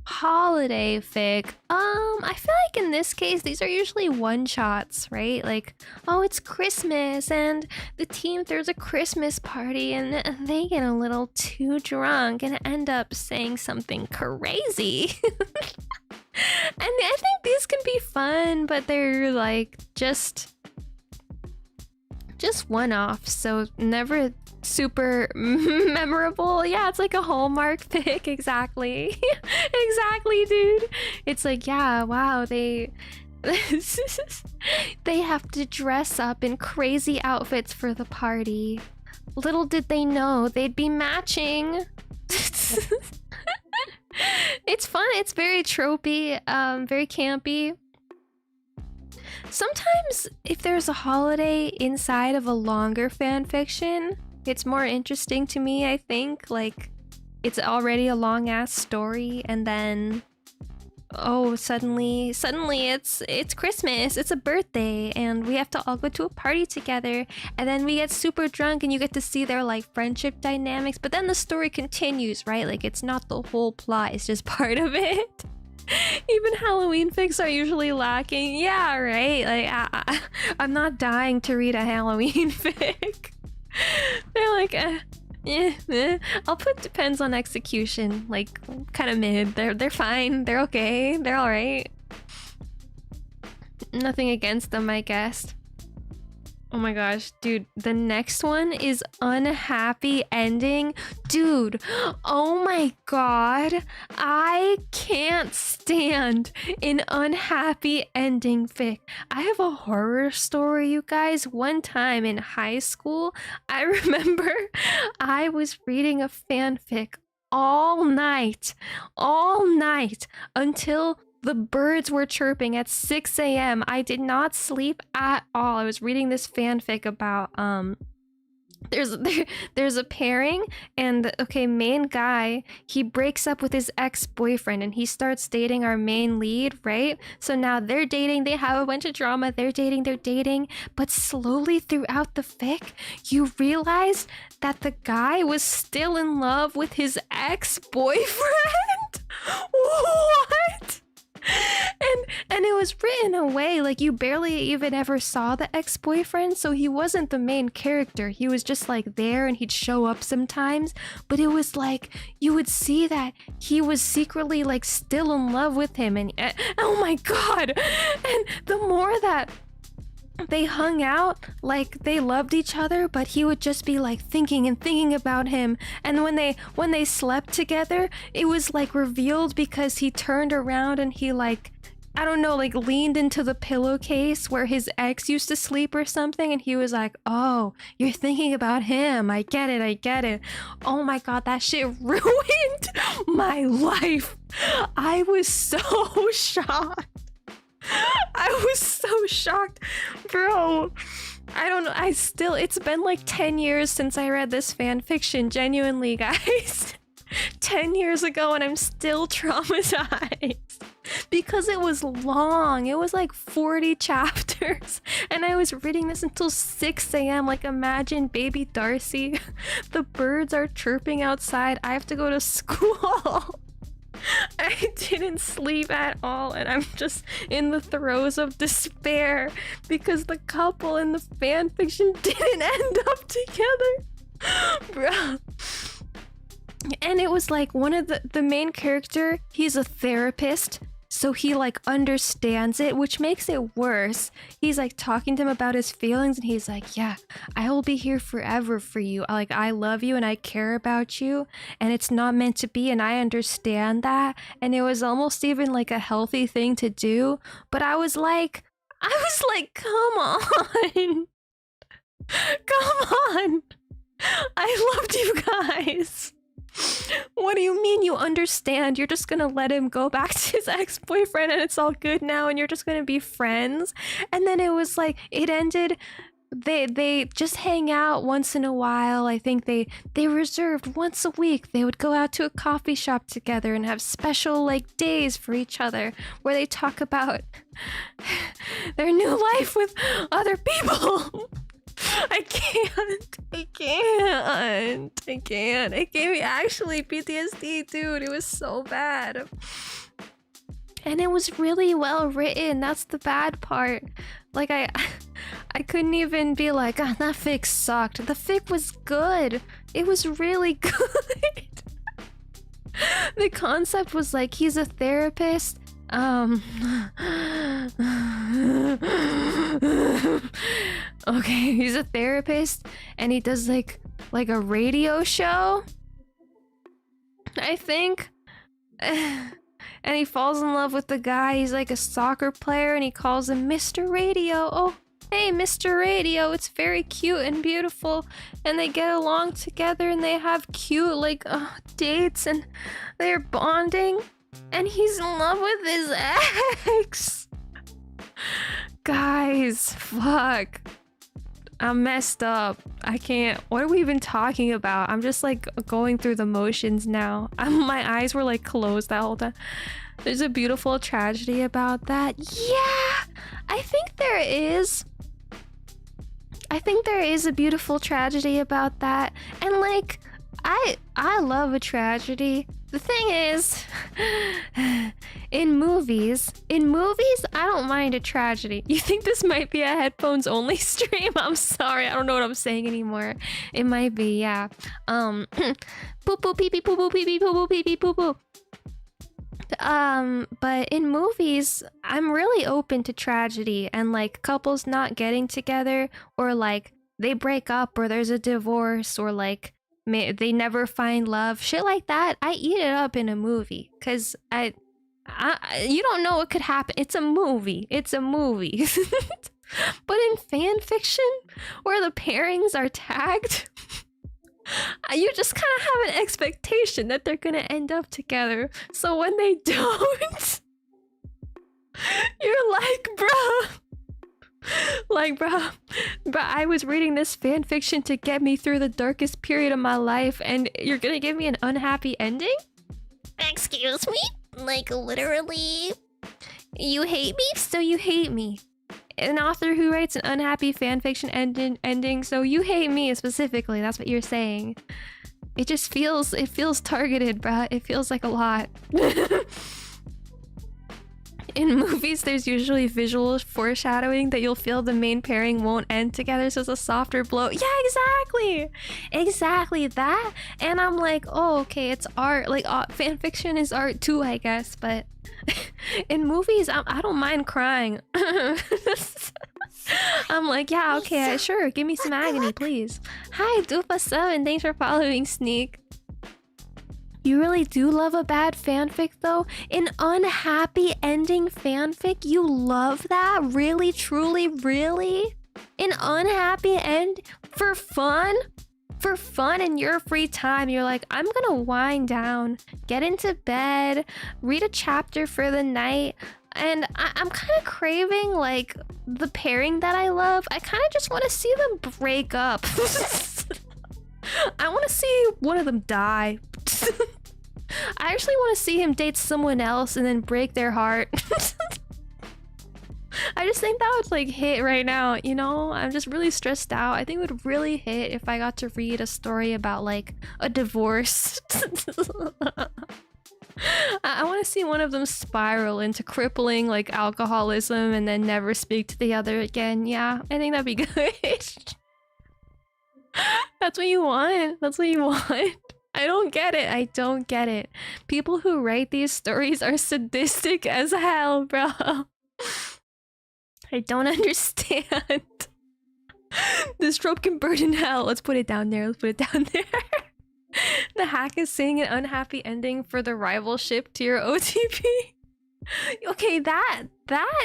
Holiday fic. I feel like in this case these are usually one shots, right? Like, oh, it's Christmas and the team throws a Christmas party and they get a little too drunk and end up saying something crazy. And I think these can be fun, but they're like just one-off, so never super memorable. Yeah, it's like a Hallmark pick. Exactly. Exactly, dude. It's like, yeah, wow, they have to dress up in crazy outfits for the party. Little did they know they'd be matching. It's fun. It's very tropey, very campy. Sometimes if there's a holiday inside of a longer fan fiction, it's more interesting to me, I think. Like, it's already a long ass story and then oh, suddenly it's Christmas, it's a birthday, and we have to all go to a party together, and then we get super drunk and you get to see their like friendship dynamics, but then the story continues, right? Like, it's not the whole plot, it's just part of it. Even Halloween fics are usually lacking. Yeah, right? Like, I'm not dying to read a Halloween fic. They're like, I'll put depends on execution. Like, kind of mid. They're fine. They're okay. They're alright. Nothing against them, I guess. Oh my gosh, dude, the next one is unhappy ending. Dude, oh my god, I can't stand an unhappy ending fic. I have a horror story, you guys. One time in high school, I remember I was reading a fanfic all night until the birds were chirping at 6 a.m. I did not sleep at all. I was reading this fanfic about there's a pairing, and okay, main guy, he breaks up with his ex-boyfriend and he starts dating our main lead, right? So now they're dating, they have a bunch of drama, they're dating, but slowly throughout the fic, you realize that the guy was still in love with his ex-boyfriend. What? And it was written away like you barely even ever saw the ex-boyfriend, so he wasn't the main character. He was just like there and he'd show up sometimes, but it was like you would see that he was secretly like still in love with him, and oh my god. And the more that they hung out, like they loved each other, but he would just be like thinking about him. And when they slept together, it was like revealed because he turned around and he like, I don't know, like leaned into the pillowcase where his ex used to sleep or something, and he was like, oh, you're thinking about him. I get it. Oh my god, that shit ruined my life. I was so shocked. Bro. I don't know. It's been like 10 years since I read this fan fiction. Genuinely, guys. 10 years ago and I'm still traumatized because it was long. It was like 40 chapters and I was reading this until 6 a.m. Like, imagine baby Darcie. The birds are chirping outside. I have to go to school. I didn't sleep at all and I'm just in the throes of despair because the couple in the fanfiction didn't end up together. Bro. And it was like one of the main character, he's a therapist, so he like understands it, which makes it worse. He's like talking to him about his feelings and he's like, yeah, I will be here forever for you. Like, I love you and I care about you and it's not meant to be and I understand that. And it was almost even like a healthy thing to do. But I was like, come on. Come on. I loved you guys. What do you mean you understand? You're just gonna let him go back to his ex-boyfriend and it's all good now and you're just gonna be friends? And then it was like, it ended, they just hang out once in a while. I think they reserved once a week they would go out to a coffee shop together and have special like days for each other where they talk about their new life with other people. I can't. It gave me actually PTSD, dude. It was so bad. And it was really well written. That's the bad part. Like, I couldn't even be like, oh, that fic sucked. The fic was good. It was really good. The concept was like, he's a therapist. Okay, he's a therapist and he does like a radio show, I think. And he falls in love with the guy. He's like a soccer player and he calls him Mr. Radio. Oh, hey, Mr. Radio. It's very cute and beautiful. And they get along together and they have cute like dates and they're bonding. And he's in love with his ex. Guys, fuck. I'm messed up. I can't. What are we even talking about? I'm just like going through the motions now. My eyes were like closed that whole time. There's a beautiful tragedy about that. Yeah, I think there is. I think there is a beautiful tragedy about that. And like, I love a tragedy. The thing is, in movies, I don't mind a tragedy. You think this might be a headphones only stream? I'm sorry, I don't know what I'm saying anymore. It might be, yeah. Poo poo pee pee poo poo pee pee poo poo pee pee poo poo. But in movies, I'm really open to tragedy and like couples not getting together, or like they break up, or there's a divorce, or like they never find love, shit like that. I eat it up in a movie because I you don't know what could happen. It's a movie. But in fan fiction where the pairings are tagged, you just kind of have an expectation that they're gonna end up together. So when they don't, you're like, bruh. Like, bruh, I was reading this fan fiction to get me through the darkest period of my life, and you're gonna give me an unhappy ending? Excuse me? Like, literally? You hate me, so you hate me. An author who writes an unhappy fan fiction ending, so you hate me specifically. That's what you're saying. It just feels, targeted, bruh. It feels like a lot. In movies, there's usually visual foreshadowing that you'll feel the main pairing won't end together, so it's a softer blow. Yeah, exactly that. And I'm like, oh, okay, it's art. Like, fan fiction is art too, I guess. But in movies, I don't mind crying. I'm like, yeah, okay, sure, give me some agony, please. Hi, Dupa7, thanks for following, Sneak. You really do love a bad fanfic though? An unhappy ending fanfic? You love that? Really, truly, really? An unhappy end? For fun? For fun in your free time, you're like, I'm gonna wind down, get into bed, read a chapter for the night, and I'm kind of craving like the pairing that I love. I kind of just want to see them break up. I want to see one of them die. I actually want to see him date someone else and then break their heart. I just think that would like hit right now, you know? I'm just really stressed out. I think it would really hit if I got to read a story about like a divorce. I want to see one of them spiral into crippling like alcoholism and then never speak to the other again. Yeah, I think that'd be good. That's what you want. That's what you want. I don't get it. I don't get it. People who write these stories are sadistic as hell, bro. I don't understand. This trope can burn in hell. Let's put it down there. Let's put it down there. The hack is saying an unhappy ending for the rival ship to your OTP. Okay, that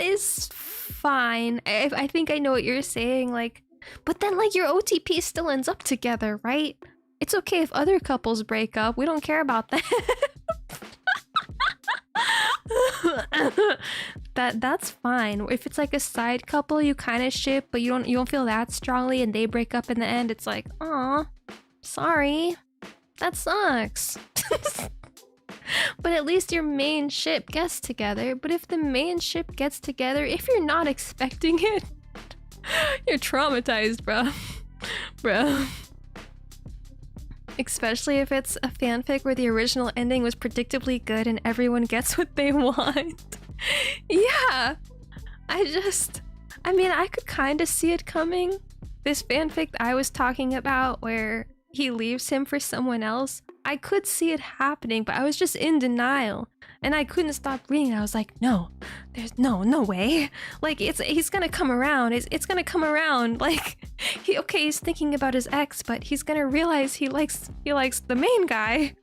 is fine. I think I know what you're saying. Like, but then like your OTP still ends up together, right? It's okay if other couples break up. We don't care about that. That's fine. If it's like a side couple you kind of ship, but you don't feel that strongly, and they break up in the end, it's like, aw, sorry, that sucks. But at least your main ship gets together. But if the main ship gets together, if you're not expecting it, you're traumatized, bro. Bro. Especially if it's a fanfic where the original ending was predictably good and everyone gets what they want. Yeah. I mean, I could kind of see it coming. This fanfic I was talking about where he leaves him for someone else, I could see it happening, but I was just in denial. And I couldn't stop reading. I was like, no, there's no way. Like, he's gonna come around. It's gonna come around. Like, he's thinking about his ex, but he's gonna realize he likes the main guy,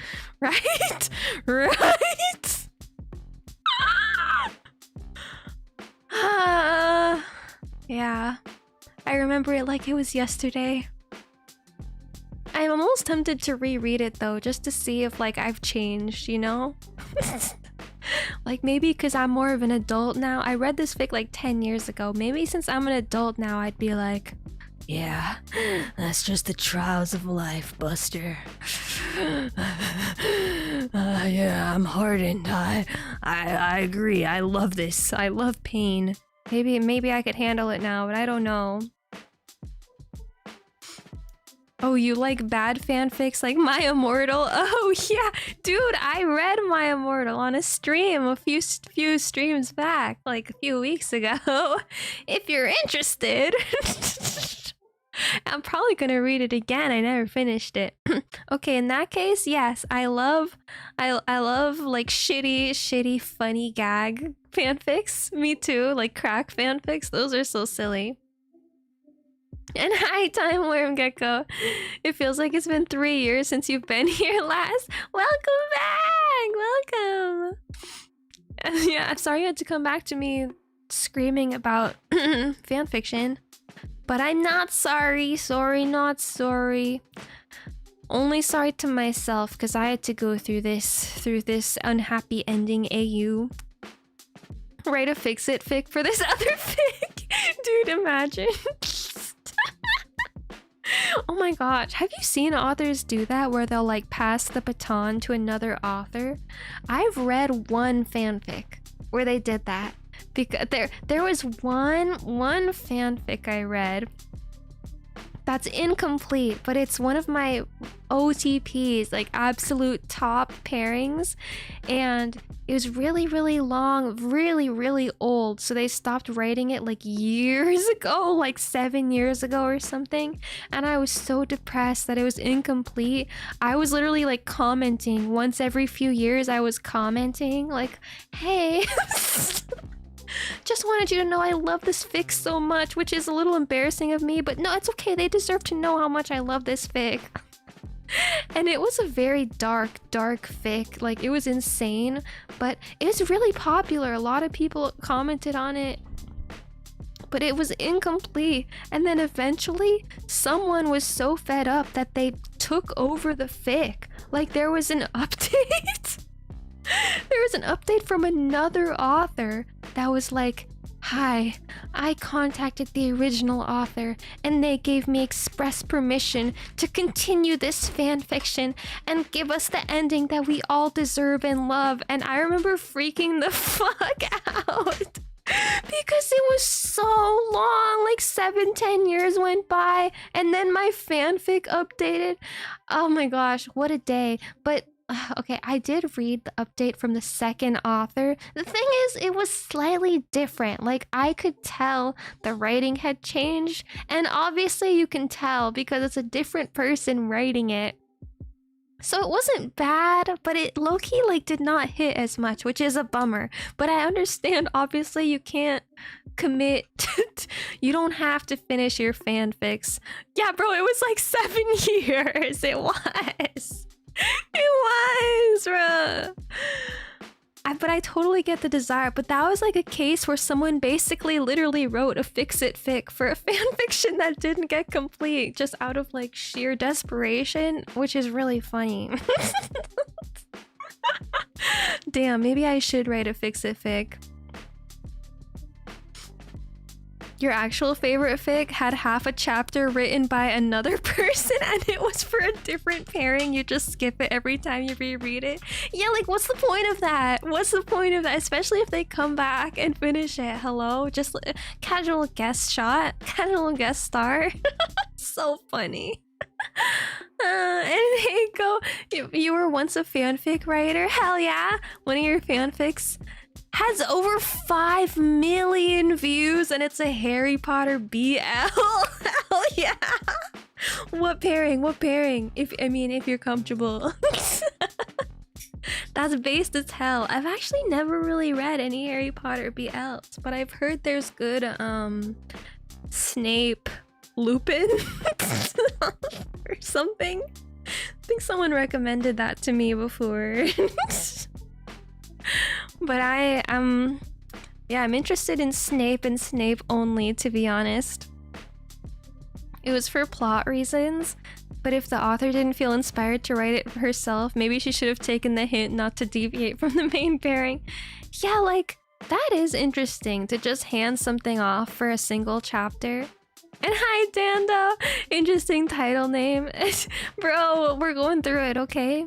right? Right? Yeah. I remember it like it was yesterday. I'm almost tempted to reread it though, just to see if like I've changed, you know? Like maybe because I'm more of an adult now. I read this fic like 10 years ago. Maybe since I'm an adult now, I'd be like, yeah, that's just the trials of life, Buster. Yeah, I'm hardened. I agree. I love this. I love pain. Maybe I could handle it now, but I don't know. Oh, you like bad fanfics like My Immortal? Oh yeah, dude, I read My Immortal on a stream a few streams back, like a few weeks ago. If you're interested. I'm probably gonna read it again. I never finished it. Okay, in that case, yes, I love like shitty funny gag fanfics. Me too, like crack fanfics. Those are so silly. And hi, Time Worm Gecko. It feels like it's been 3 years since you've been here last. Welcome back! Welcome! Yeah, I'm sorry you had to come back to me screaming about fanfiction. But I'm not sorry. Sorry, not sorry. Only sorry to myself, because I had to go through this unhappy ending AU. Write a fix-it fic for this other fic. Dude, imagine. Oh my gosh, have you seen authors do that where they'll like pass the baton to another author? I've read one fanfic where they did that. Because there was one fanfic I read that's incomplete, but it's one of my OTPs, like absolute top pairings, and it was really long, really old, so they stopped writing it like years ago, like 7 years ago or something, and I was so depressed that it was incomplete. I was literally like commenting once every few years. I was commenting like, hey, just wanted you to know I love this fic so much, which is a little embarrassing of me, but no, it's okay. They deserve to know how much I love this fic. And it was a very dark fic. Like, it was insane, but it was really popular. A lot of people commented on it, but it was incomplete. And then eventually, someone was so fed up that they took over the fic. Like, there was an update. There was an update from another author that was like, Hi, I contacted the original author and they gave me express permission to continue this fanfiction and give us the ending that we all deserve and love. And I remember freaking the fuck out because it was so long, like 7-10 years went by and then my fanfic updated. Oh my gosh, what a day. But okay, I did read the update from the second author. The thing is, it was slightly different. Like, I could tell the writing had changed, and obviously you can tell because it's a different person writing it. So it wasn't bad, but it low-key like did not hit as much, which is a bummer. But I understand, obviously you can't commit. You don't have to finish your fanfics. Yeah, bro, it was like 7 years. It was. It was, bruh. But I totally get the desire. But that was like a case where someone basically literally wrote a fix-it fic for a fanfiction that didn't get complete just out of like sheer desperation, which is really funny. Damn, maybe I should write a fix-it fic. Your actual favorite fic had half a chapter written by another person and it was for a different pairing. You just skip it every time you reread it. Yeah, like what's the point of that? What's the point of that? Especially if they come back and finish it. Hello? Just casual guest shot. Casual guest star. So funny. And Heiko, you were once a fanfic writer? Hell yeah! One of your fanfics has over 5 million views and it's a Harry Potter BL. Hell yeah! What pairing? What pairing? If you're comfortable. That's based as hell. I've actually never really read any Harry Potter BLs, but I've heard there's good Snape Lupin or something. I think someone recommended that to me before. But I'm interested in Snape and Snape only, to be honest. It was for plot reasons, but if the author didn't feel inspired to write it herself, maybe she should have taken the hint not to deviate from the main pairing. Yeah, like, that is interesting to just hand something off for a single chapter. And hi, Dando! Interesting title name. Bro, we're going through it, okay?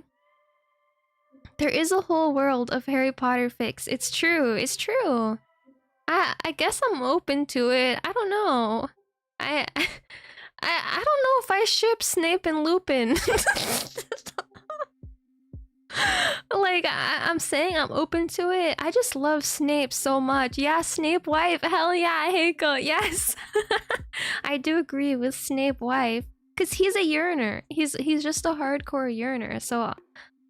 There is a whole world of Harry Potter fics. It's true. It's true. I guess I'm open to it. I don't know. I don't know if I ship Snape and Lupin. Like, I'm saying I'm open to it. I just love Snape so much. Yeah, Snape wife. Hell yeah, Heiko. Yes. I do agree with Snape wife. Because he's a yearner. He's just a hardcore yearner. So...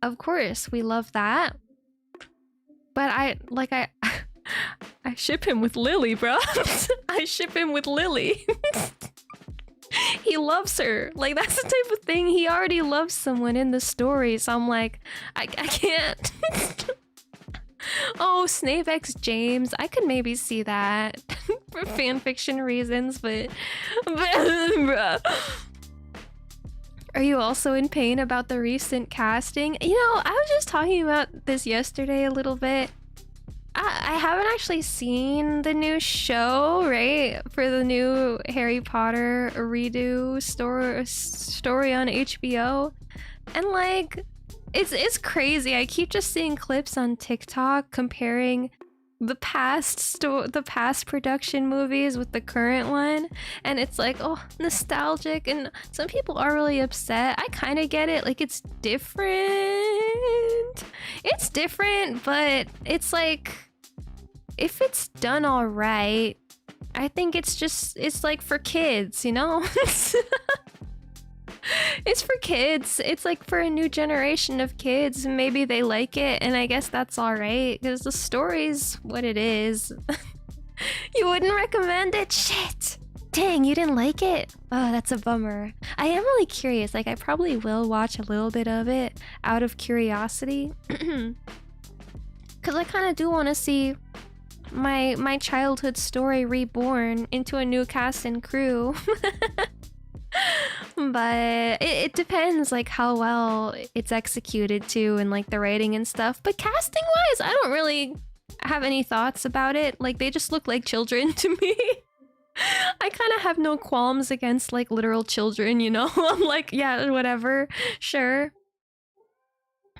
of course, we love that. But I ship him with Lily, bro. I ship him with Lily. He loves her. Like, that's the type of thing. He already loves someone in the story. So I'm like, I can't. Oh, Snape X James. I could maybe see that for fanfiction reasons, but bruh. Are you also in pain about the recent casting? You know, I was just talking about this yesterday a little bit. I haven't actually seen the new show, right? For the new Harry Potter redo story on HBO. And like, it's crazy. I keep just seeing clips on TikTok comparing the past production movies with the current one, and it's like, oh, nostalgic, and some people are really upset. I kind of get it. Like, it's different, but it's like, if it's done all right, I think it's like for kids, you know. It's for kids. It's like for a new generation of kids. Maybe they like it, and I guess that's all right because the story's what it is. You wouldn't recommend it? Shit. Dang, you didn't like it? Oh, that's a bummer. I am really curious. Like, I probably will watch a little bit of it out of curiosity. Because I kind of do want to see my childhood story reborn into a new cast and crew. But it depends, like, how well it's executed too, and like the writing and stuff. But casting wise, have any thoughts about it. Like, they just look like children to me. I kind of have no qualms against like literal children, you know? I'm like, yeah, whatever, sure.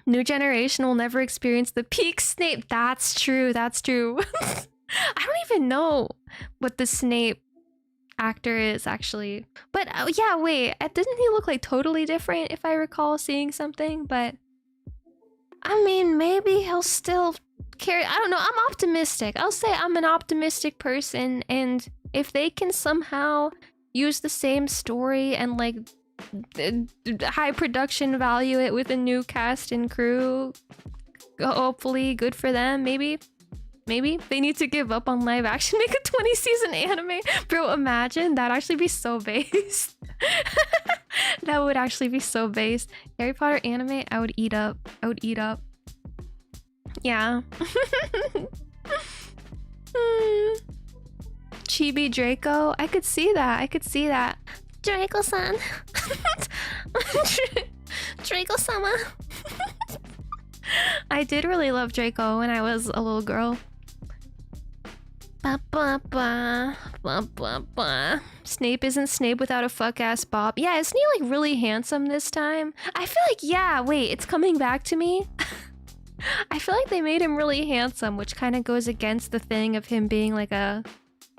New generation will never experience the peak Snape. That's true, that's true. I don't even know what the Snape actor is actually. But yeah, wait, didn't he look like totally different if I recall seeing something? But I mean, maybe he'll still carry, I don't know, I'm optimistic. I'll say I'm an optimistic person, and if they can somehow use the same story and like high production value it with a new cast and crew, hopefully good for them. Maybe they need to give up on live action, make a 20 season anime. Bro, imagine, that'd actually be so based. That would actually be so based. Harry Potter anime, I would eat up. Yeah. Chibi Draco, I could see that. Draco-san. Draco-sama. I did really love Draco when I was a little girl. Snape isn't Snape without a fuck-ass bob. Yeah, isn't he like really handsome this time? I feel like, yeah, wait, it's coming back to me. I feel like they made him really handsome, which kind of goes against the thing of him being like a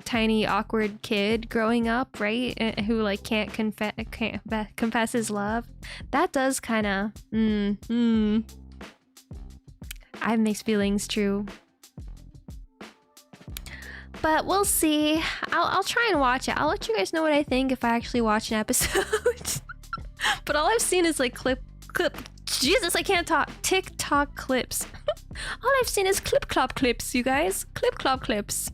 tiny awkward kid growing up, right? Who like can't confess his love. That does kind of I have mixed feelings, true. But we'll see. I'll try and watch it. I'll let you guys know what I think if I actually watch an episode. But all I've seen is like clip Jesus, I can't talk. TikTok clips. All I've seen is clip-clop clips, you guys. Clip-clop clips.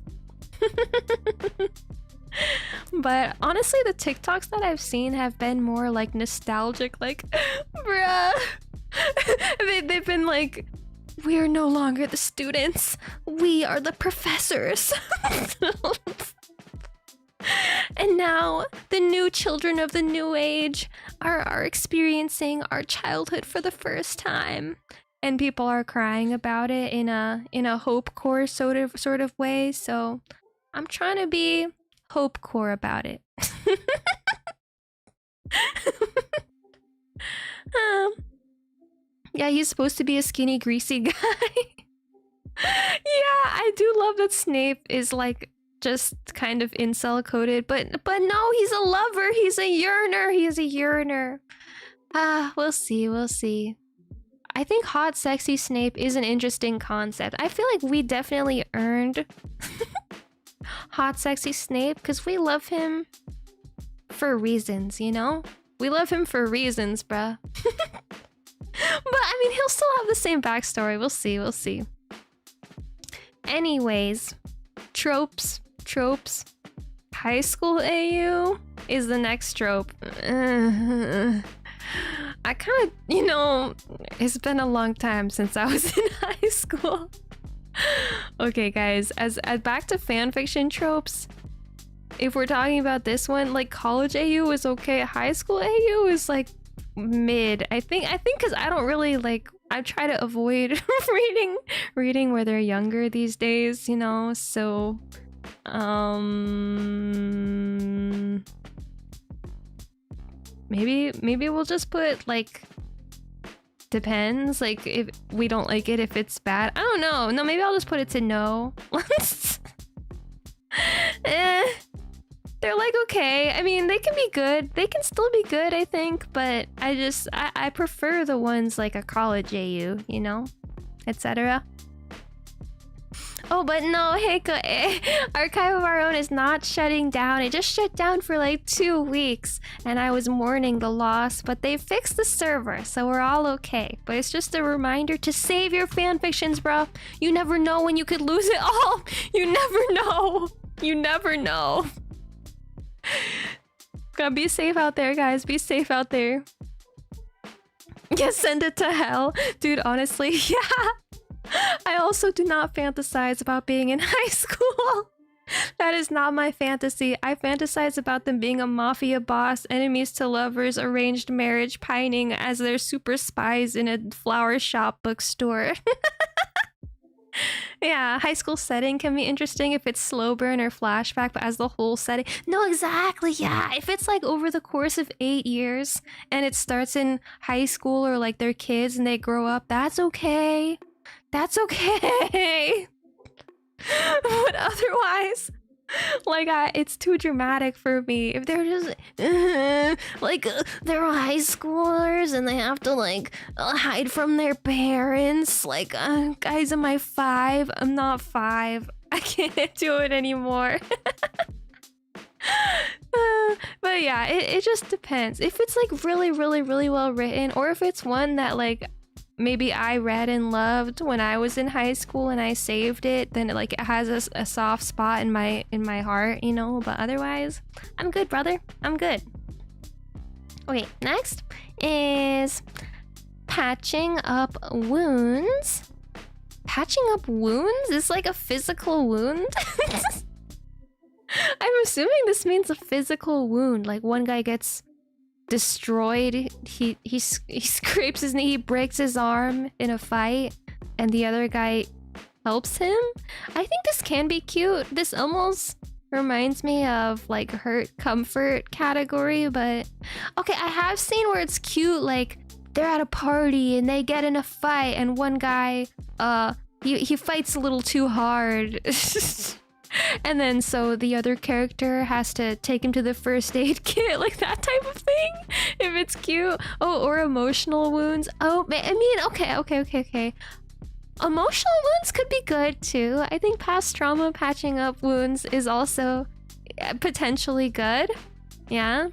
But honestly, the TikToks that I've seen have been more like nostalgic, like, bruh. They've been like, we are no longer the students. We are the professors. And now the new children of the new age are experiencing our childhood for the first time. And people are crying about it in a hopecore sort of way. So I'm trying to be hopecore about it. Yeah, he's supposed to be a skinny, greasy guy. Yeah, I do love that Snape is like just kind of incel coded, but no, he's a lover. He's a yearner. We'll see. I think hot, sexy Snape is an interesting concept. I feel like we definitely earned hot, sexy Snape because we love him for reasons, you know? We love him for reasons, bruh. But I mean, he'll still have the same backstory. We'll see. Anyways, tropes. High school AU is the next trope. I kind of, you know, it's been a long time since I was in high school. Okay, guys, as back to fanfiction tropes. If we're talking about this one, like college AU is okay. High school AU is like mid. I think because I don't really like. I try to avoid reading where they're younger these days, you know. So, maybe we'll just put like depends. Like if we don't like it, if it's bad. I don't know. No, maybe I'll just put it to no. They're like okay. I mean, they can be good. They can still be good, I think. But I prefer the ones like a college AU, you know, etc. Oh, but no, Heiko, Archive of Our Own is not shutting down. It just shut down for like 2 weeks, and I was mourning the loss, but they fixed the server, so we're all okay. But it's just a reminder to save your fanfictions, bro. You never know when you could lose it all. You never know. Gotta be safe out there, guys. Be safe out there. Yeah, send it to hell. Dude, honestly, yeah. I also do not fantasize about being in high school. That is not my fantasy. I fantasize about them being a mafia boss, enemies to lovers, arranged marriage, pining as their super spies in a flower shop bookstore. Yeah, high school setting can be interesting if it's slow burn or flashback, but as the whole setting. No, exactly. Yeah, if it's like over the course of 8 years and it starts in high school or like they're kids and they grow up, that's okay. That's okay. But otherwise, like, it's too dramatic for me. If they're just they're high schoolers and they have to like hide from their parents. Like, guys, am I 5? I'm not 5. I can't do it anymore. But yeah, it just depends. If it's like really, really, really well written, or if it's one that like maybe I read and loved when I was in high school and I saved it, then it has a soft spot in my heart, you know. But otherwise, I'm good, brother. I'm good. Okay, next is patching up wounds. Patching up wounds is like a physical wound. I'm assuming this means a physical wound, like one guy gets destroyed, he scrapes his knee, he breaks his arm in a fight, and the other guy helps him. I think this can be cute. This almost reminds me of like hurt comfort category, but okay, I have seen where it's cute, like they're at a party and they get in a fight and one guy he fights a little too hard. And then so the other character has to take him to the first aid kit, like that type of thing, if it's cute. Oh, or emotional wounds. Oh, I mean, okay. Emotional wounds could be good too. I think past trauma patching up wounds is also potentially good. Yeah.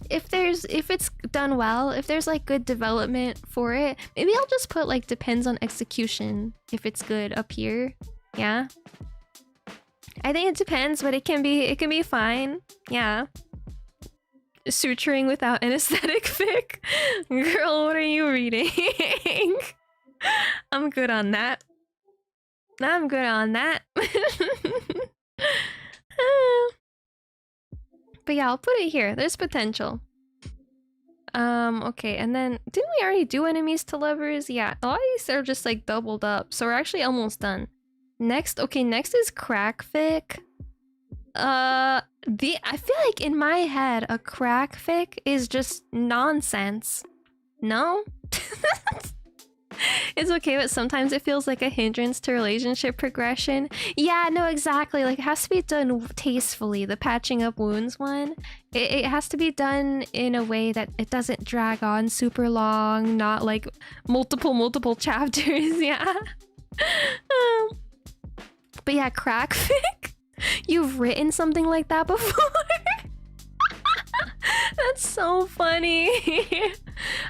If it's done well, if there's like good development for it, maybe I'll just put like depends on execution if it's good up here. Yeah. I think it depends, but it can be fine. Yeah. Suturing without anesthetic fic. Girl, what are you reading? I'm good on that. I'm good on that. But yeah, I'll put it here. There's potential. Okay, and then didn't we already do enemies to lovers? Yeah, a lot of these are just like doubled up, so we're actually almost done. Next is crack fic. I feel like in my head a crack fic is just nonsense. No? It's okay, but sometimes it feels like a hindrance to relationship progression. Yeah, no, exactly. Like, it has to be done tastefully. The patching up wounds one, it has to be done in a way that it doesn't drag on super long, not like multiple chapters. Yeah. But yeah, crack fic. You've written something like that before? That's so funny.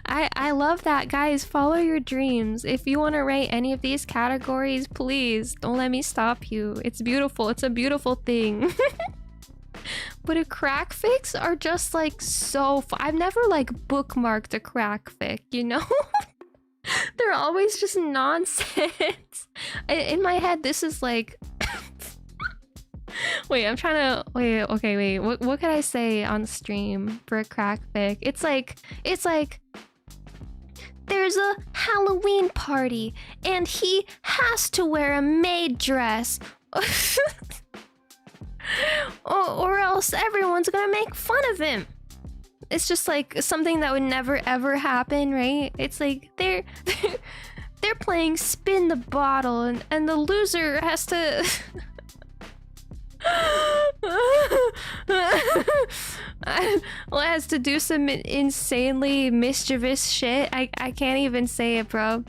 I love that. Guys, follow your dreams. If you want to write any of these categories, please don't let me stop you. It's beautiful. It's a beautiful thing. But a crack fics are just like so I've never like bookmarked a crack fic, you know? They're always just nonsense. In my head, this is like wait, I'm trying to wait. What could I say on stream for a crack fic? It's like there's a Halloween party and he has to wear a maid dress. or else everyone's gonna make fun of him. It's just like something that would never ever happen, right? It's like they're playing spin the bottle and the loser has to has to do some insanely mischievous shit. I can't even say it, bro.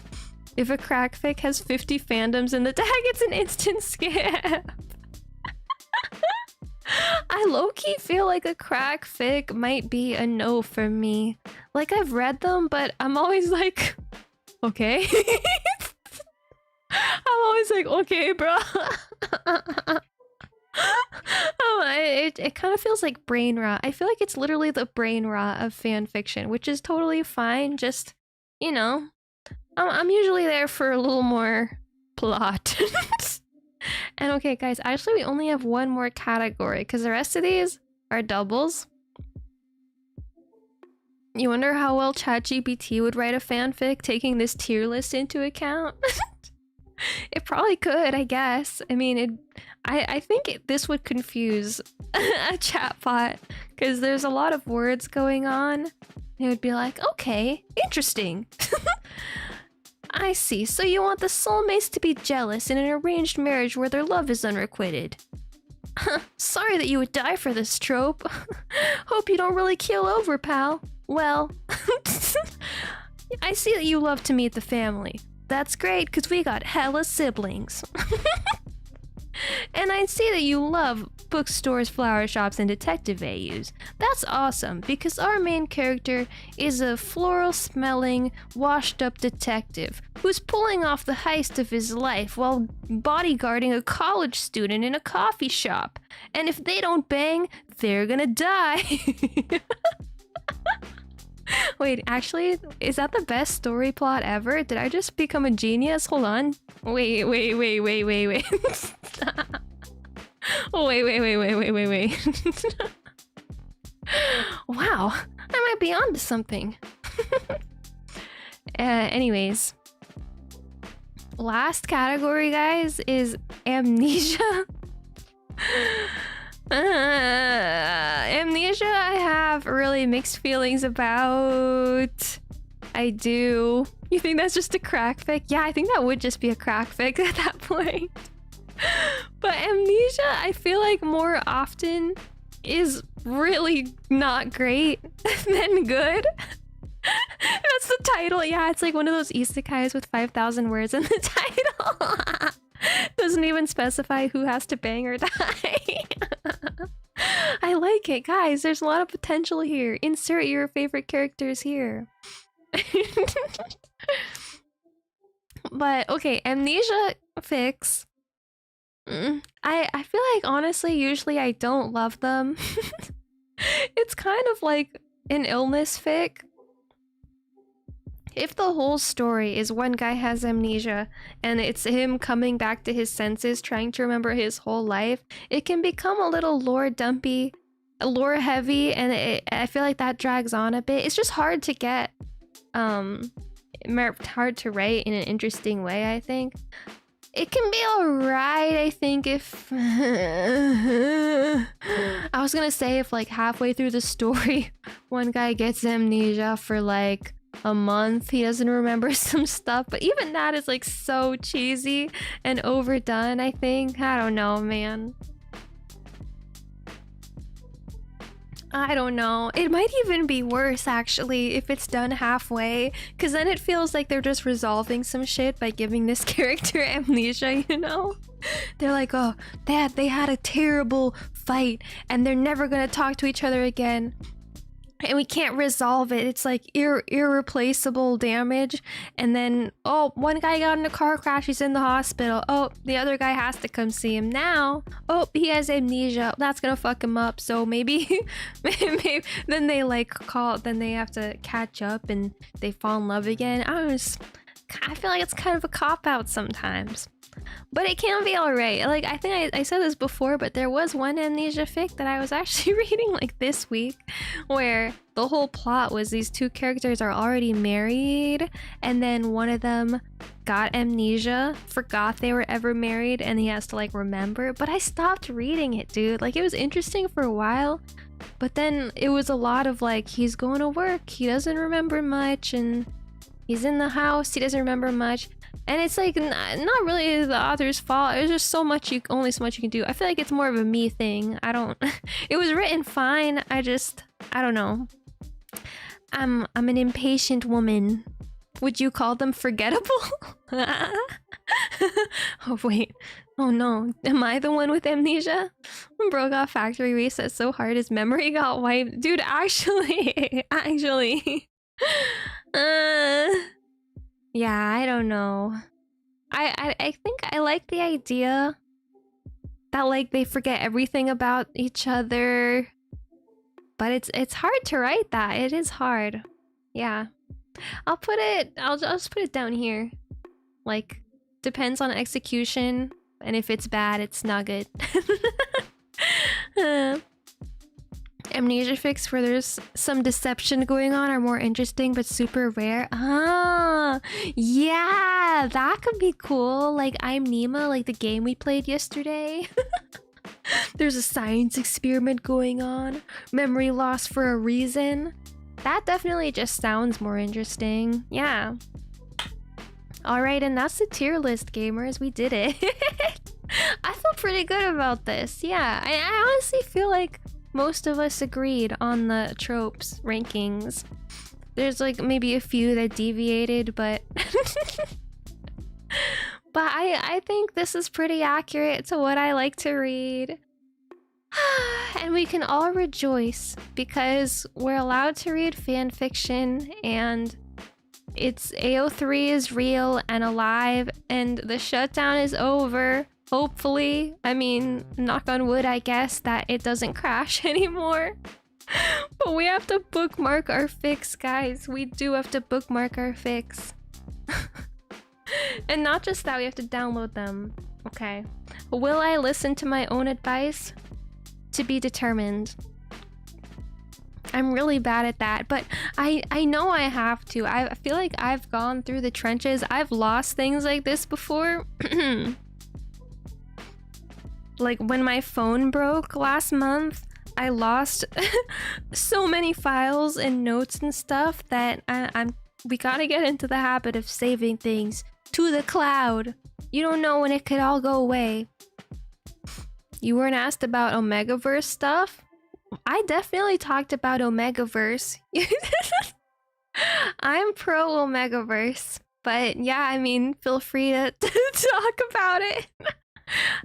If a crack fic has 50 fandoms in the tag, it's an instant skip. I low-key feel like a crack fic might be a no for me. Like, I've read them, but I'm always like, okay. I'm always like, okay, bro. It kind of feels like brain rot. I feel like it's literally the brain rot of fan fiction, which is totally fine. Just, you know, I'm usually there for a little more plot. And okay, guys, actually we only have one more category because the rest of these are doubles. You wonder how well ChatGPT would write a fanfic taking this tier list into account? It probably could, I guess. I mean, I think this would confuse a chatbot because there's a lot of words going on. It would be like, okay, interesting. I see. So you want the soulmates to be jealous in an arranged marriage where their love is unrequited. Sorry that you would die for this trope. Hope you don't really keel over, pal. Well, I see that you love to meet the family. That's great, because we got hella siblings. And I see that you love bookstores, flower shops, and detective AUs. That's awesome, because our main character is a floral-smelling, washed-up detective who's pulling off the heist of his life while bodyguarding a college student in a coffee shop. And if they don't bang, they're gonna die. Wait, actually, is that the best story plot ever? Did I just become a genius? Hold on. Wait. Wait. Wait. Wow, I might be onto something. Anyways. Last category, guys, is amnesia. Amnesia I have really mixed feelings about. I do. You think that's just a crack fic? Yeah, I think that would just be a crack fic at that point. But amnesia, I feel like more often is really not great than good. That's the title. Yeah, it's like one of those isekais with 5,000 words in the title. Doesn't even specify who has to bang or die. I like it, guys. There's a lot of potential here. Insert your favorite characters here. But okay, amnesia fics. I feel like honestly, usually I don't love them. It's kind of like an illness fic. If the whole story is one guy has amnesia and it's him coming back to his senses, trying to remember his whole life, it can become a little lore dumpy, lore heavy, and I feel like that drags on a bit. It's just hard to get, hard to write in an interesting way, I think. It can be alright, I think, if... I was gonna say if like halfway through the story, one guy gets amnesia for like a month, he doesn't remember some stuff, but even that is like so cheesy and overdone, I think. I don't know, man. I don't know. It might even be worse, actually, if it's done halfway, because then it feels like they're just resolving some shit by giving this character amnesia, you know? They're like, oh, they had a terrible fight, and they're never gonna talk to each other again. And we can't resolve it. It's like irreplaceable damage. And then, oh, one guy got in a car crash. He's in the hospital. Oh, the other guy has to come see him now. Oh, he has amnesia. That's gonna fuck him up. So maybe, maybe then they like call. Then they have to catch up and they fall in love again. I feel like it's kind of a cop out sometimes. But it can be alright. Like, I think I said this before, but there was one amnesia fic that I was actually reading like this week where the whole plot was these two characters are already married and then one of them got amnesia, forgot they were ever married, and he has to like remember. But I stopped reading it, dude. Like, it was interesting for a while, but then it was a lot of like, he's going to work, he doesn't remember much, and he's in the house, he doesn't remember much. And it's like not really the author's fault. There's just only so much you can do. I feel like it's more of a me thing. I don't. It was written fine. I don't know. I'm an impatient woman. Would you call them forgettable? Oh wait. Oh no. Am I the one with amnesia? When bro got factory reset so hard his memory got wiped. Dude, actually. Yeah, I don't know. I think I like the idea that like they forget everything about each other, but it's hard to write that. It is hard. Yeah, I'll just put it down here. Like, depends on execution, and if it's bad, it's not good. Amnesia fics where there's some deception going on are more interesting but super rare. Ah, yeah, that could be cool. Like I'm Nima, like the game we played yesterday. There's a science experiment going on. Memory loss for a reason. That definitely just sounds more interesting. Yeah. Alright, and that's the tier list, gamers. We did it. I feel pretty good about this. Yeah, I honestly feel like most of us agreed on the tropes rankings. There's like maybe a few that deviated, but but I think this is pretty accurate to what I like to read. And we can all rejoice because we're allowed to read fan fiction, and it's AO3 is real and alive, and the shutdown is over. Hopefully, I mean, knock on wood, I guess, that it doesn't crash anymore. But we have to bookmark our fics, guys. We do have to bookmark our fics. And not just that, we have to download them. Okay. Will I listen to my own advice? To be determined. I'm really bad at that, but I know I have to. I feel like I've gone through the trenches. I've lost things like this before. Like when my phone broke last month, I lost so many files and notes and stuff that we gotta get into the habit of saving things to the cloud. You don't know when it could all go away. You weren't asked about Omegaverse stuff? I definitely talked about Omegaverse. I'm pro Omegaverse, but yeah, I mean, feel free to talk about it.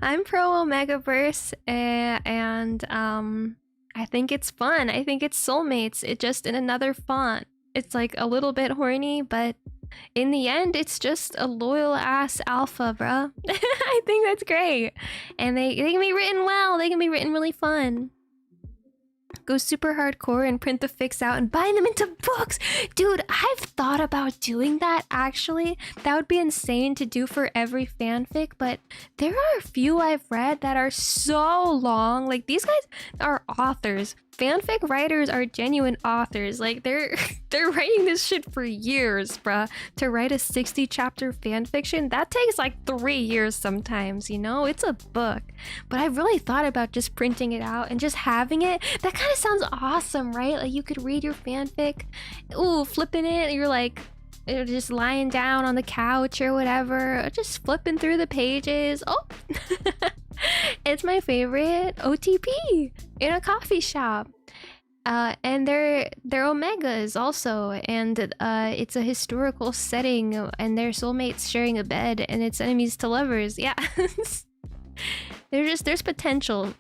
I'm pro Omegaverse, and I think it's fun. I think it's soulmates. It just in another font. It's like a little bit horny, but in the end, it's just a loyal ass alpha, bruh. I think that's great, and they can be written well. They can be written really fun. Go super hardcore and print the fics out and bind them into books. Dude, I've thought about doing that, actually. That would be insane to do for every fanfic, but there are a few I've read that are so long. Like, these guys are authors. Fanfic writers are genuine authors. Like, they're writing this shit for years, bruh. To write a 60-chapter fanfiction, that takes like 3 years sometimes, you know? It's a book. But I've really thought about just printing it out and just having it. That kind of sounds awesome, right? Like, you could read your fanfic. Ooh, flipping it, you're like, just lying down on the couch or whatever, just flipping through the pages. Oh, it's my favorite OTP in a coffee shop. And they're omegas also, and it's a historical setting, and they're soulmates sharing a bed, and it's enemies to lovers. Yeah. There's potential.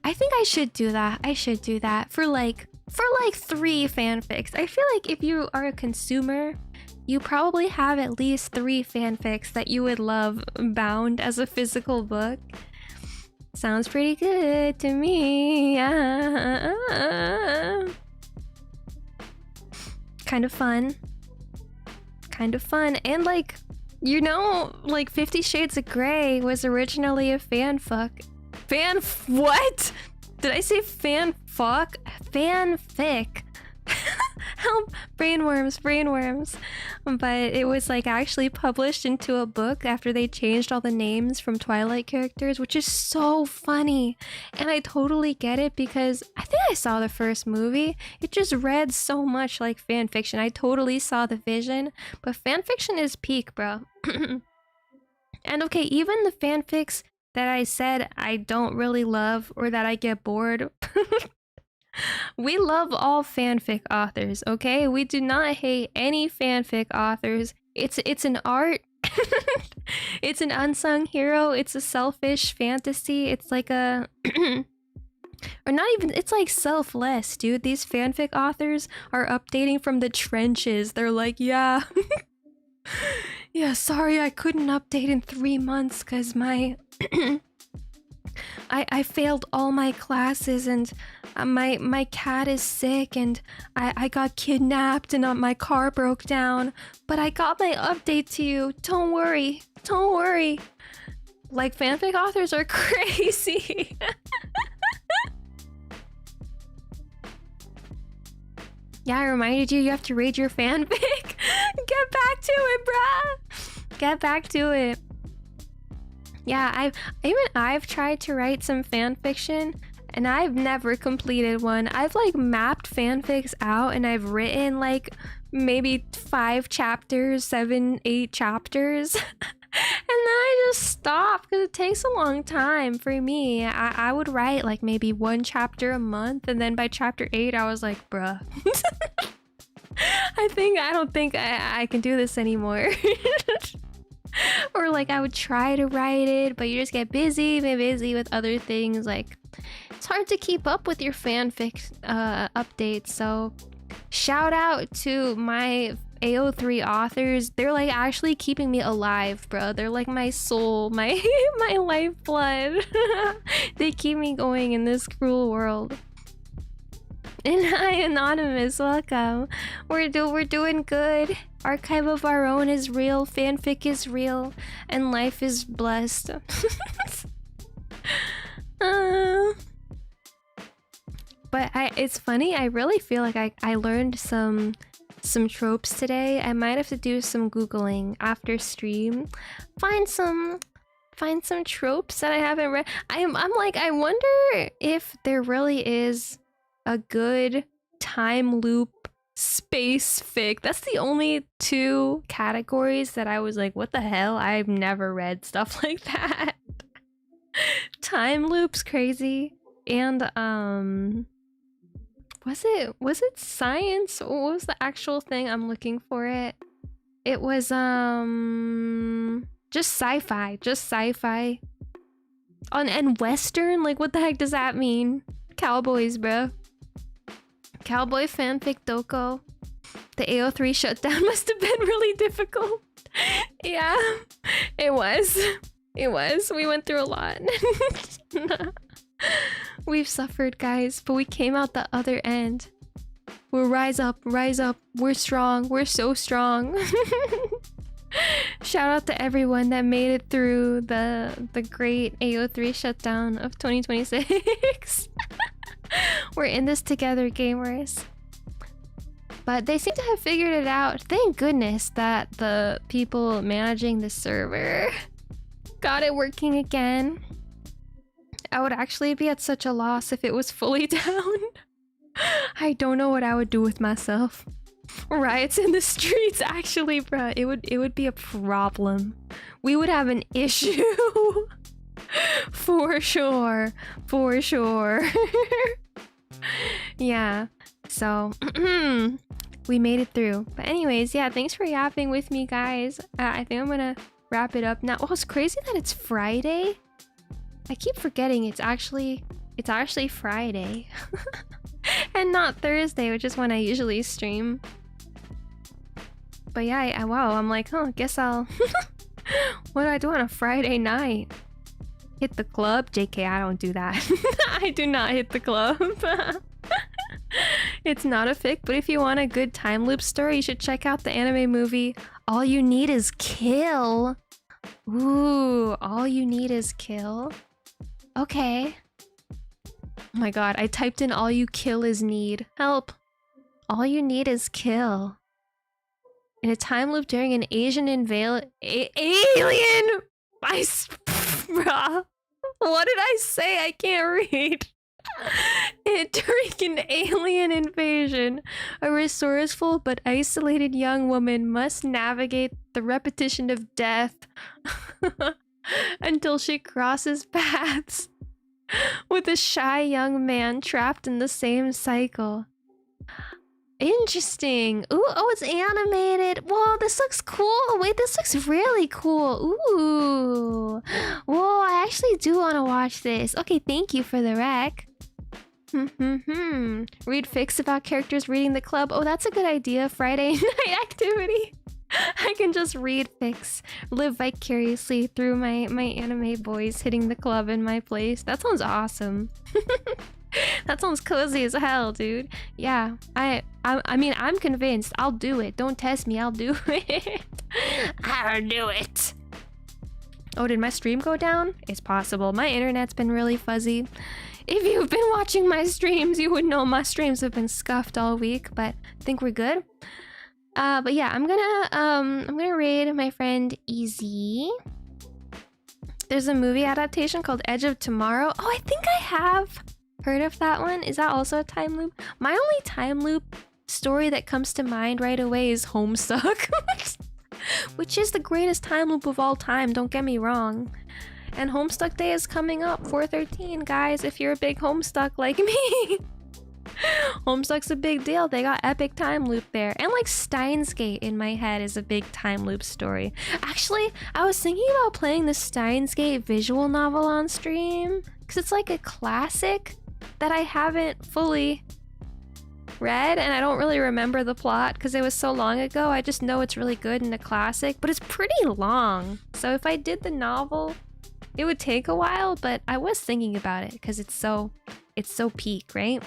I think I should do that. I should do that for like 3 fanfics. I feel like if you are a consumer, you probably have at least 3 fanfics that you would love bound as a physical book. Sounds pretty good to me. Kind of fun. Kind of fun. And like, you know, like 50 Shades of Grey was originally a fanfuck. What? Did I say fanfuck? Fanfic. Help. Brainworms. But it was like actually published into a book after they changed all the names from Twilight characters, which is so funny. And I totally get it because I think I saw the first movie. It just read so much like fanfiction. I totally saw the vision, but fanfiction is peak, bro. And okay, even the fanfics that I said I don't really love or that I get bored. We love all fanfic authors, okay? We do not hate any fanfic authors. It's an art. It's an unsung hero. It's a selfish fantasy. It's like a or not even, it's like selfless, dude. These fanfic authors are updating from the trenches. They're like, yeah. Yeah, sorry I couldn't update in 3 months because my I failed all my classes, and my cat is sick, and I got kidnapped, and my car broke down, but I got my update to you. Don't worry. Like, fanfic authors are crazy. Yeah, I reminded you have to read your fanfic. Get back to it, bruh. Get back to it. Yeah, I've tried to write some fan fiction and I've never completed one. I've like mapped fanfics out and I've written like maybe 5 chapters, 7, 8 chapters. And then I just stopped because it takes a long time for me. I would write like maybe 1 chapter a month, and then by chapter 8 I was like, bruh. I don't think I can do this anymore. Or like I would try to write it, but you just get busy with other things. Like it's hard to keep up with your fanfic updates. So shout out to my AO3 authors. They're like actually keeping me alive, bro. They're like my soul, my my lifeblood. They keep me going in this cruel world. And hi, Anonymous, welcome. We're doing good. Archive of Our Own is real, fanfic is real, and life is blessed. But it's funny, I really feel like I learned some tropes today. I might have to do some Googling after stream. Find some tropes that I haven't read. I'm like, I wonder if there really is a good time loop space fic. That's the only 2 categories that I was like, what the hell? I've never read stuff like that. Time loops crazy. And was it science? What was the actual thing? I'm looking for it. It was just sci-fi. And western, like what the heck does that mean? Cowboys, bro. Cowboy fanfic doko. The AO3 shutdown must have been really difficult. Yeah, it was. We went through a lot. We've suffered, guys, but we came out the other end. We'll rise up. We're strong. We're so strong. Shout out to everyone that made it through the great AO3 shutdown of 2026. We're in this together, gamers. But they seem to have figured it out. Thank goodness that the people managing the server got it working again. I would actually be at such a loss if it was fully down. I don't know what I would do with myself. Riots in the streets, actually, bruh. It would be a problem. We would have an issue. For sure. Yeah, so we made it through. But anyways, yeah, thanks for yapping with me, guys. I think I'm gonna wrap it up now. Oh, it's crazy that it's Friday. I keep forgetting it's actually Friday. And not Thursday, which is when I usually stream. But yeah, wow, I'm like, oh, guess I'll what do I do on a Friday night? Hit the club? JK, I don't do that. I do not hit the club. It's not a fic, but if you want a good time loop story, you should check out the anime movie All You Need Is Kill. Ooh, All You Need Is Kill? Okay. Oh my god, I typed in all you kill is need. Help. All you need is kill. In a time loop during an Asian alien! Bruh. What did I say? I can't read. During an alien invasion, a resourceful but isolated young woman must navigate the repetition of death until she crosses paths with a shy young man trapped in the same cycle. Interesting. Ooh, oh, it's animated. Whoa, this looks cool. Wait, this looks really cool. Ooh. Whoa, I actually do want to watch this. Okay, thank you for the rec. Read fics about characters reading the club. Oh, that's a good idea. Friday night activity. I can just read fics, live vicariously through my anime boys hitting the club in my place. That sounds awesome. That sounds cozy as hell, dude. Yeah, I mean, I'm convinced. I'll do it. Don't test me. I'll do it. I'll do it. Oh, did my stream go down? It's possible. My internet's been really fuzzy. If you've been watching my streams, you would know my streams have been scuffed all week, but I think we're good. But yeah, I'm gonna raid my friend Easy. There's a movie adaptation called Edge of Tomorrow. Oh, I think I have heard of that one. Is that also a time loop? My only time loop story that comes to mind right away is Homestuck, which is the greatest time loop of all time, don't get me wrong. And Homestuck Day is coming up, 4/13, guys, if you're a big Homestuck like me. Homestuck's a big deal. They got epic time loop there. And like Steins Gate in my head is a big time loop story. Actually, I was thinking about playing the Steins Gate visual novel on stream because it's like a classic that I haven't fully read, and I don't really remember the plot because it was so long ago. I just know it's really good and a classic, but it's pretty long. So if I did the novel, it would take a while, but I was thinking about it because it's so peak, right?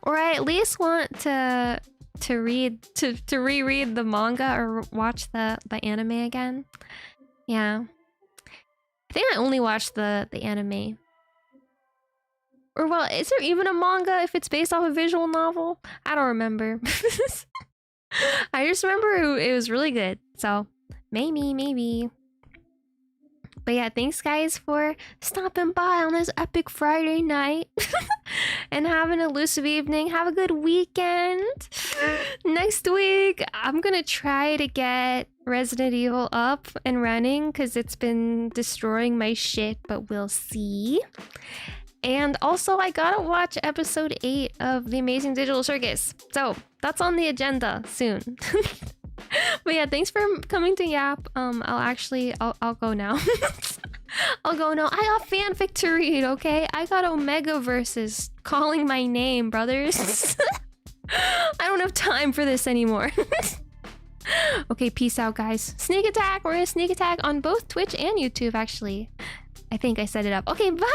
Or I at least want to reread the manga or watch the anime again. Yeah. I think I only watched the anime. Or well, is there even a manga if it's based off a visual novel? I don't remember. I just remember it was really good. So maybe. But yeah, thanks guys for stopping by on this epic Friday night and have an elusive evening. Have a good weekend. Next week, I'm gonna try to get Resident Evil up and running because it's been destroying my shit, but we'll see. And also, I gotta watch episode 8 of The Amazing Digital Circus. So that's on the agenda soon. But yeah, thanks for coming to Yap. I'll go now. I'll go now. I got fanfic to read, okay? I got Omega verses calling my name, brothers. I don't have time for this anymore. Okay, peace out, guys. Sneak attack. We're gonna sneak attack on both Twitch and YouTube, actually. I think I set it up. Okay, bye!